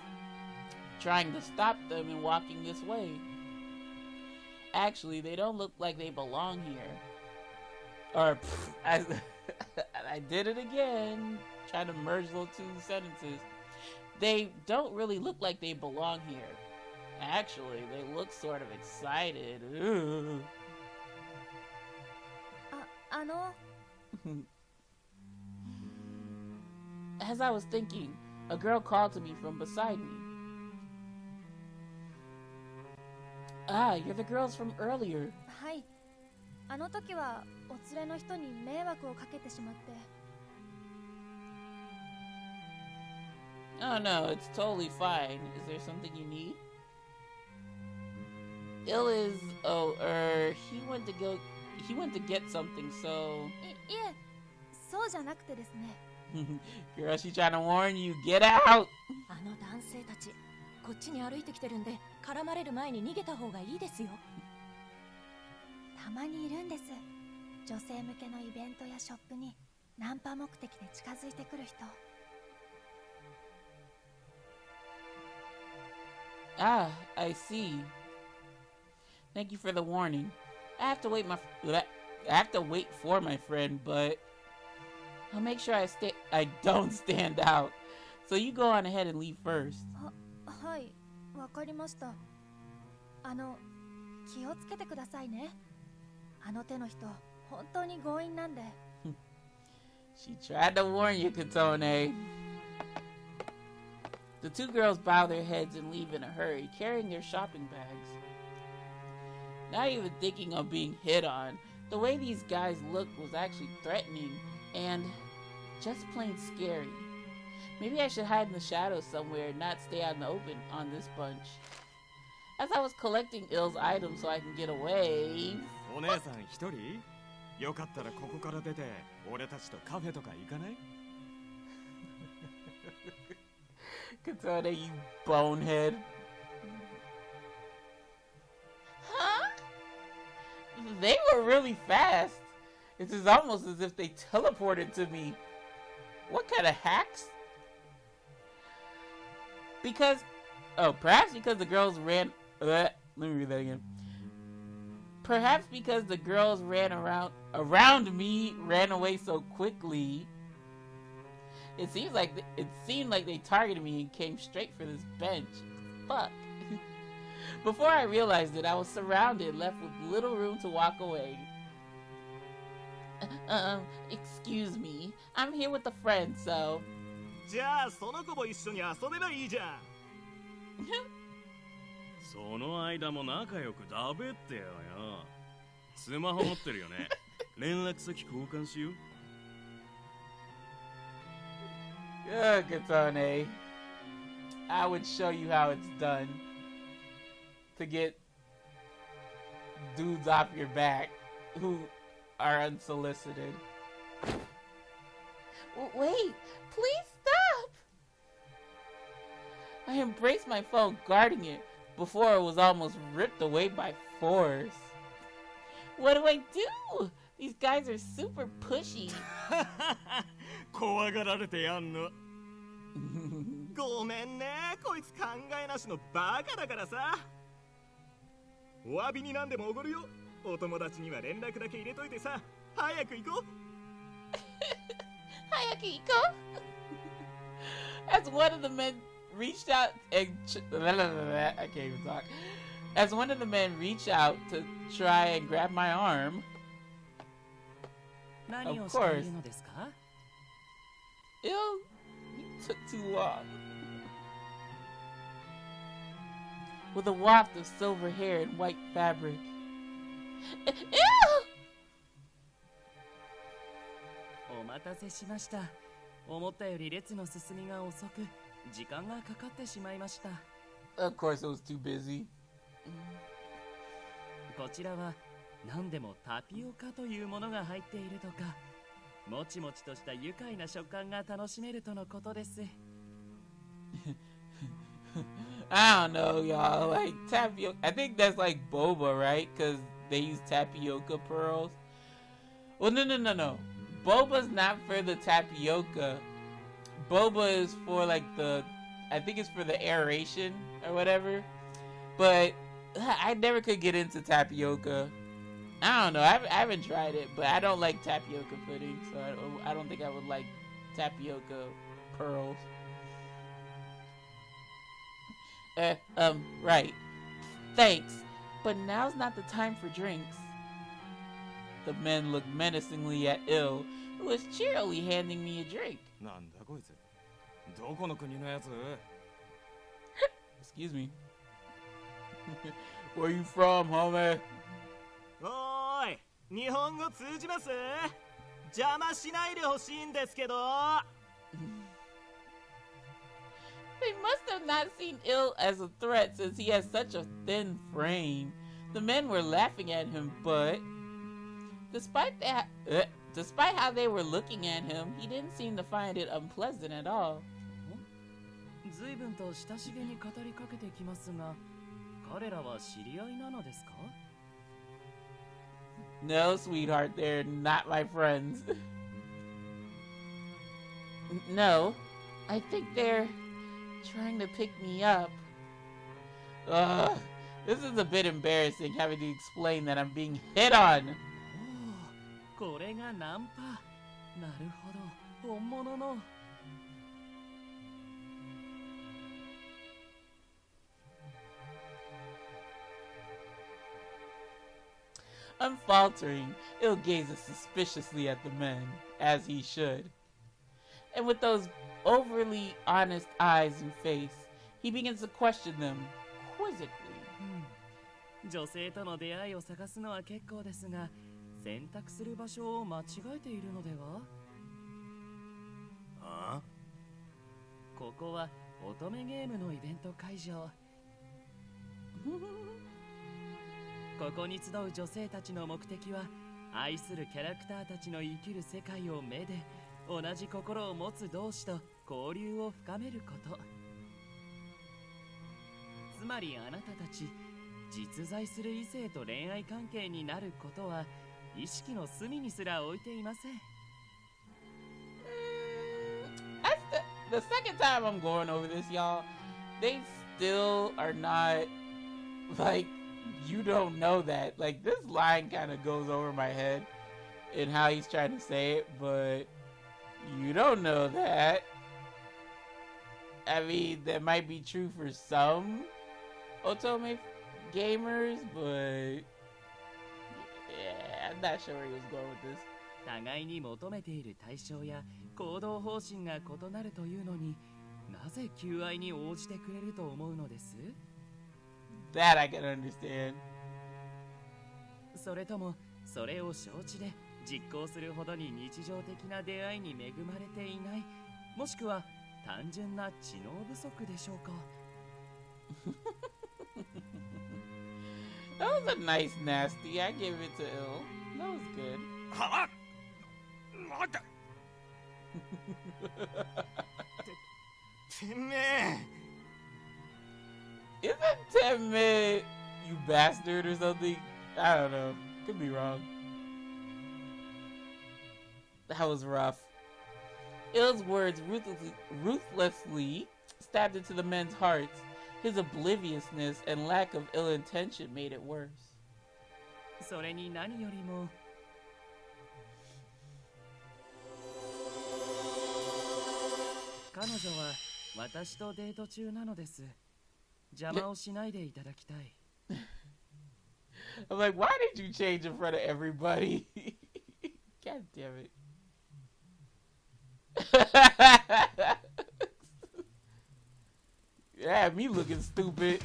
trying to stop them and walking this way. Actually, they don't look like they belong here. Or, I did it again, trying to merge those two sentences. They don't really look like they belong here. Actually, they look sort of excited. As I was thinking, a girl called to me from beside me. Ah, you're the girls from earlier. はい。あの時はお連れの人に迷惑をかけてしまって。Oh no, it's totally fine. Is there something you need? Ill is he went to get something, so いえ、そうじゃなくてですね。Girl, she's trying to warn you, get out! あの男性たち、こっちに歩いてきてるんで、絡まれる前に逃げた方がいいですよ。たまにいるんです。女性向けのイベントやショップにナンパ目的で近づいてくる人。Ah, I see. Thank you for the warning. I have to wait for my friend, but I'll make sure I don't stand out. So you go on ahead and leave first. はい、わかりました。気をつけてくださいね。あの手の人、本当に強引なんで。She tried to warn you, Katone. The two girls bow their heads and leave in a hurry, carrying their shopping bags. Not even thinking of being hit on, the way these guys looked was actually threatening and just plain scary. Maybe I should hide in the shadows somewhere and not stay out in the open on this bunch. As I was collecting Ill's items so I can get away... お姉さん一人？よかったらここから出て俺たちとカフェとか行かない？ Katone, you bonehead. Huh? They were really fast. It's almost as if they teleported to me. What kind of hacks? Perhaps because the girls ran... let me read that again. Perhaps because the girls ran around me, ran away so quickly. It seemed like they targeted me and came straight for this bench. Fuck. Before I realized it, I was surrounded, left with little room to walk away. Excuse me. I'm here with a friend, so... じゃあその子も一緒に遊べばいいじゃん。その間も仲良くだべってよよ。スマホ持ってるよね。連絡先交換しよう。Good, Katone. I would show you how it's done to get dudes off your back who are unsolicited. Wait, please stop! I embraced my phone, guarding it, before it was almost ripped away by force. What do I do? These guys are super pushy. 怖がられてやんの。ごめんね、こいつ考えなしのバカだからさ。お詫びになんでもおごるよ。お友達には連絡だけ入れといてさ。早く行こう。早く行こう。As one of the men reached out and I can't even talk. As one of the men reached out to try and grab my arm. Of course. Ew, you took too long. With a waft of silver hair and white fabric. Ew! お待たせしました。思ったより列の進みが遅く、時間がかかってしまいました。Of course it was too busy. こちらは何でもタピオカというものが入っているとか、もちもちとした愉快な食感が楽しめるとのことです。I don't know, y'all. Like tapioca, I think that's like boba, right? Because they use tapioca pearls. Well, no. Boba's not for the tapioca. Boba is for like I think it's for the aeration or whatever. But I never could get into tapioca. I don't know. I haven't tried it, but I don't like tapioca pudding, so I don't think I would like tapioca pearls. Right. Thanks, but now's not the time for drinks. The men looked menacingly at Il, who was cheerily handing me a drink. Excuse me. Where you from, homie? おーい、日本語通じます？邪魔しないでほしいんですけど。They must have not seen Il as a threat since he has such a thin frame. The men were laughing at him, but despite how they were looking at him, he didn't seem to find it unpleasant at all. 随分と親しげに語りかけてきますが、彼らは知り合いなのですか? No, sweetheart, they're not my friends. No, I think they're trying to pick me up. This is a bit embarrassing having to explain that I'm being hit on. これがナンパ。なるほど、本物の。Unfaltering, Il gazes suspiciously at the men, as he should. And with those overly honest eyes and face, he begins to question them quizzically. 女性との出会いを探すのは結構ですが、選択する場所を間違えているのでは？あ？ここは乙女ゲームのイベント会場。ここに集う女性たちの目的は、愛するキャラクターたちの生きる世界を目で、同じ心を持つ同士と交流を深めること。つまりあなたたち、実在する異性と恋愛関係になることは、意識の隅にすら置いていません。The second time I'm going over this, y'all, they still are not, like, you don't know that. Like, this line kind of goes over my head in how he's trying to say it, but you don't know that. I mean, that might be true for some Otome gamers, but yeah, I'm not sure where he was going with this. 互いに求めている対象や行動方針が異なるというのに、なぜ求愛に応じてくれると思うのです？ That I can understand. それともそれを承知で実行するほどに日常的な出会いに恵まれていない、もしくは単純な知能不足でしょうか？ That was a nice nasty. I give it to Il. That was good. はあ、待っててめえ Isn't 10 mid, you bastard or something? I don't know. Could be wrong. That was rough. Il's words ruthlessly stabbed into the men's hearts. His obliviousness and lack of ill intention made it worse. それに何よりも彼女は私とデート中なのです。邪魔をしないでいただきたい。I'm like, why did you change in front of everybody? God damn it. Yeah, me looking stupid.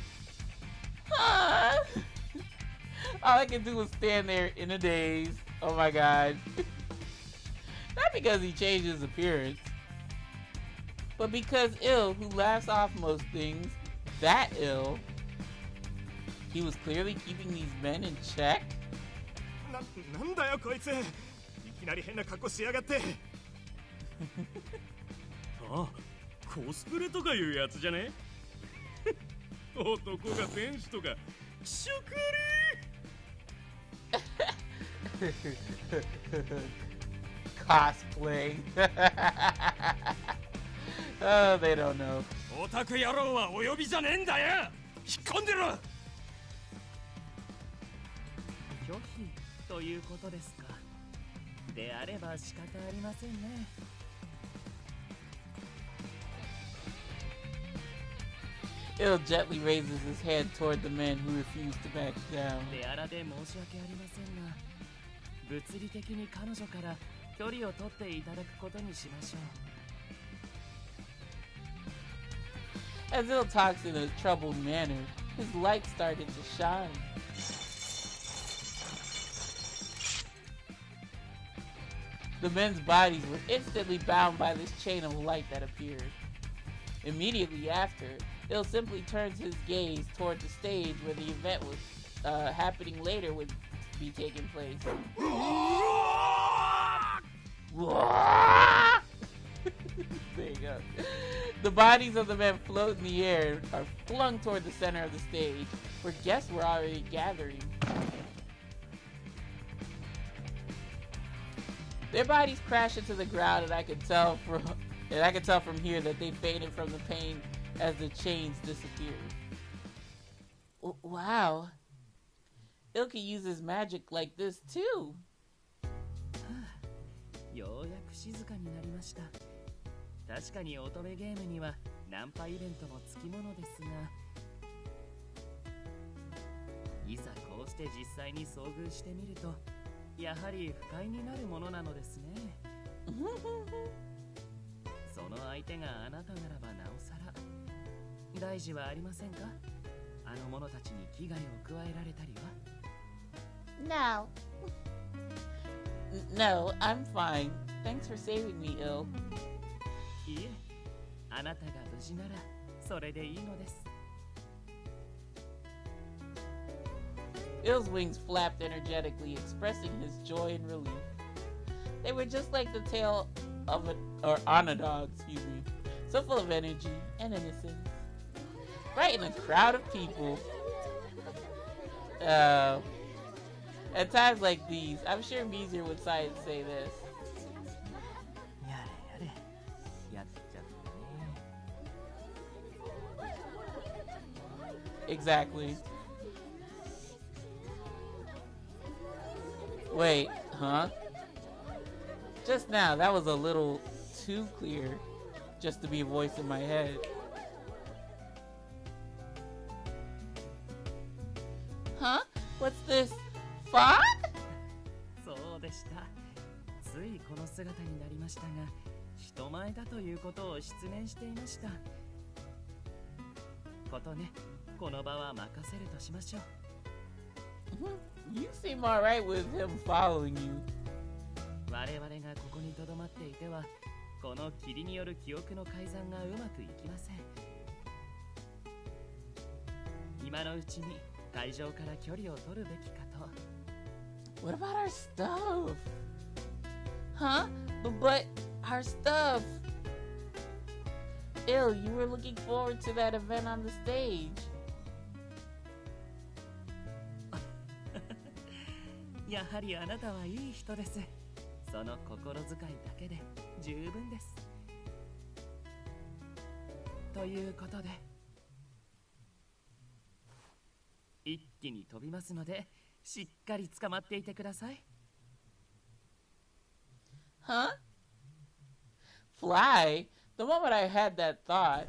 All I can do is stand there in a daze. Oh my god. Not because he changed his appearance, but because Il, who laughs off most things, that Il, he was clearly keeping these men in check. なんだよこいつ、いきなり変な格好しやがって。あ、コスプレとかいうやつじゃね？男が戦士とか気色悪い。cosplay. Oh, they don't know. オタク野郎はお呼びじゃねえんだよ。引っ込んでろ。拒否ということですか。であれば仕方ありませんね。Il gently raises his hand toward the men who refuse to back down. であらで申し訳ありませんが、物理的に彼女から距離を取っていただくことにしましょう。As Il talks in a troubled manner, his light started to shine. The men's bodies were instantly bound by this chain of light that appeared. Immediately after, Il simply turns his gaze toward the stage where the event was happening later would be taking place. There you go. The bodies of the men float in the air are flung toward the center of the stage, where guests were already gathering. Their bodies crash into the ground, and I can tell from here that they fainted from the pain as the chains disappeared. Wow. Il can use his magic like this too. ようやく静かになりました。確かに乙女ゲームにはナンパイベントもつきものですが、いざこうして実際に遭遇してみると、やはり不快になるものなのですね。その相手があなたならばなおさら。大事はありませんか？あの者たちに危害を加えられたりは？ No, I'm fine. Thanks for saving me, Il. いえ、あなたが無事ならそれでいいのです。Il's wings flapped energetically, expressing his joy and relief. They were just like the tail of on a dog, so full of energy and innocence. Right in a crowd of people. At times like these, I'm sure Meezer would say this. Exactly. Wait, huh? Just now, that was a little too clear just to be a voice in my head. Huh? What's this? Fog? そうでした。ついこの姿になりましたが、人前だということを失念していました。ことね、この場は任せるとしましょう。You seem alright with him following you. 我々がここに留まっていては、この霧による記憶の改ざんがうまくいきません。今のうちに会場から距離を取るべきかと。What about our stuff? Huh? But our stuff. Il, you were looking forward to that event on the stage. やはりあなたはいい人です。その心遣いだけで十分です。ということで、一気に飛びますので、しっかり捕まっていてください。Huh? Fly? The moment I had that thought,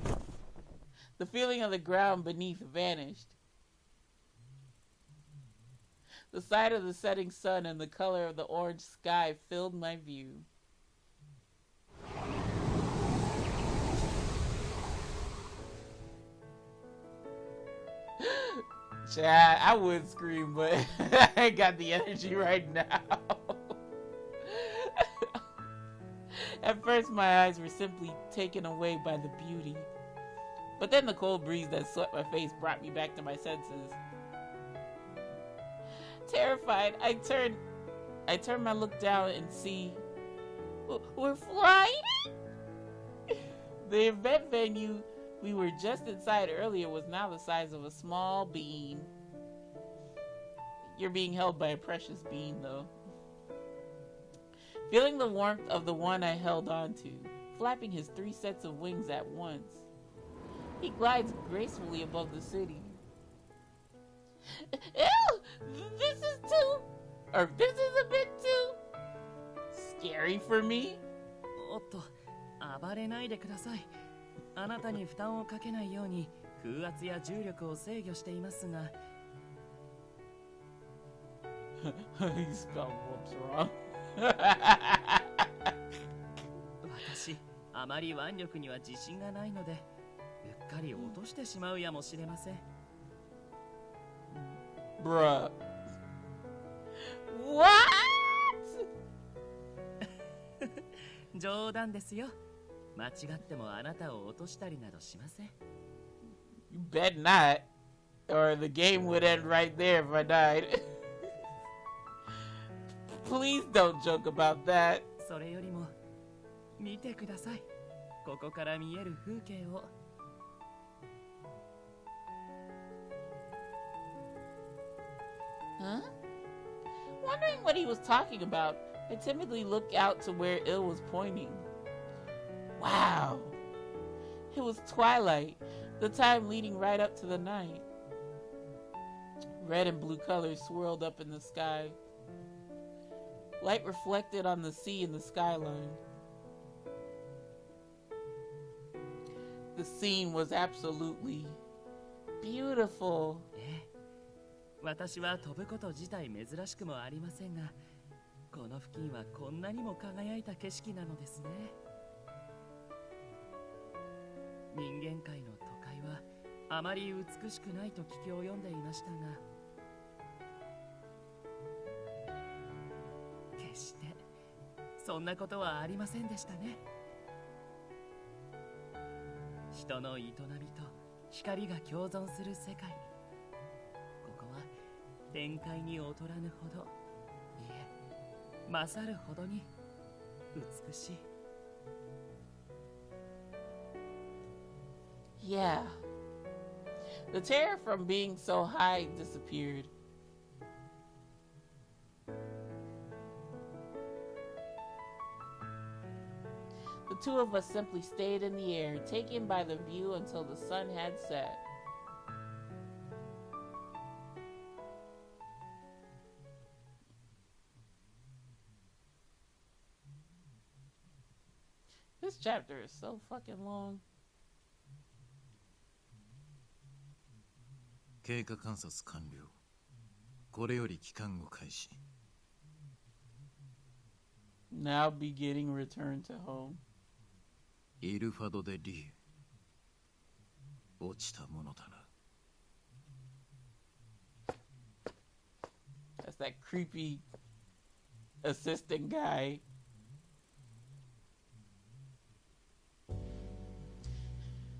the feeling of the ground beneath vanished. The sight of the setting sun and the color of the orange sky filled my view. Chad, I would scream, but I ain't got the energy right now. At first, my eyes were simply taken away by the beauty. But then the cold breeze that swept my face brought me back to my senses. Terrified, I turn my look down and see we're flying. The event venue we were just inside earlier was now the size of a small bean. You're being held by a precious bean, though. feeling the warmth of the one I held on to, flapping his 3 sets of wings at once. He glides gracefully above the city. Ew! This is a bit too scary for me. おっと、暴れないでください。あなたに負担をかけないように風圧や重力を制御していますが。He spelled whoops wrong. 私、あまり腕力には自信がないので、うっかり落としてしまうやもしれません。Bruh. What? 冗談ですよ。間違ってもあなたを落としたりなどしません。You bet not. Or the game would end right there if I died. Please don't joke about that. それよりも、見てください。ここから見える風景を。Huh? Wondering what he was talking about, I timidly looked out to where Il was pointing. Wow! It was twilight, the time leading right up to the night. Red and blue colors swirled up in the sky. Light reflected on the sea and the skyline. The scene was absolutely beautiful. 私は飛ぶこと自体珍しくもありませんが、この付近はこんなにも輝いた景色なのですね。人間界の都会はあまり美しくないと聞き及んでいましたが、決してそんなことはありませんでしたね。人の営みと光が共存する世界。天界に劣らぬほど、いえ、勝るほどに美しい。Yeah. The terror from being so high disappeared. The two of us simply stayed in the air, taken by the view until the sun had set. This chapter is so fucking long. 経過観察完了。これより帰還を開始。Now beginning return to home. イルファドでリー。落ちたものだな。That's that creepy assistant guy.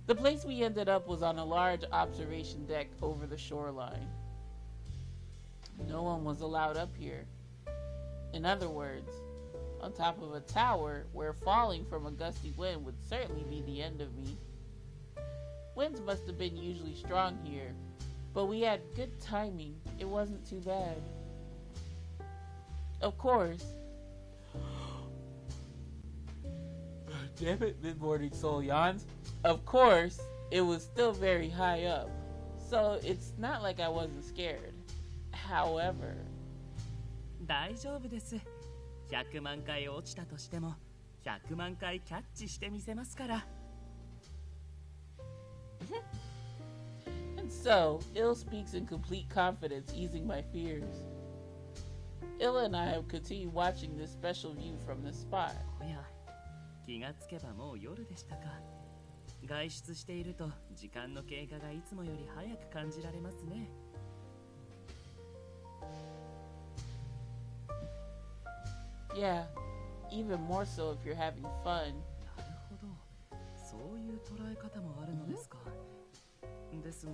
The place we ended up was on a large observation deck over the shoreline. No one was allowed up here. In other words, on top of a tower where falling from a gusty wind would certainly be the end of me. Winds must have been usually strong here, but we had good timing. It wasn't too bad. Of course. Damn it, MidMorningSol yawns. Of course, it was still very high up, so it's not like I wasn't scared. However, 大丈夫です。100万回落ちたとしても、100万回キャッチしてみせますから。And so, Il speaks in complete confidence, easing my fears. Il and I have continued watching this special view from this spot. おや、気がつけばもう夜でしたか。外出していると時間の経過がいつもより早く感じられますね。Yeah, even more so if you're having fun. なるほど、そういう捉え方もあるのですか。ですが、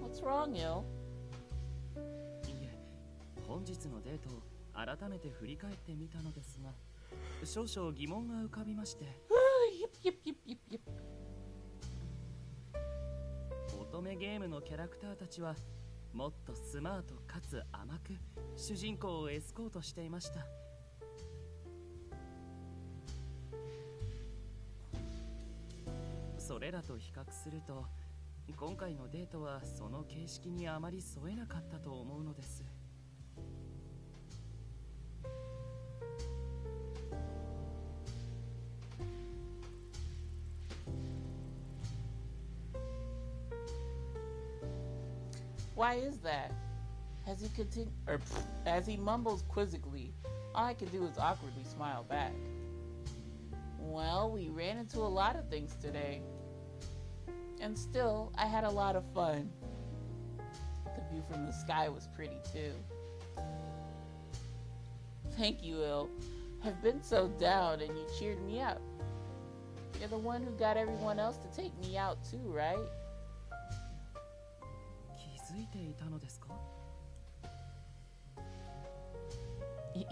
What's wrong, Il? いえ、本日のデートを改めて振り返ってみたのですが、少々疑問が浮かびまして。Yip, yip, yip, yip, yip. 乙メゲームのキャラクターたちはもっとスマートかつ甘く主人公をエスコートしていました。それらと比較すると今回のデートはその形式にあまり添えなかったと思うのです。Why is that? As he mumbles quizzically, all I can do is awkwardly smile back. Well, we ran into a lot of things today. And still, I had a lot of fun. The view from the sky was pretty too. Thank you, Il. I've been so down and you cheered me up. You're the one who got everyone else to take me out too, right?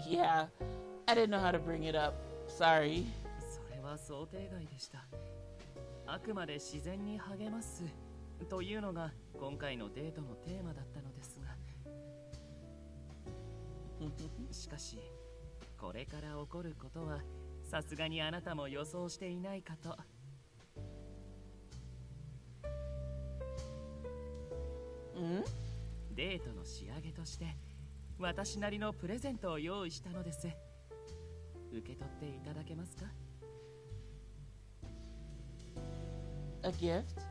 Yeah, I didn't know how to bring it up. Sorry. それは想定外でした。あくまで自然に励ますというのが今回のデートのテーマだったのですが、しかしこれから起こることはさすがにあなたも予想していないかと。デートの仕上げとして私なりのプレゼントを用意したのです。受け取っていただけますか？ A gift?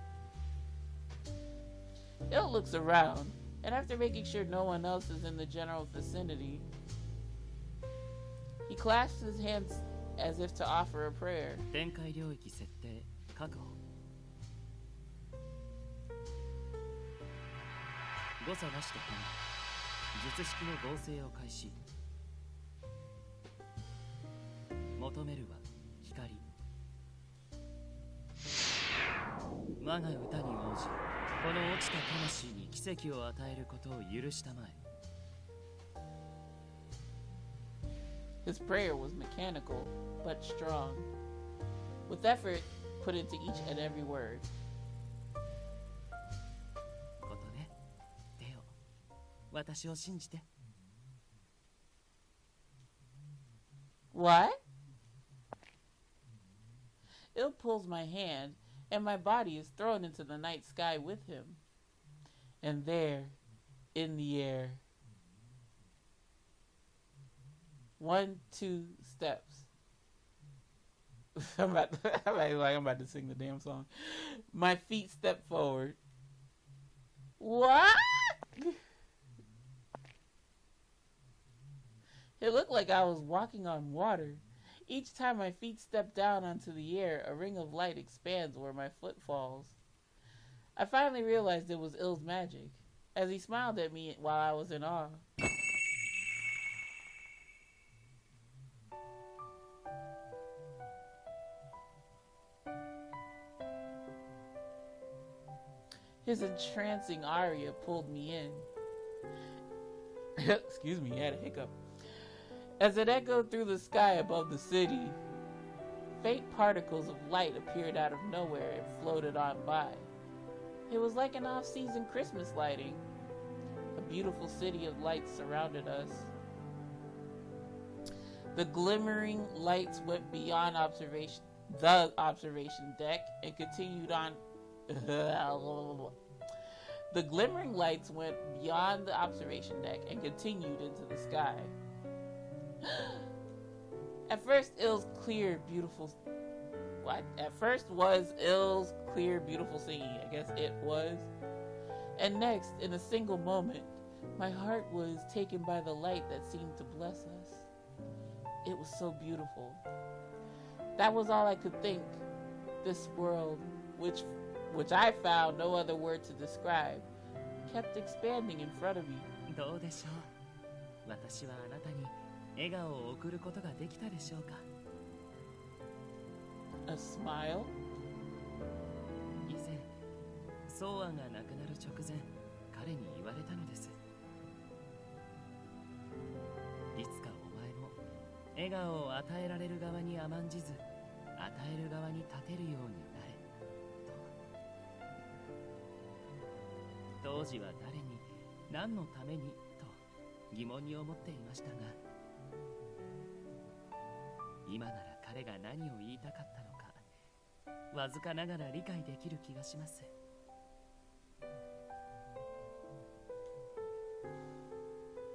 Il looks around, and after making sure no one else is in the general vicinity, he clasps his hands as if to offer a prayer. 展開領域設定確保。誤差なしとともに術式の合成を開始。求めるは光。我が歌に応じ、この落ちた魂に奇跡を与えることを許したまえ。His prayer was mechanical, but strong, with effort put into each and every word. ことね、デオ、私を信じて。What? Il pulls my hand, and my body is thrown into the night sky with him. And there, in the air, 1, 2 steps. I'm about to sing the damn song. My feet step forward. What? It looked like I was walking on water. Each time my feet step down onto the air, a ring of light expands where my foot falls. I finally realized it was Il's magic, as he smiled at me while I was in awe. His entrancing aria pulled me in. Excuse me, I had a hiccup. As it echoed through the sky above the city, faint particles of light appeared out of nowhere and floated on by. It was like an off-season Christmas lighting. A beautiful city of lights surrounded us. The glimmering lights went beyond the observation deck and continued on. The glimmering lights went beyond the observation deck and continued into the sky. At first, Il's clear, beautiful. What? At first was Il's clear, beautiful singing. I guess it was. And next, in a single moment, my heart was taken by the light that seemed to bless us. It was so beautiful. That was all I could think. This world, which I found no other word to describe, kept expanding in front of me. どうでしょう。私はあなたに笑顔を送ることができたでしょうか。A smile? 以前、ソーアンが亡くなる直前、彼に言われたのです。いつかお前も笑顔を与えられる側に甘んじず、与える側に立てるようになれ。と。当時は誰に何のためにと疑問に思っていましたが、今なら彼が何を言いたかったのかわずかながら理解できる気がします。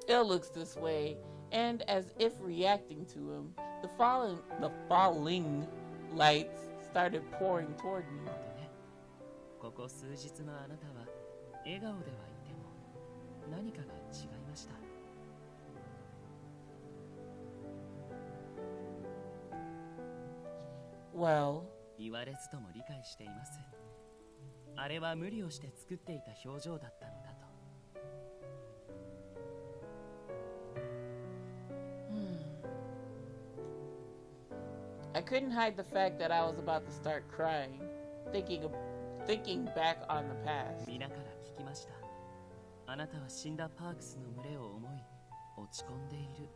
Il looks this way, and as if reacting to him, the falling lights started pouring toward me. ここ数日のあなたは笑顔ではいても何かが違いました。Well, 言われずとも理解しています。あれは無理をして作っていた表情だったのだと。I couldn't hide the fact that I was about to start crying, thinking back on the past. 皆から聞きました。あなたは死んだパークスの群れを思い落ち込んでいる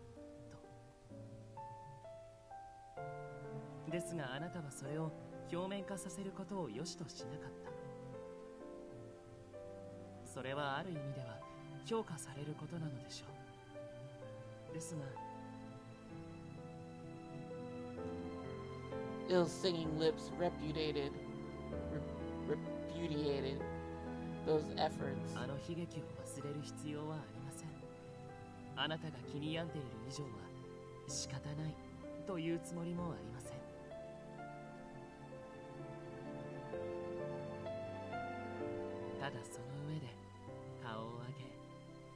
と。ですがあなたはそれを表面化させることを良しとしなかった。それはある意味では評価されることなのでしょう。ですがIll's singing lips repudiated those efforts. あの悲劇を忘れる必要はありません。あなたが気に病んでいる以上は仕方ないというつもりもありません。ただその上で顔を上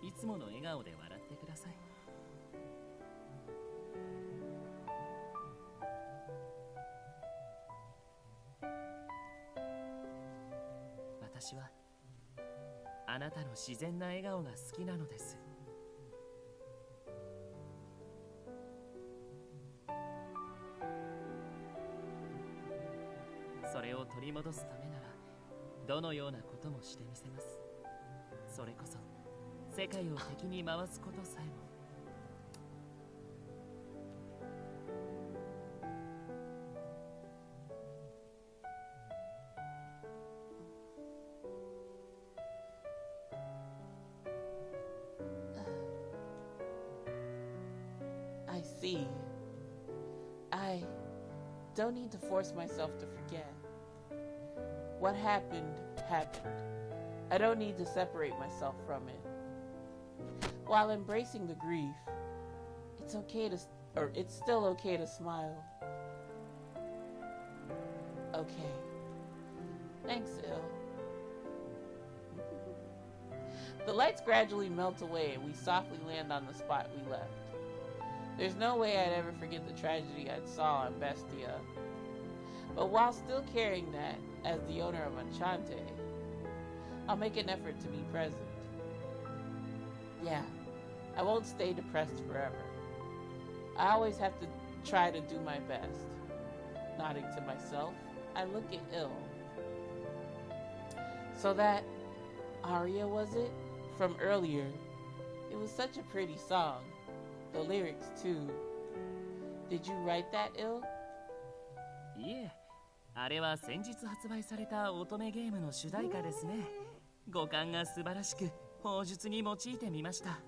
げ、いつもの笑顔で笑ってください。私はあなたの自然な笑顔が好きなのです。それを取り戻すためならどのようなこともしてみせます。それこそ世界を敵に回すことさえも。I see. I don't need to force myself to forget. What happened, happened. I don't need to separate myself from it. While embracing the grief, it's still okay to smile. Okay. Thanks, Il. The lights gradually melt away and we softly land on the spot we left. There's no way I'd ever forget the tragedy I saw in Bestia. But while still carrying that as the owner of Enchante, I'll make an effort to be present. Yeah, I won't stay depressed forever. I always have to try to do my best. Nodding to myself, I look at Il. So that aria, was it? From earlier. It was such a pretty song. The lyrics too. Did you write that, Il? いえ、あれは先日発売された乙女ゲームの主題歌ですね。五感が素晴らしく、砲術に用いてみました。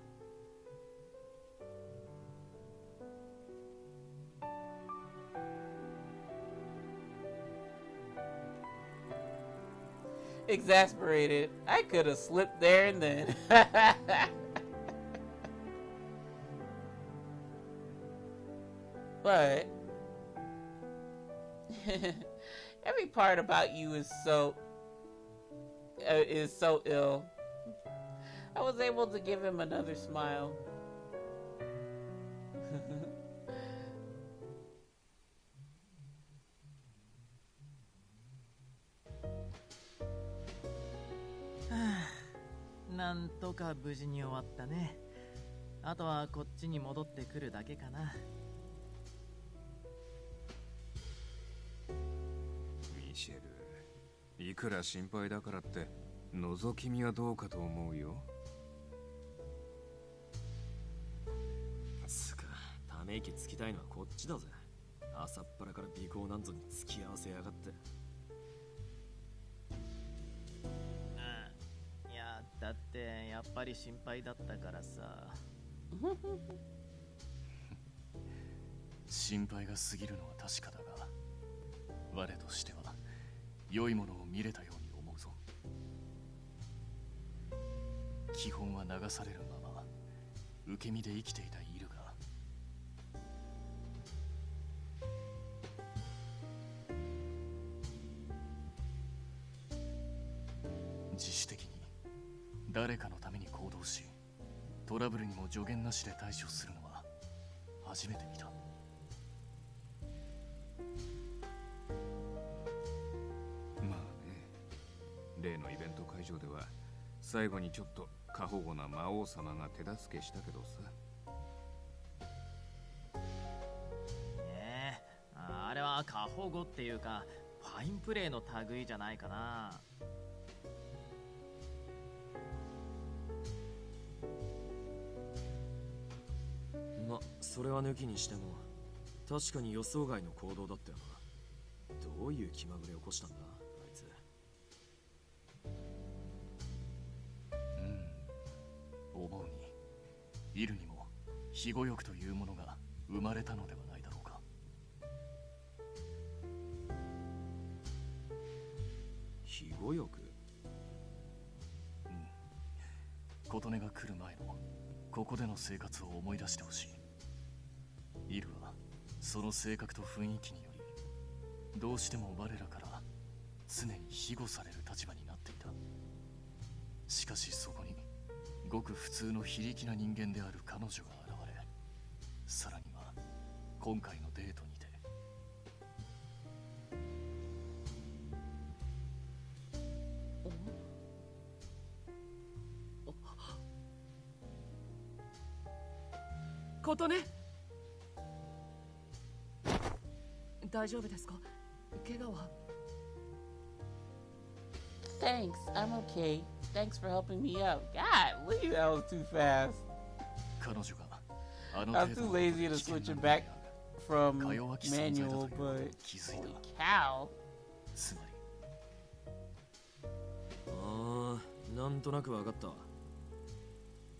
Exasperated, I could have slipped there and then. But every part about you is so ill. I was able to give him another smile. Ah, なんとか無事に終わったね。あとはこっちに戻ってくるだけかな。ミシェル、いくら心配だからって覗き見はどうかと思うよ。つか、ため息つきたいのはこっちだぜ。朝っぱらから尾行なんぞに付き合わせやがって。いや、ってやっぱり心配だったからさ。心配が過ぎるのは確かだが、我としては良いものを見れたように思うぞ。基本は流されるまま受け身で生きていたイルが、自主的に誰かのために行動し、トラブルにも助言なしで対処するのは初めて見た。まあね、例のイベント会場では最後にちょっと過保護な魔王様が手助けしたけどさ。あれは過保護っていうかファインプレーの類じゃないかな。ま、それは抜きにしても確かに予想外の行動だったよな。どういう気まぐれを起こしたんだあいつ。思うにイルにも庇護欲というものが生まれたのではないだろうか。庇護欲？琴音が来る前のここでの生活を思い出してほしい。イルはその性格と雰囲気によりどうしても我らから常に庇護される立場になっていた。しかしそこにごく普通の非力な人間である彼女が現れ、さらには今回のデートにてことね。大丈夫ですか？怪我は？ Thanks, I'm okay. Thanks for helping me out. God, look, that was too fast. 彼女があの I'm too lazy to switch it back from manual, but holy cow. つまりああ、なんとなくわかった。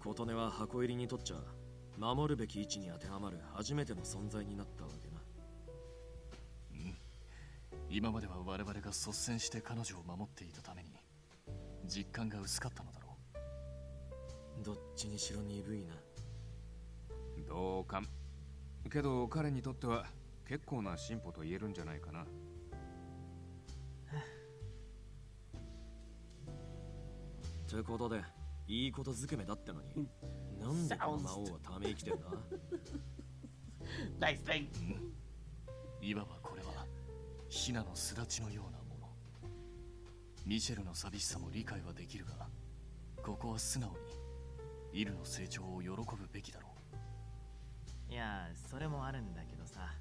琴音は箱入りにとっちゃ守るべき位置に当てはまる初めての存在になったわけな。今までは我々が率先して彼女を守っていたために実感が薄かったのだろう。どっちにしろ鈍いな。同感。けど彼にとっては結構な進歩と言えるんじゃないかな。ってことでいいことずくめだってのになんでこの魔王はため息てんだ。Nice thing. いわばこれはヒナの巣立ちのようなもの。ミシェルの寂しさも理解はできるが、ここは素直にイルの成長を喜ぶべきだろう。いや、それもあるんだけどさ、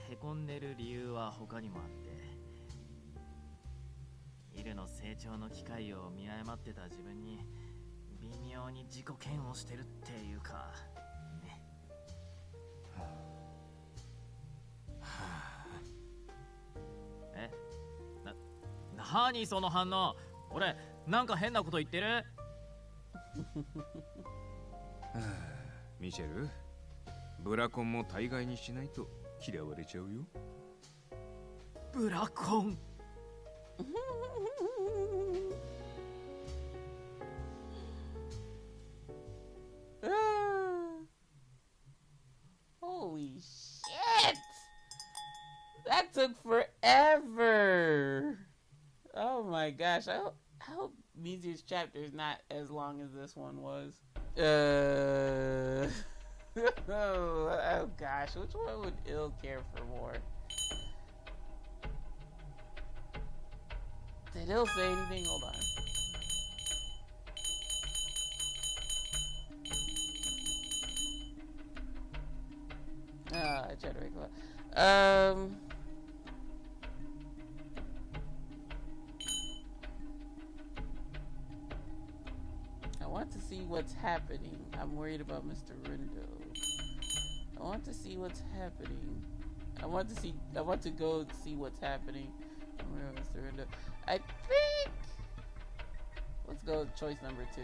へこんでる理由は他にもあって、イルの成長の機会を見誤ってた自分に微妙に自己嫌悪してるっていうかね。何その反応。俺なんか変なこと言ってる？ミシェル、ブラコンも大概にしないと嫌われちゃうよ。ブラコンHoly shit! That took forever! Oh my gosh, I hope Mizir's chapter is not as long as this one was. Oh gosh, which one would ill care for more? Did ill say anything? Hold on. I tried to make it. I want to see what's happening. I'm worried about Mr. Rindo. I want to see what's happening. I want to go see what's happening. I'm worried about Mr. Rindo. I think Let's go with choice number 2.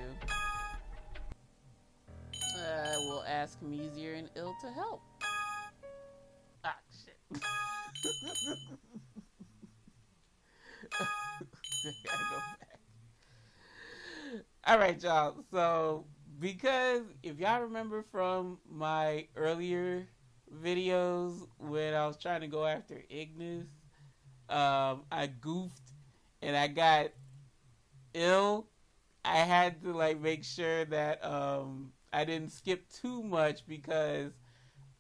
We'll ask Mezier and Ill to help. Ah, shit. Gotta go back. Alright, y'all. So, because if y'all remember from my earlier videos when I was trying to go after Ignis, I goofed and I got Ill. I had to like make sure that I didn't skip too much because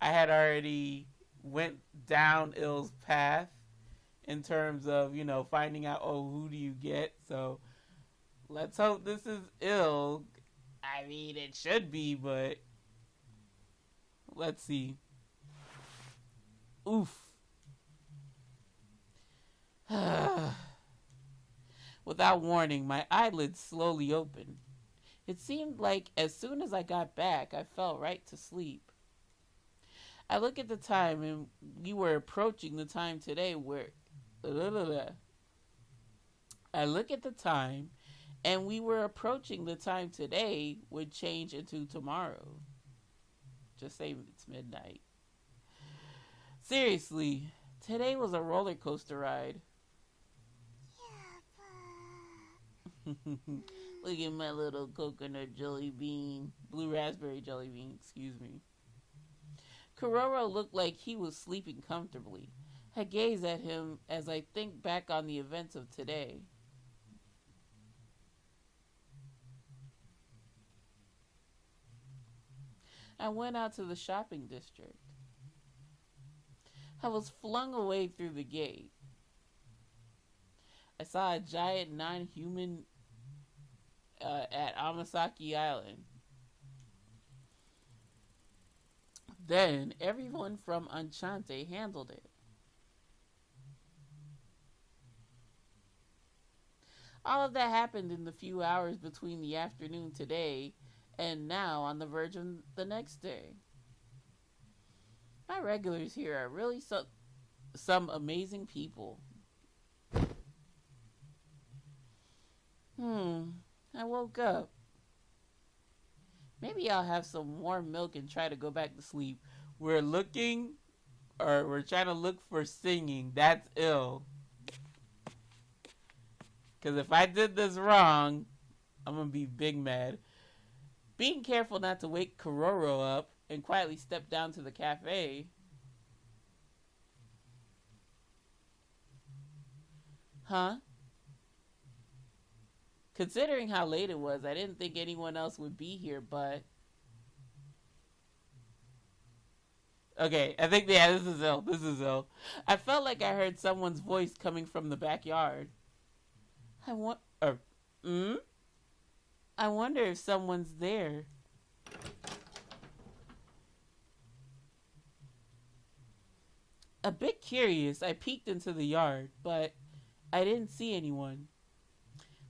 I had already went down Ill's path in terms of, you know, finding out, oh, who do you get? So let's hope this is Ill. I mean, it should be, but let's see. Oof. Without warning, my eyelids slowly opened. It seemed like as soon as I got back, I fell right to sleep. I look at the time, and we were approaching the time today where... I look at the time, and we were approaching the time today would change into tomorrow. Just say it's midnight. Seriously, today was a roller coaster ride. Look at my little coconut jelly bean. Blue raspberry jelly bean, excuse me. Kororo looked like he was sleeping comfortably. I gaze at him as I think back on the events of today. I went out to the shopping district. I was flung away through the gate. I saw a giant non-human at Amasaki Island. Then everyone from Enchante handled it. All of that happened in the few hours between the afternoon today and now on the verge of the next day. My regulars here are really some amazing people. I woke up. Maybe I'll have some warm milk and try to go back to sleep. We're trying to look for singing. That's Ill. Because if I did this wrong, I'm going to be big mad. Being careful not to wake Kororo up and quietly step down to the cafe. Huh? Considering how late it was, I didn't think anyone else would be here, but... Okay, I think, yeah, this is Ill. This is Ill. I felt like I heard someone's voice coming from the backyard. I wonder if someone's there. A bit curious, I peeked into the yard, but I didn't see anyone.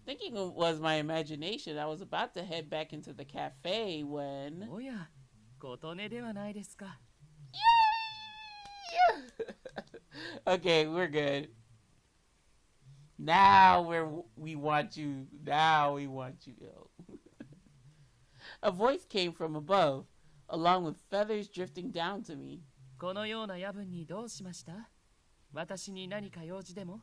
Thinking it was my imagination, I was about to head back into the cafe when... Oh yeah, Otome de wa nai desu ka? Okay, we're good. Now we want you. Now we want you, Ill. A voice came from above, along with feathers drifting down to me. このような夜分にどうしました？私に何か用事でも？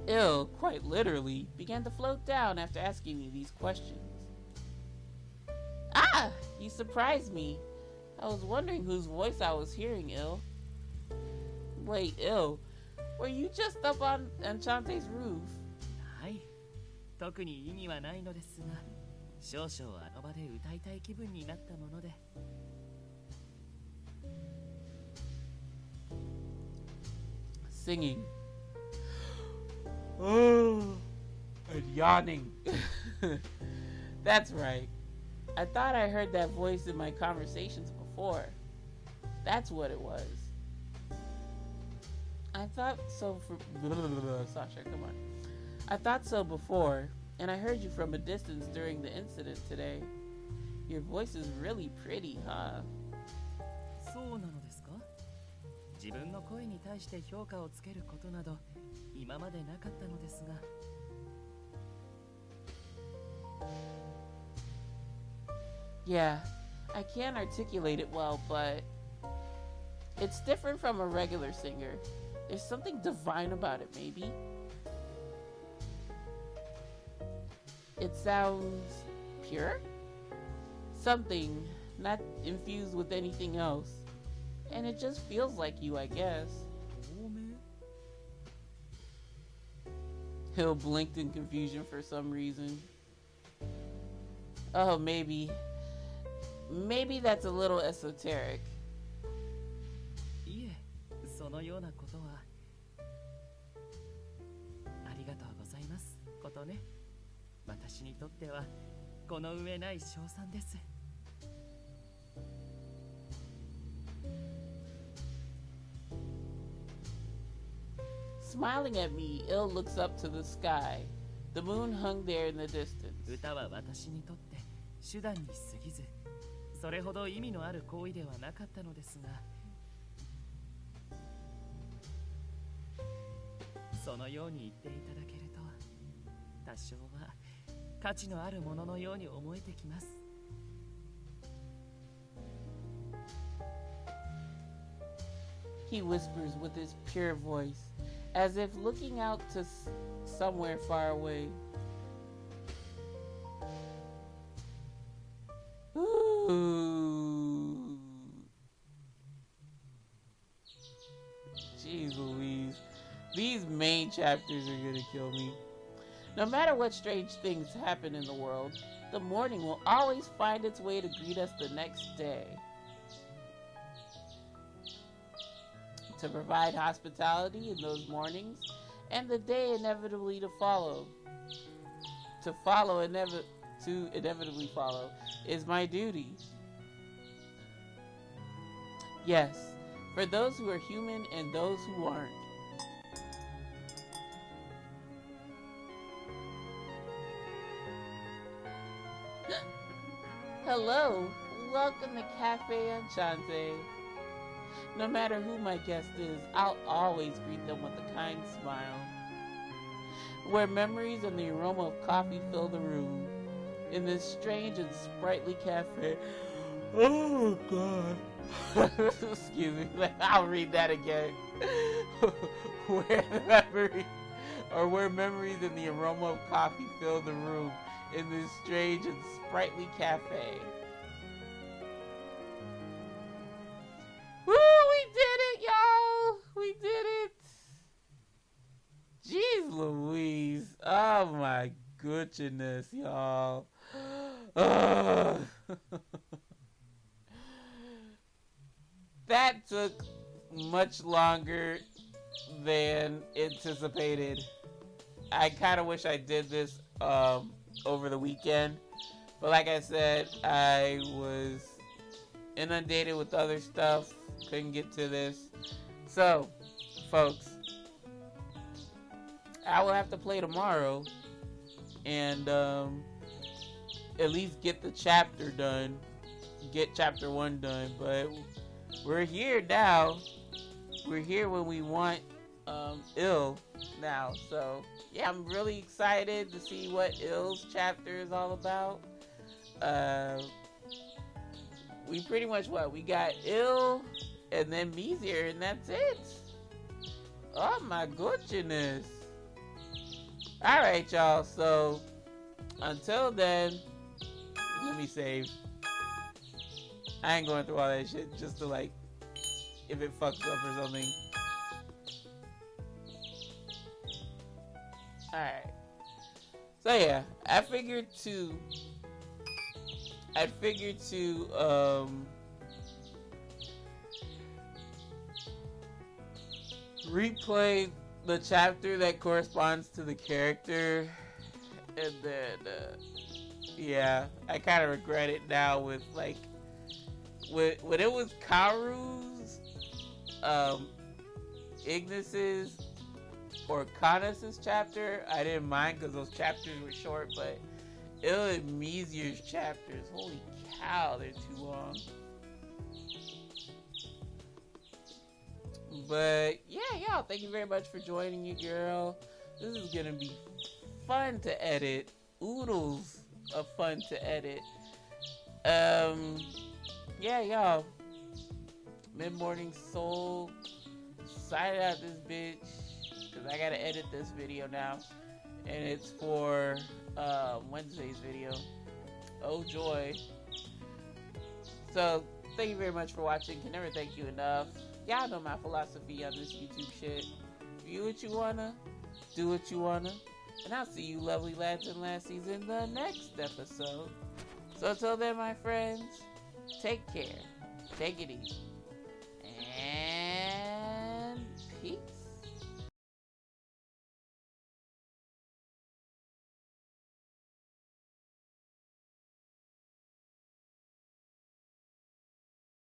Ill, quite literally, began to float down after asking me these questions. Ah! You surprised me. I was wondering whose voice I was hearing, Ill. Wait, Ill, were you just up on Enchante's roof? はい。特に意味はないのですが、少々あの場で歌いたい気分になったもので。Singing. Oh, and yawning. That's right. I thought I heard that voice in my conversations before. That's what it was. I thought so for... Sasha, come on. I thought so before, and I heard you from a distance during the incident today. Your voice is really pretty, huh? そうなのですか？自分の声に対して評価をつけることなど今までなかったのですが。Yeah, I can't articulate it well, but it's different from a regular singer. There's something divine about it, maybe. It sounds pure? Something not infused with anything else. And it just feels like you, I guess. Hill blinked in confusion for some reason. Oh, maybe that's a little esoteric. いえ、そのようなことは。ありがとうございます。ことね。私にとってはこの上ない賞賛です。Smiling at me, Il looks up to the sky. The moon hung there in the distance. 歌は私にとって手段に過ぎず、それほど意味のある行為ではなかったのですが、そのように言っていただけると、多少は価値のあるもののように思えてきます。He whispers with his pure voice, as if looking out to somewhere far away. Ooh. Jeez Louise. These main chapters are gonna kill me. No matter what strange things happen in the world, the morning will always find its way to greet us the next day. To provide hospitality in those mornings, and the day inevitably to follow. To inevitably follow is my duty. Yes, for those who are human and those who aren't. Hello, welcome to Cafe Enchante. No matter who my guest is, I'll always greet them with a kind smile. Where memories and the aroma of coffee fill the room, in this strange and sprightly cafe. Oh God. Excuse me, I'll read that again. Where memories and the aroma of coffee fill the room, in this strange and sprightly cafe. Woo, we did it, y'all! We did it! Jeez Louise. Oh my goodness, y'all. That took much longer than anticipated. I kind of wish I did this over the weekend, but like I said, I was inundated with other stuff, couldn't get to this. So, folks, I will have to play tomorrow and at least get the chapter done, get chapter 1 done. But we're here now. We're here when we want Il now. So yeah, I'm really excited to see what Il's chapter is all about. We pretty much we got Il and then Mizir, and that's it. Oh my goodness. Alright, y'all, so until then, let me save. I ain't going through all that shit just to if it fucks up or something. Alright. So yeah, I figured to replay the chapter that corresponds to the character, and then yeah, I kind of regret it now with when it was Karu's, Ignis's, or Canis' chapter, I didn't mind because those chapters were short, but Il and Mizir's chapters, holy cow, they're too long. But yeah, y'all, thank you very much for joining you, girl. This is gonna be fun to edit. Oodles of fun to edit. Yeah, y'all. MidMorningSol. Sign out this bitch. Because I gotta edit this video now. And it's for Wednesday's video. Oh joy. So, thank you very much for watching. Can never thank you enough. Y'all know my philosophy on this YouTube shit. View what you wanna, do what you wanna, and I'll see you lovely lads and lassies in the next episode. So until then, my friends, take care. Take it easy.